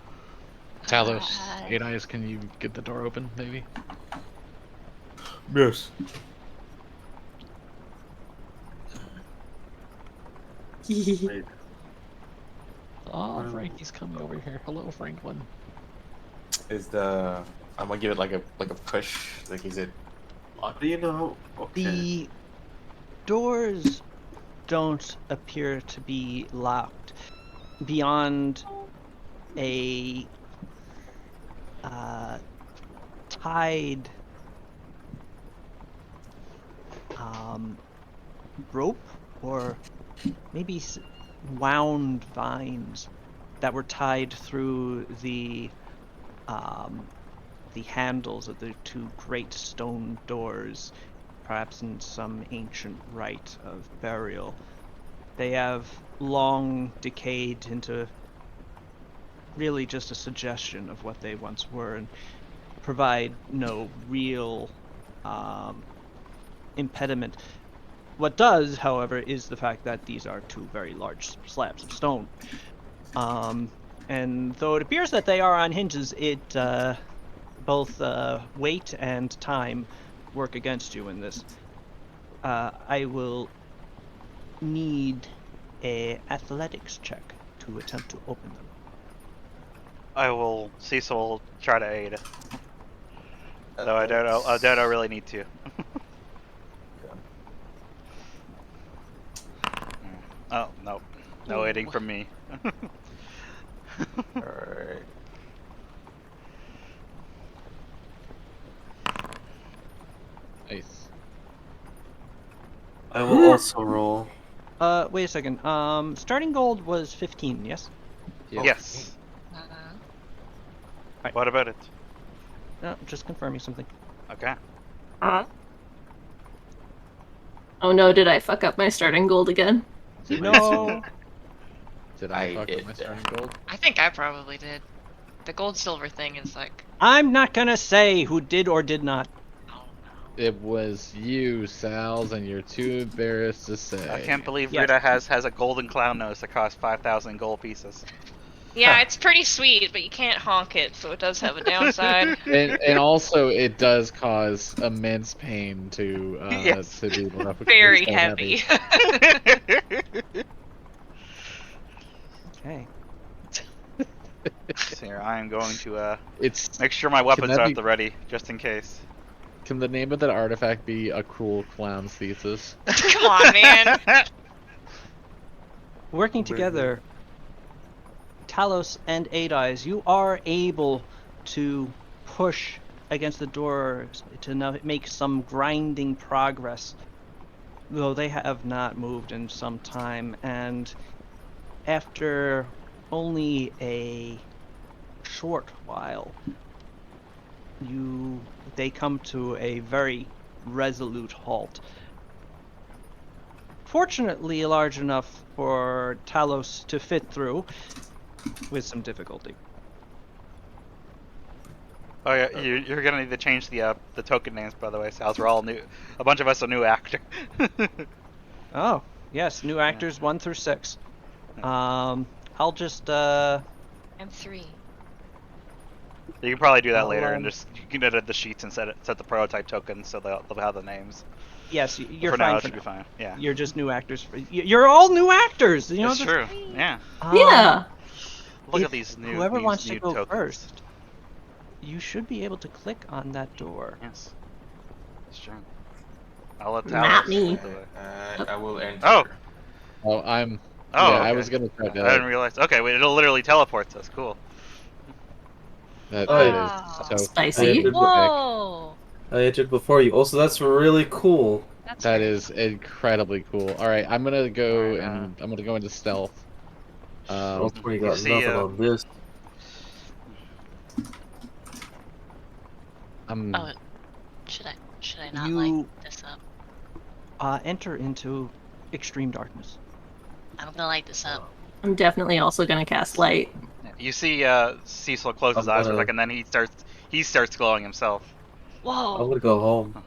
B: Talos, Eight Eyes, can you get the door open, maybe?
H: Yes. Wait.
B: Oh, Frankie's coming over here. Hello, Franklin.
F: Is the I'm gonna give it like a push. Like, is it?
C: What do you know? Okay.
A: The doors don't appear to be locked beyond a tied rope, or maybe wound vines that were tied through the handles of the two great stone doors, perhaps in some ancient rite of burial. They have long decayed into really just a suggestion of what they once were, and provide no real impediment. What does, however, is the fact that these are two very large slabs of stone. And though it appears that they are on hinges, it both weight and time work against you in this. I will need a athletics check to attempt to open them.
D: Cecil will try to aid. Though I don't really need to. Oh, no. No aiding from me.
F: Alright.
B: Nice.
C: I will also roll.
A: Wait a second. Starting gold was 15, yes?
B: Yeah.
D: Yes.
G: Uh,
D: What about it?
A: No, just confirming something.
D: Okay.
E: Oh no, did I fuck up my starting gold again?
A: No.
B: Did I
F: I
B: fuck
F: did
B: up my
F: that.
B: starting gold?
G: I think I probably did. The gold silver thing is like,
A: I'm not gonna say who did or did not.
G: oh
B: It was you, Sal's, and you're too embarrassed to say.
D: I can't believe
A: Yes.
D: Rita has a golden clown nose that costs 5,000 gold pieces.
G: no. Yeah, it's pretty sweet, but you can't honk it, so it does have a downside.
B: And also, it does cause immense pain to
D: Yes.
B: to be
G: Very
B: so
G: heavy.
A: Okay.
D: So here, I am going to
B: It's
D: make sure my weapons
B: that
D: are
B: be-
D: at the ready, just in case.
B: Can the name of that artifact be a cruel clown's thesis?
G: Come on, man.
A: Working together, Talos and Adais, you are able to push against the doors to now make some grinding progress, though they have not moved in some time. And after only a short while, they come to a very resolute halt. Fortunately large enough for Talos to fit through with some difficulty.
D: Oh yeah, you're gonna need to change the token names, by the way, Sal's. We're all new. A bunch of us are new actor.
A: Oh, yes, new actors 1 through 6. I'll just
G: I'm 3.
D: You can probably do that
A: I'll,
D: later, and just you can edit the sheets and set the prototype tokens so they'll have the names.
A: yes,
D: But
A: you're
D: for
A: fine
D: now, it
A: for
D: should be
A: now.
D: fine. Yeah,
A: You're just new actors. You're all new actors. You know
D: that's true. Yeah,
E: Yeah.
D: look
A: If
D: at these new.
A: whoever
D: these
A: wants to
D: new
A: go
D: tokens.
A: first, you should be able to click on that door.
D: Yes, that's true. I'll let
E: Not
D: Talos
E: me.
D: lead the way.
F: I will enter.
D: Oh.
B: Oh, I'm.
D: Oh,
B: yeah,
D: okay.
B: I was gonna try
D: I didn't
B: to.
D: realize. Okay, wait, it'll literally teleport us. Cool.
B: That
I: Wow.
B: is so.
E: Spicy.
B: quick.
I: Whoa.
C: I entered before you. Also, that's really cool.
I: That's
B: That
I: great.
B: is incredibly cool. All right, I'm gonna go
D: Alright,
B: and I'm gonna go into stealth.
C: Oh, we
D: You
C: got
D: see,
C: nothing on this.
B: I'm.
I: Oh, should I not
A: You-
I: light this up?
A: Enter into extreme darkness.
I: I'm gonna light this up.
E: I'm definitely also gonna cast light.
D: You see, Cecil close his
C: I'm
D: eyes for a
C: gonna-
D: second, then he starts glowing himself.
C: I'm
I: Whoa.
C: gonna go home.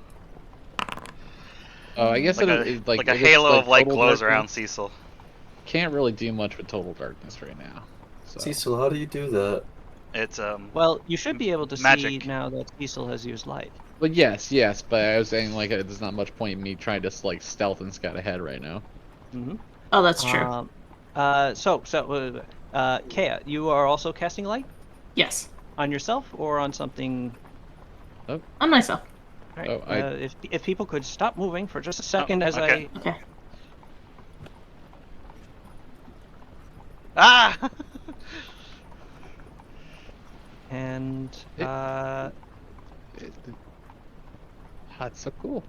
B: Oh, I guess
D: Like
B: it,
D: like a
B: I guess,
D: halo of light
B: total
D: glows
B: darkness.
D: around Cecil.
B: Can't really do much with total darkness right now. So.
C: Cecil, how do you do that?
D: It's
A: Well, you should be able to see
D: Magic.
A: now that Cecil has used light.
B: But yes, but I was saying like there's not much point in me trying to like stealth and scout ahead right now.
A: Mm-hmm.
E: Oh, that's true.
A: Kea, you are also casting light
E: Yes.
A: on yourself or on something.
E: On myself.
A: All right.
B: Oh,
A: If people could stop moving for just a second as
D: okay.
E: Okay.
D: ah.
A: and
B: That's so cool.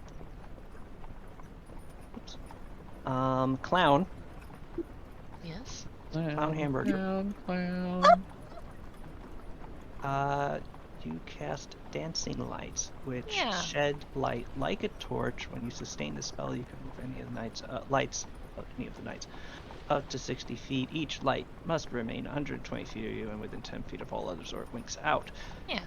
A: clown
I: Yes.
A: Clown hamburger.
B: Clown.
A: You cast dancing lights, which
I: Yeah.
A: shed light like a torch. When you sustain the spell, you can move any of the lights of any of the knights up to 60 feet. Each light must remain 120 feet of you and within 10 feet of all others, or it winks out.
G: Yeah.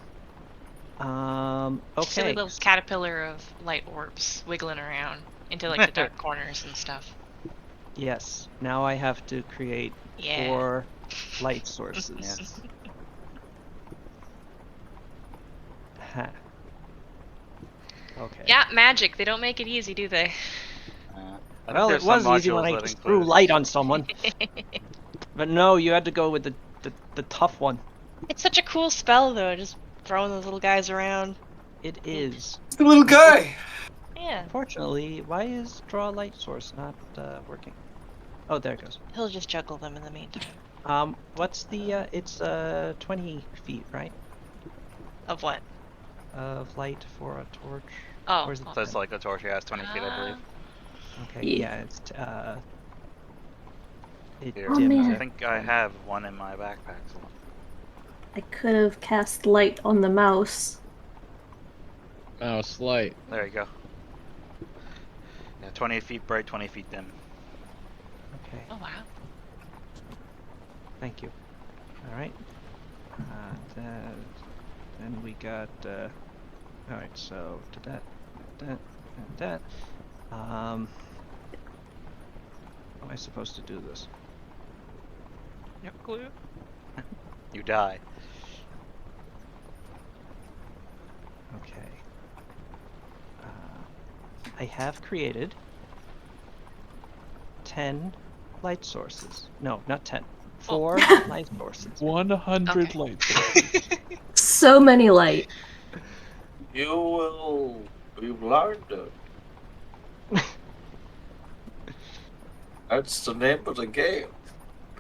A: Okay.
G: Silly little caterpillar of light orbs wiggling around into like the dark corners and stuff.
A: Yes. Now I have to create
G: Yeah.
A: 4 light sources.
D: Yes.
A: Ha. Okay.
G: Yeah, magic. They don't make it easy, do they?
D: I think
A: Well, it
D: there's some
A: was easy when
D: modules
A: I
D: that
A: just threw
D: include-
A: light on someone. But no, you had to go with the tough one.
G: It's such a cool spell, though. Just throwing those little guys around.
A: It is.
C: It's the little guy.
G: Yeah.
A: Unfortunately, why is draw light source not working? Oh, there it goes.
G: He'll just juggle them in the meantime.
A: What's the? It's 20 feet, right?
G: Of what?
A: Of light for a torch.
G: Oh.
A: Or is it
D: So it's like a torch, yeah, it's 20 feet, I believe.
A: Okay,
E: Yeah.
A: yeah, it's It
D: Here,
E: Oh,
A: dims
E: man.
D: I
A: it.
D: think I have one in my backpack. So.
E: I could have cast light on the mouse.
B: Mouse light.
D: There you go. Yeah, 28 feet bright, 20 feet dim.
A: Okay,
G: Oh wow.
A: thank you. All right. Then we got. All right, so to that. How am I supposed to do this?
G: No clue.
D: You die.
A: Okay. I have created 10 light sources. No, not 10. 4 light sources.
B: 100
G: Okay.
B: lights.
E: So many light.
C: You've learned it. That's the name of the game.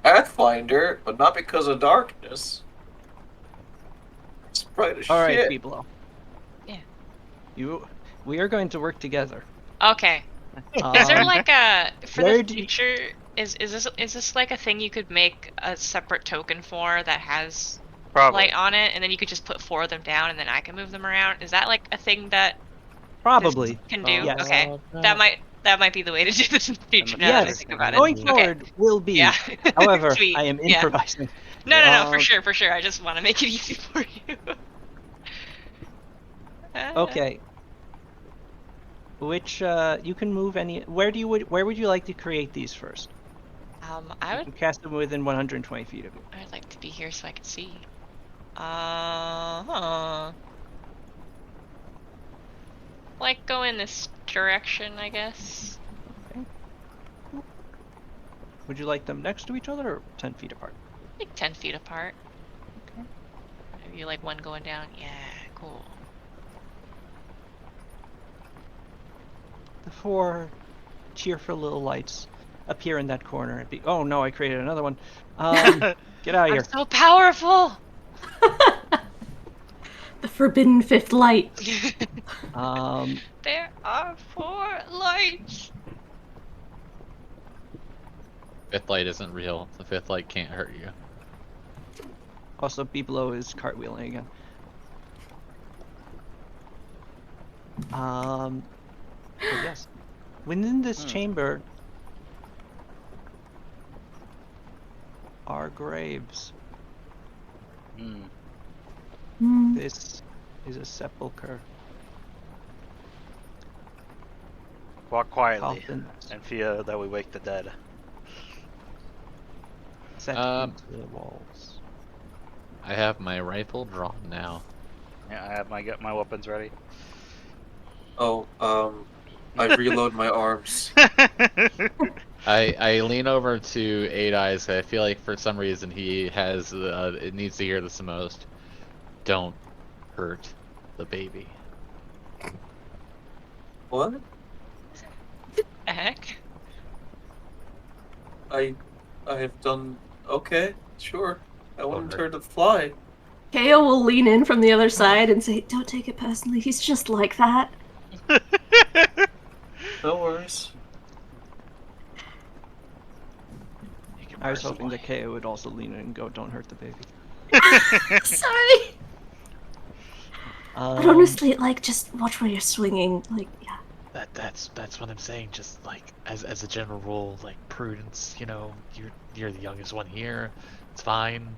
C: Pathfinder, but not because of darkness. It's bright as
A: All right,
C: shit.
A: people.
G: Yeah.
A: We are going to work together.
G: Okay. Is there
A: Um,
G: like a for
A: where
G: the
A: do you-
G: future? Is this like a thing you could make a separate token for that has
D: Probably.
G: light on it, and then you could just put 4 of them down, and then I can move them around? Is that like a thing that
A: Probably.
G: this can do?
A: Yes.
G: Okay, that might be the way to do this in the future. Now that I
A: Yes.
G: think about it.
A: Going
G: Okay.
A: forward will be.
G: Yeah.
A: However,
G: Sweet.
A: I am
G: Yeah.
A: improvising.
G: No, for
A: Um,
G: sure, for sure. I just want to make it easy for you.
A: Okay. Which you can move any. Where would you like to create these first?
G: I
A: You can cast them within 120 feet of you.
G: I'd like to be here so I can see. Huh. Like go in this direction, I guess.
A: Would you like them next to each other or 10 feet apart?
G: Like 10 feet apart.
A: Okay.
G: Maybe like one going down. Yeah, cool.
A: The 4 cheerful little lights appear in that corner. And oh no, I created another one. Get out of
G: I'm
A: here.
G: so powerful.
E: The forbidden fifth light.
G: There are 4 lights.
B: Fifth light isn't real. The fifth light can't hurt you.
A: Also, Biblo is cartwheeling again. But yes, within this chamber are graves.
D: Hmm.
E: Hmm.
A: This is a sepulcher.
D: Walk quietly
A: Coffins
D: and fear that we wake the dead.
A: set
B: Um,
A: into the walls.
B: I have my rifle drawn now.
D: Yeah, I have my weapons ready.
C: Oh, I reload my arms.
B: I lean over to Eight Eyes. I feel like for some reason he has it needs to hear this the most. Don't hurt the baby.
C: What?
G: The heck?
C: I have done. Okay, sure. I want
B: Okay.
C: her to fly.
E: Keo will lean in from the other side and say, "Don't take it personally. He's just like that."
C: No worries.
A: I was hoping that Keo would also lean in and go, "Don't hurt the baby."
E: Sorry.
A: Um,
E: But honestly, like, just watch where you're swinging. Like, yeah.
B: That's what I'm saying. Just like as a general rule, like prudence. You know, you're the youngest one here. It's fine.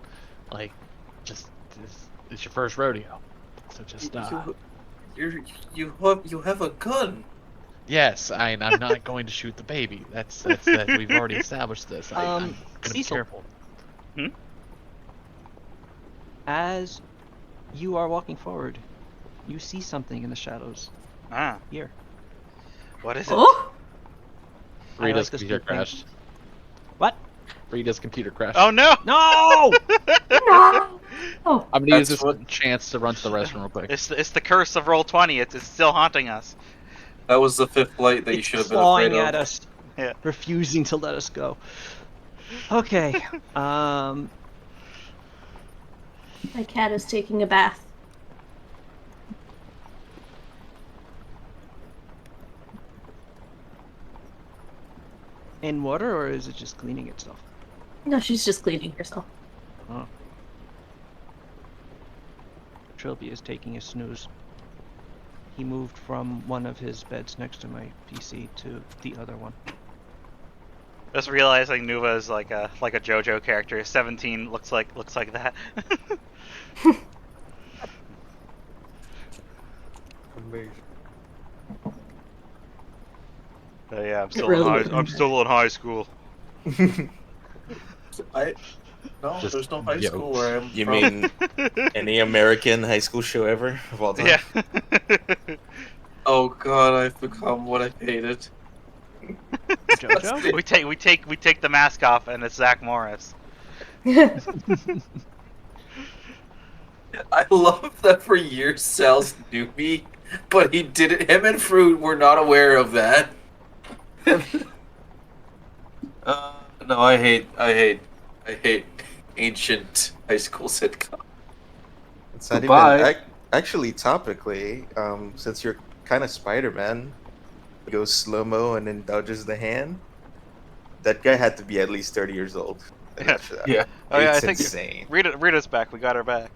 B: Like, just it's your first rodeo, so just
C: You have a gun.
B: Yes, I'm not going to shoot the baby. That's that we've already established this. I'm gonna be
A: Cecil.
B: careful.
A: As you are walking forward, you see something in the shadows.
D: Ah,
A: Here.
D: what is it?
E: Oh.
A: I
B: Rita's
A: like this
B: computer
A: big thing.
B: crashed.
A: What?
B: Rita's computer crashed.
D: Oh no!
A: No!
E: No. Oh.
B: I'm gonna use
C: That's
B: this
C: what-
B: chance to run to the restroom real quick.
D: It's the curse of Roll20. It's still haunting us.
C: That was the fifth light that you
A: It's
C: should have been
A: clawing
C: afraid
A: at
C: of.
A: us,
D: Yeah.
A: refusing to let us go. Okay.
E: My cat is taking a bath.
A: In water, or is it just cleaning itself?
E: No, she's just cleaning herself.
A: Oh. Trilby is taking a snooze. He moved from one of his beds next to my PC to the other one.
D: Just realizing Nuva is like a JoJo character. 17 looks like that.
H: Amazing.
D: Yeah, I'm still
E: really
D: in I'm still in high school.
C: No,
B: Just
C: there's no high
B: jokes.
C: school where I'm
F: You
C: from.
F: mean any American high school show ever of all time?
D: Yeah.
C: Oh god, I've become what I hated.
A: JoJo?
D: we take the mask off and it's Zach Morris.
C: I love that for years Sal's knew me, but he didn't. Him and Fruit were not aware of that. No, I hate ancient high school sitcom.
F: It's not
C: Goodbye.
F: even actually topically. Since you're kind of Spider-Man, goes slow-mo and then dodges the hand. That guy had to be at least 30 years old.
C: Yeah.
D: Oh yeah, I
F: It's
D: think
F: insane.
D: Rita's back. We got her back.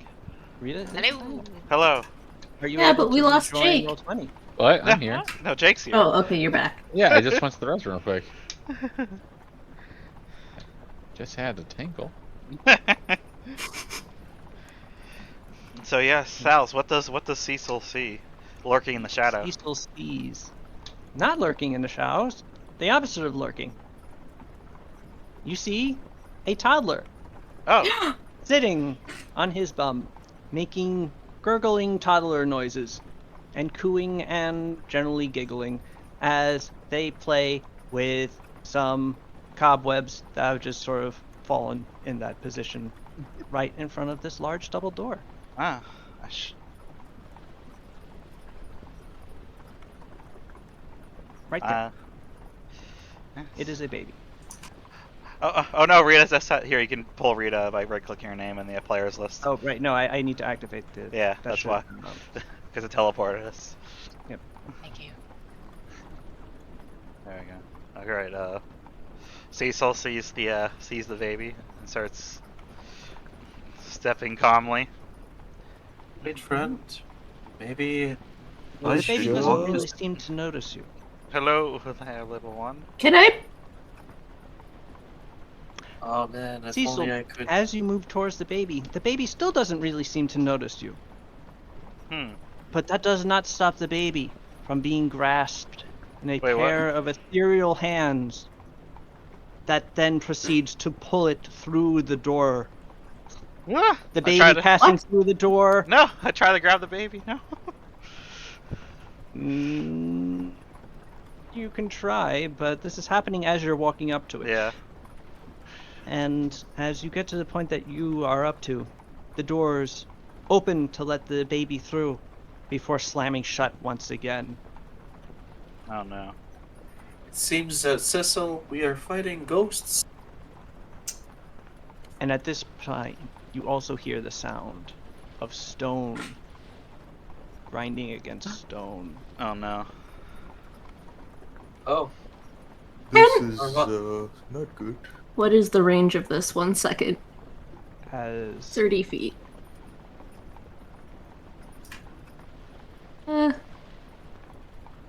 A: Rita?
G: Hello.
D: Hello.
A: Are you
E: Yeah,
A: able
E: but we
A: to
E: lost
A: join
E: Jake.
A: Roll20?
B: What? I'm here.
D: No, Jake's here.
E: Oh, okay, you're back.
B: Yeah, I just went to the restroom real quick. Just had to tinkle.
D: So yeah, Sal's. What does Cecil see, lurking in the shadow?
A: Cecil sees. Not lurking in the shadows. The opposite of lurking. You see a toddler
D: Oh,
A: sitting on his bum, making gurgling toddler noises, and cooing and generally giggling as they play with some cobwebs that have just sort of fallen in that position right in front of this large double door.
D: ah,
A: Right there. It is a baby.
D: Oh no, Rita's here. You can pull Rita by right-clicking her name in the players list.
A: Oh, right. No, I need to activate the...
D: Yeah,
A: that
D: that's
A: should-
D: why. Because it teleported us.
G: Thank you.
D: There we go. Alright, Cecil sees the baby and starts stepping calmly.
C: Wait, friend. Maybe.
A: Well,
C: I
A: the baby
C: should
A: doesn't
C: walk
A: really
C: this-
A: seem to notice you.
D: Hello there, little one.
E: Can I?
C: Oh man, if
A: Cecil,
C: only I could.
A: as you move towards the baby still doesn't really seem to notice you. But that does not stop the baby from being grasped in a
D: Wait, what?
A: pair of ethereal hands that then proceeds to pull it through the door.
D: Ah,
A: The
D: I
A: baby
D: tried to-
A: passing through the door.
D: No, I try to grab the baby. No.
A: You can try, but this is happening as you're walking up to it.
D: Yeah.
A: And as you get to the point that you are up to, the doors open to let the baby through before slamming shut once again.
D: Oh no.
C: It seems that Cecil, we are fighting ghosts.
A: And at this point, you also hear the sound of stone grinding against stone.
D: Oh no.
C: Oh.
H: This is
C: Or what?
H: not good.
E: What is the range of this? 1 second.
A: As
E: 30 feet.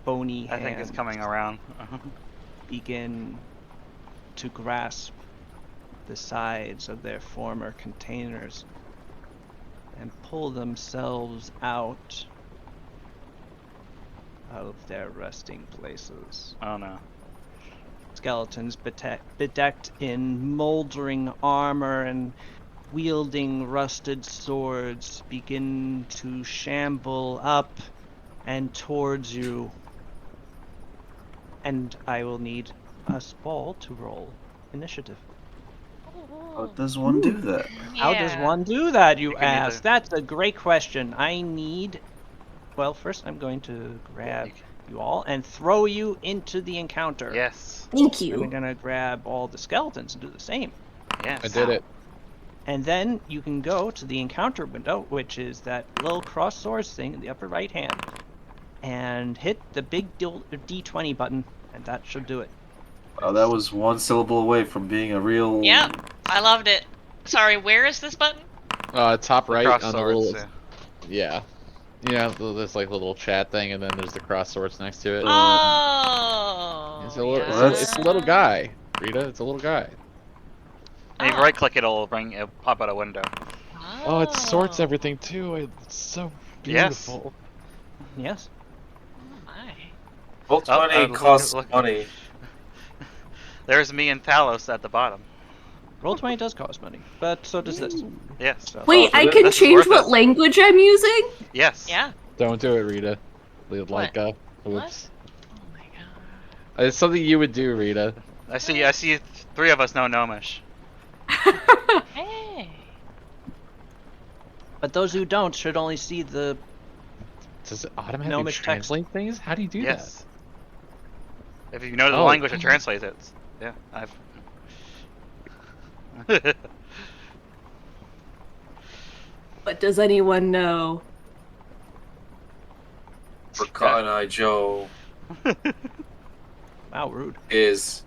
A: bony
D: I think
A: hands
D: it's coming around.
A: begin to grasp the sides of their former containers and pull themselves out of their resting places.
D: Oh no.
A: Skeletons bedecked in moldering armor and wielding rusted swords begin to shamble up and towards you. And I will need us all to roll initiative.
C: How does one do that?
A: How does
G: Yeah.
A: one do that, you
D: You can either-
A: ask? That's a great question. I need... Well, first I'm going to grab you all and throw you into the encounter.
D: Yes.
E: Thank
A: And I'm
E: you.
A: gonna grab all the skeletons and do the same.
D: Yes.
B: I did it.
A: And then you can go to the encounter window, which is that little cross swords thing in the upper right hand, and hit the big D20 button, and that should do it.
C: Oh, that was one syllable away from being a real
G: Yep. I loved it. Sorry, where is this button?
B: Top right
D: Cross
B: on the
D: swords,
B: little.
D: yeah.
B: Yeah. You know, there's like the little chat thing, and then there's the cross swords next to it.
G: Oh.
B: It's a little,
G: yeah.
B: it's a little guy, Rita. It's a little guy.
D: And if you right click, it'll pop out a window.
B: Oh, it sorts everything too. It's so
D: Yes.
B: beautiful.
A: Yes.
G: Oh my.
C: Roll
D: Oh,
C: 20
D: look-
C: costs
D: look.
C: money.
D: There's me and Talos at the bottom.
A: Roll20 does cost money, but so does this.
D: Yes.
A: So.
E: Wait,
C: Oh,
E: I
C: this
E: can
D: is
E: change
D: worth
E: what
D: it.
E: language I'm using?
D: Yes.
G: Yeah.
B: Don't do it, Rita. Like,
G: What?
B: whoops.
G: What? Oh my god.
B: It's something you would do, Rita.
D: I see 3 of us know Gnomish.
G: Hey.
A: But those who don't should only see the.
B: Does it automatically
A: Gnomish text.
B: translate things? How do you do
D: Yes. If you know the
B: Oh.
D: language, it translates it. Yeah, I've.
E: But does anyone know?
C: For Cotton Eye Joe
A: Wow, rude.
C: is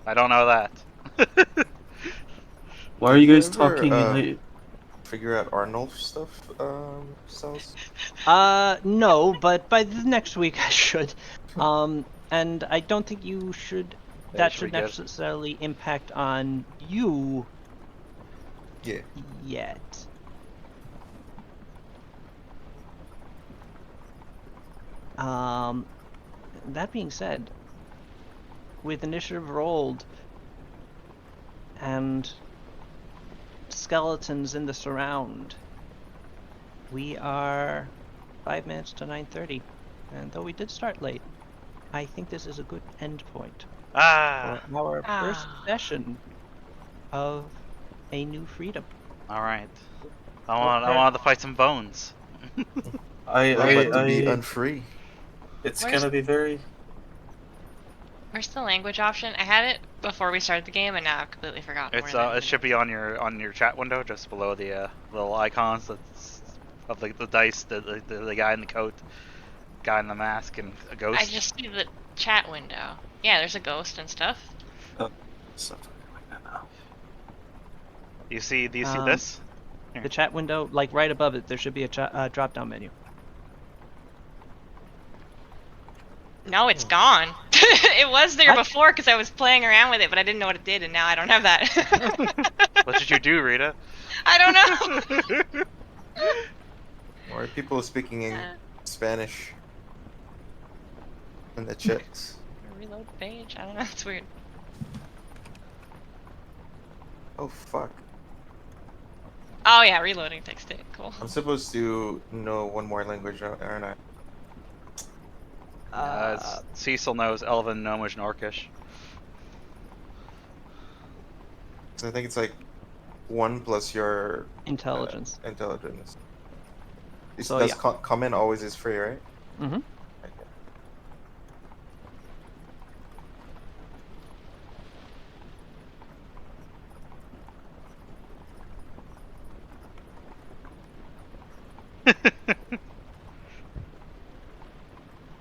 D: I don't know that.
J: Why are you guys
K: Did you ever,
J: talking in
K: figure out Arnulf stuff, cells?
A: No, but by the next week I should. And I don't think you should.
D: Yeah,
A: That
D: should
A: should
D: we get-
A: necessarily impact on you
K: Yeah.
A: yet. That being said, with initiative rolled and skeletons in the surround, we are 5 minutes to 9:30, and though we did start late, I think this is a good end point
D: Ah.
A: for our first
G: Ah.
A: session of a new freedom.
D: All right. I want to fight some bones.
K: We're about to be unfree.
C: it's
G: Where's-
C: gonna be very.
G: Where's the language option? I had it before we started the game, and now I've completely forgotten.
D: It's
G: where
D: it should be on your chat window, just below the little icons that's of the dice, the guy in the coat, guy in the mask, and a ghost.
G: I just see the chat window. Yeah, there's a ghost and stuff.
C: Something like that now.
D: Do you see
A: Um,
D: this?
A: The chat window, like right above it, there should be a drop-down menu.
G: No, it's gone. It was there
A: What?
G: before because I was playing around with it, but I didn't know what it did, and now I don't have that.
D: What did you do, Rita?
G: I don't know.
K: Or people speaking in Spanish in the chats.
G: Reload the page. I don't know. It's weird.
K: Oh fuck.
G: Oh yeah, reloading text it. Cool.
K: I'm supposed to know one more language, aren't I?
D: Cecil knows Elven, Gnomish, and Orcish.
K: So I think it's like 1 plus your
A: Intelligence.
K: intelligence.
A: So,
K: Does
A: yeah.
K: comment always is free, right?
A: Mm-hmm.
K: Okay.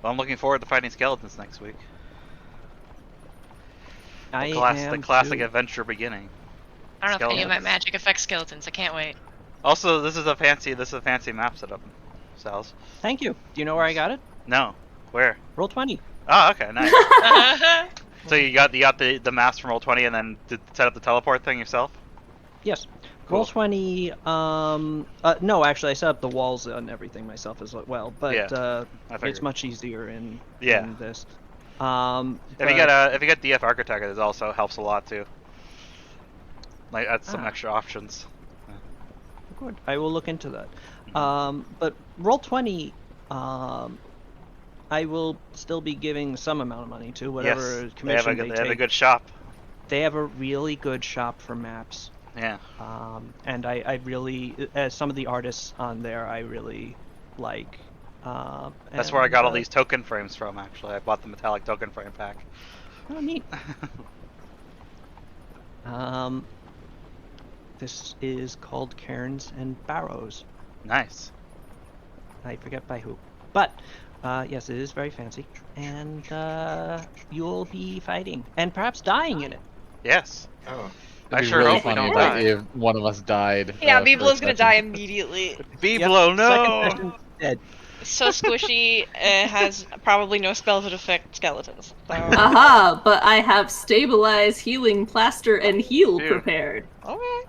D: Well, I'm looking forward to fighting skeletons next week.
A: I
D: The
A: am
D: classic
A: too.
D: adventure beginning.
G: I don't know if any of my
D: Skeletons.
G: magic affects skeletons. I can't wait.
D: Also, this is a fancy map setup, Sal's.
A: Thank you. Do you know where I got it?
D: No, where?
A: Roll20.
D: Oh, okay, nice. So you got the maps from Roll20 and then set up the teleport thing yourself?
A: Yes.
D: Cool.
A: Roll20. No, actually, I set up the walls and everything myself as well. But
D: Yeah, I
A: it's
D: figured.
A: much easier in this.
D: If you get DF Architect, it also helps a lot too. Like adds some
A: Ah.
D: extra options.
A: Good. I will look into that. But Roll20, I will still be giving some amount of money to whatever
D: Yes, they
A: commission
D: have a
A: take.
D: good shop.
A: They have a really good shop for maps.
D: Yeah.
A: And I really, as some of the artists on there, I really like.
D: That's where I got all
A: and,
D: these token frames from. Actually, I bought the metallic token frame pack.
A: Oh, neat. This is called Cairns and Barrows.
D: Nice.
A: I forget by who. But Yes, it is very fancy. And you'll be fighting. And perhaps dying in it.
D: Yes.
K: Oh.
D: I
B: It'd be
D: sure
B: really
D: hope we
B: funny
D: don't
B: if,
D: die.
B: if one of us died.
G: Yeah,
B: for
G: Biblo's gonna die
B: session.
G: immediately.
D: Biblo, no!
A: Second session, dead.
G: So squishy, has probably no spells that affect skeletons. So...
E: Aha, but I have stabilize, healing, plaster, and heal
D: Phew.
E: prepared.
G: Okay.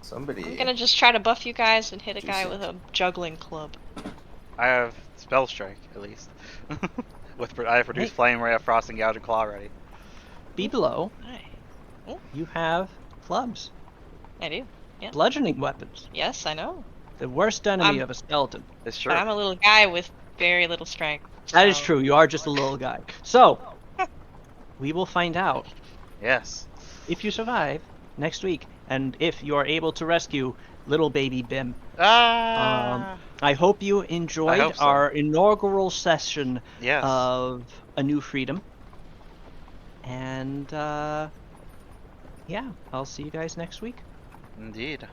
K: Somebody.
G: I'm gonna just try to buff you guys and hit a guy
K: Juicy.
G: with a juggling club.
D: I have Spell Strike, at least. I have Reduced
A: Hey.
D: Flame Ray, I have Frost and Gouge and Claw already.
A: Be below.
G: Hi.
A: You have clubs.
G: I do. Yeah.
A: Bludgeoning weapons.
G: Yes, I know.
A: The worst enemy
G: I'm-
A: of a skeleton.
D: It's true.
G: But I'm a little guy with very little strength.
A: That is
G: so-
A: true. You are just a little guy. So, we will find out
D: Yes.
A: if you survive next week, and if you are able to rescue little baby Bim.
D: Ah!
A: I hope you enjoyed
D: hope so.
A: our inaugural session
D: Yes.
A: of A New Freedom. And, yeah, I'll see you guys next week.
D: Indeed.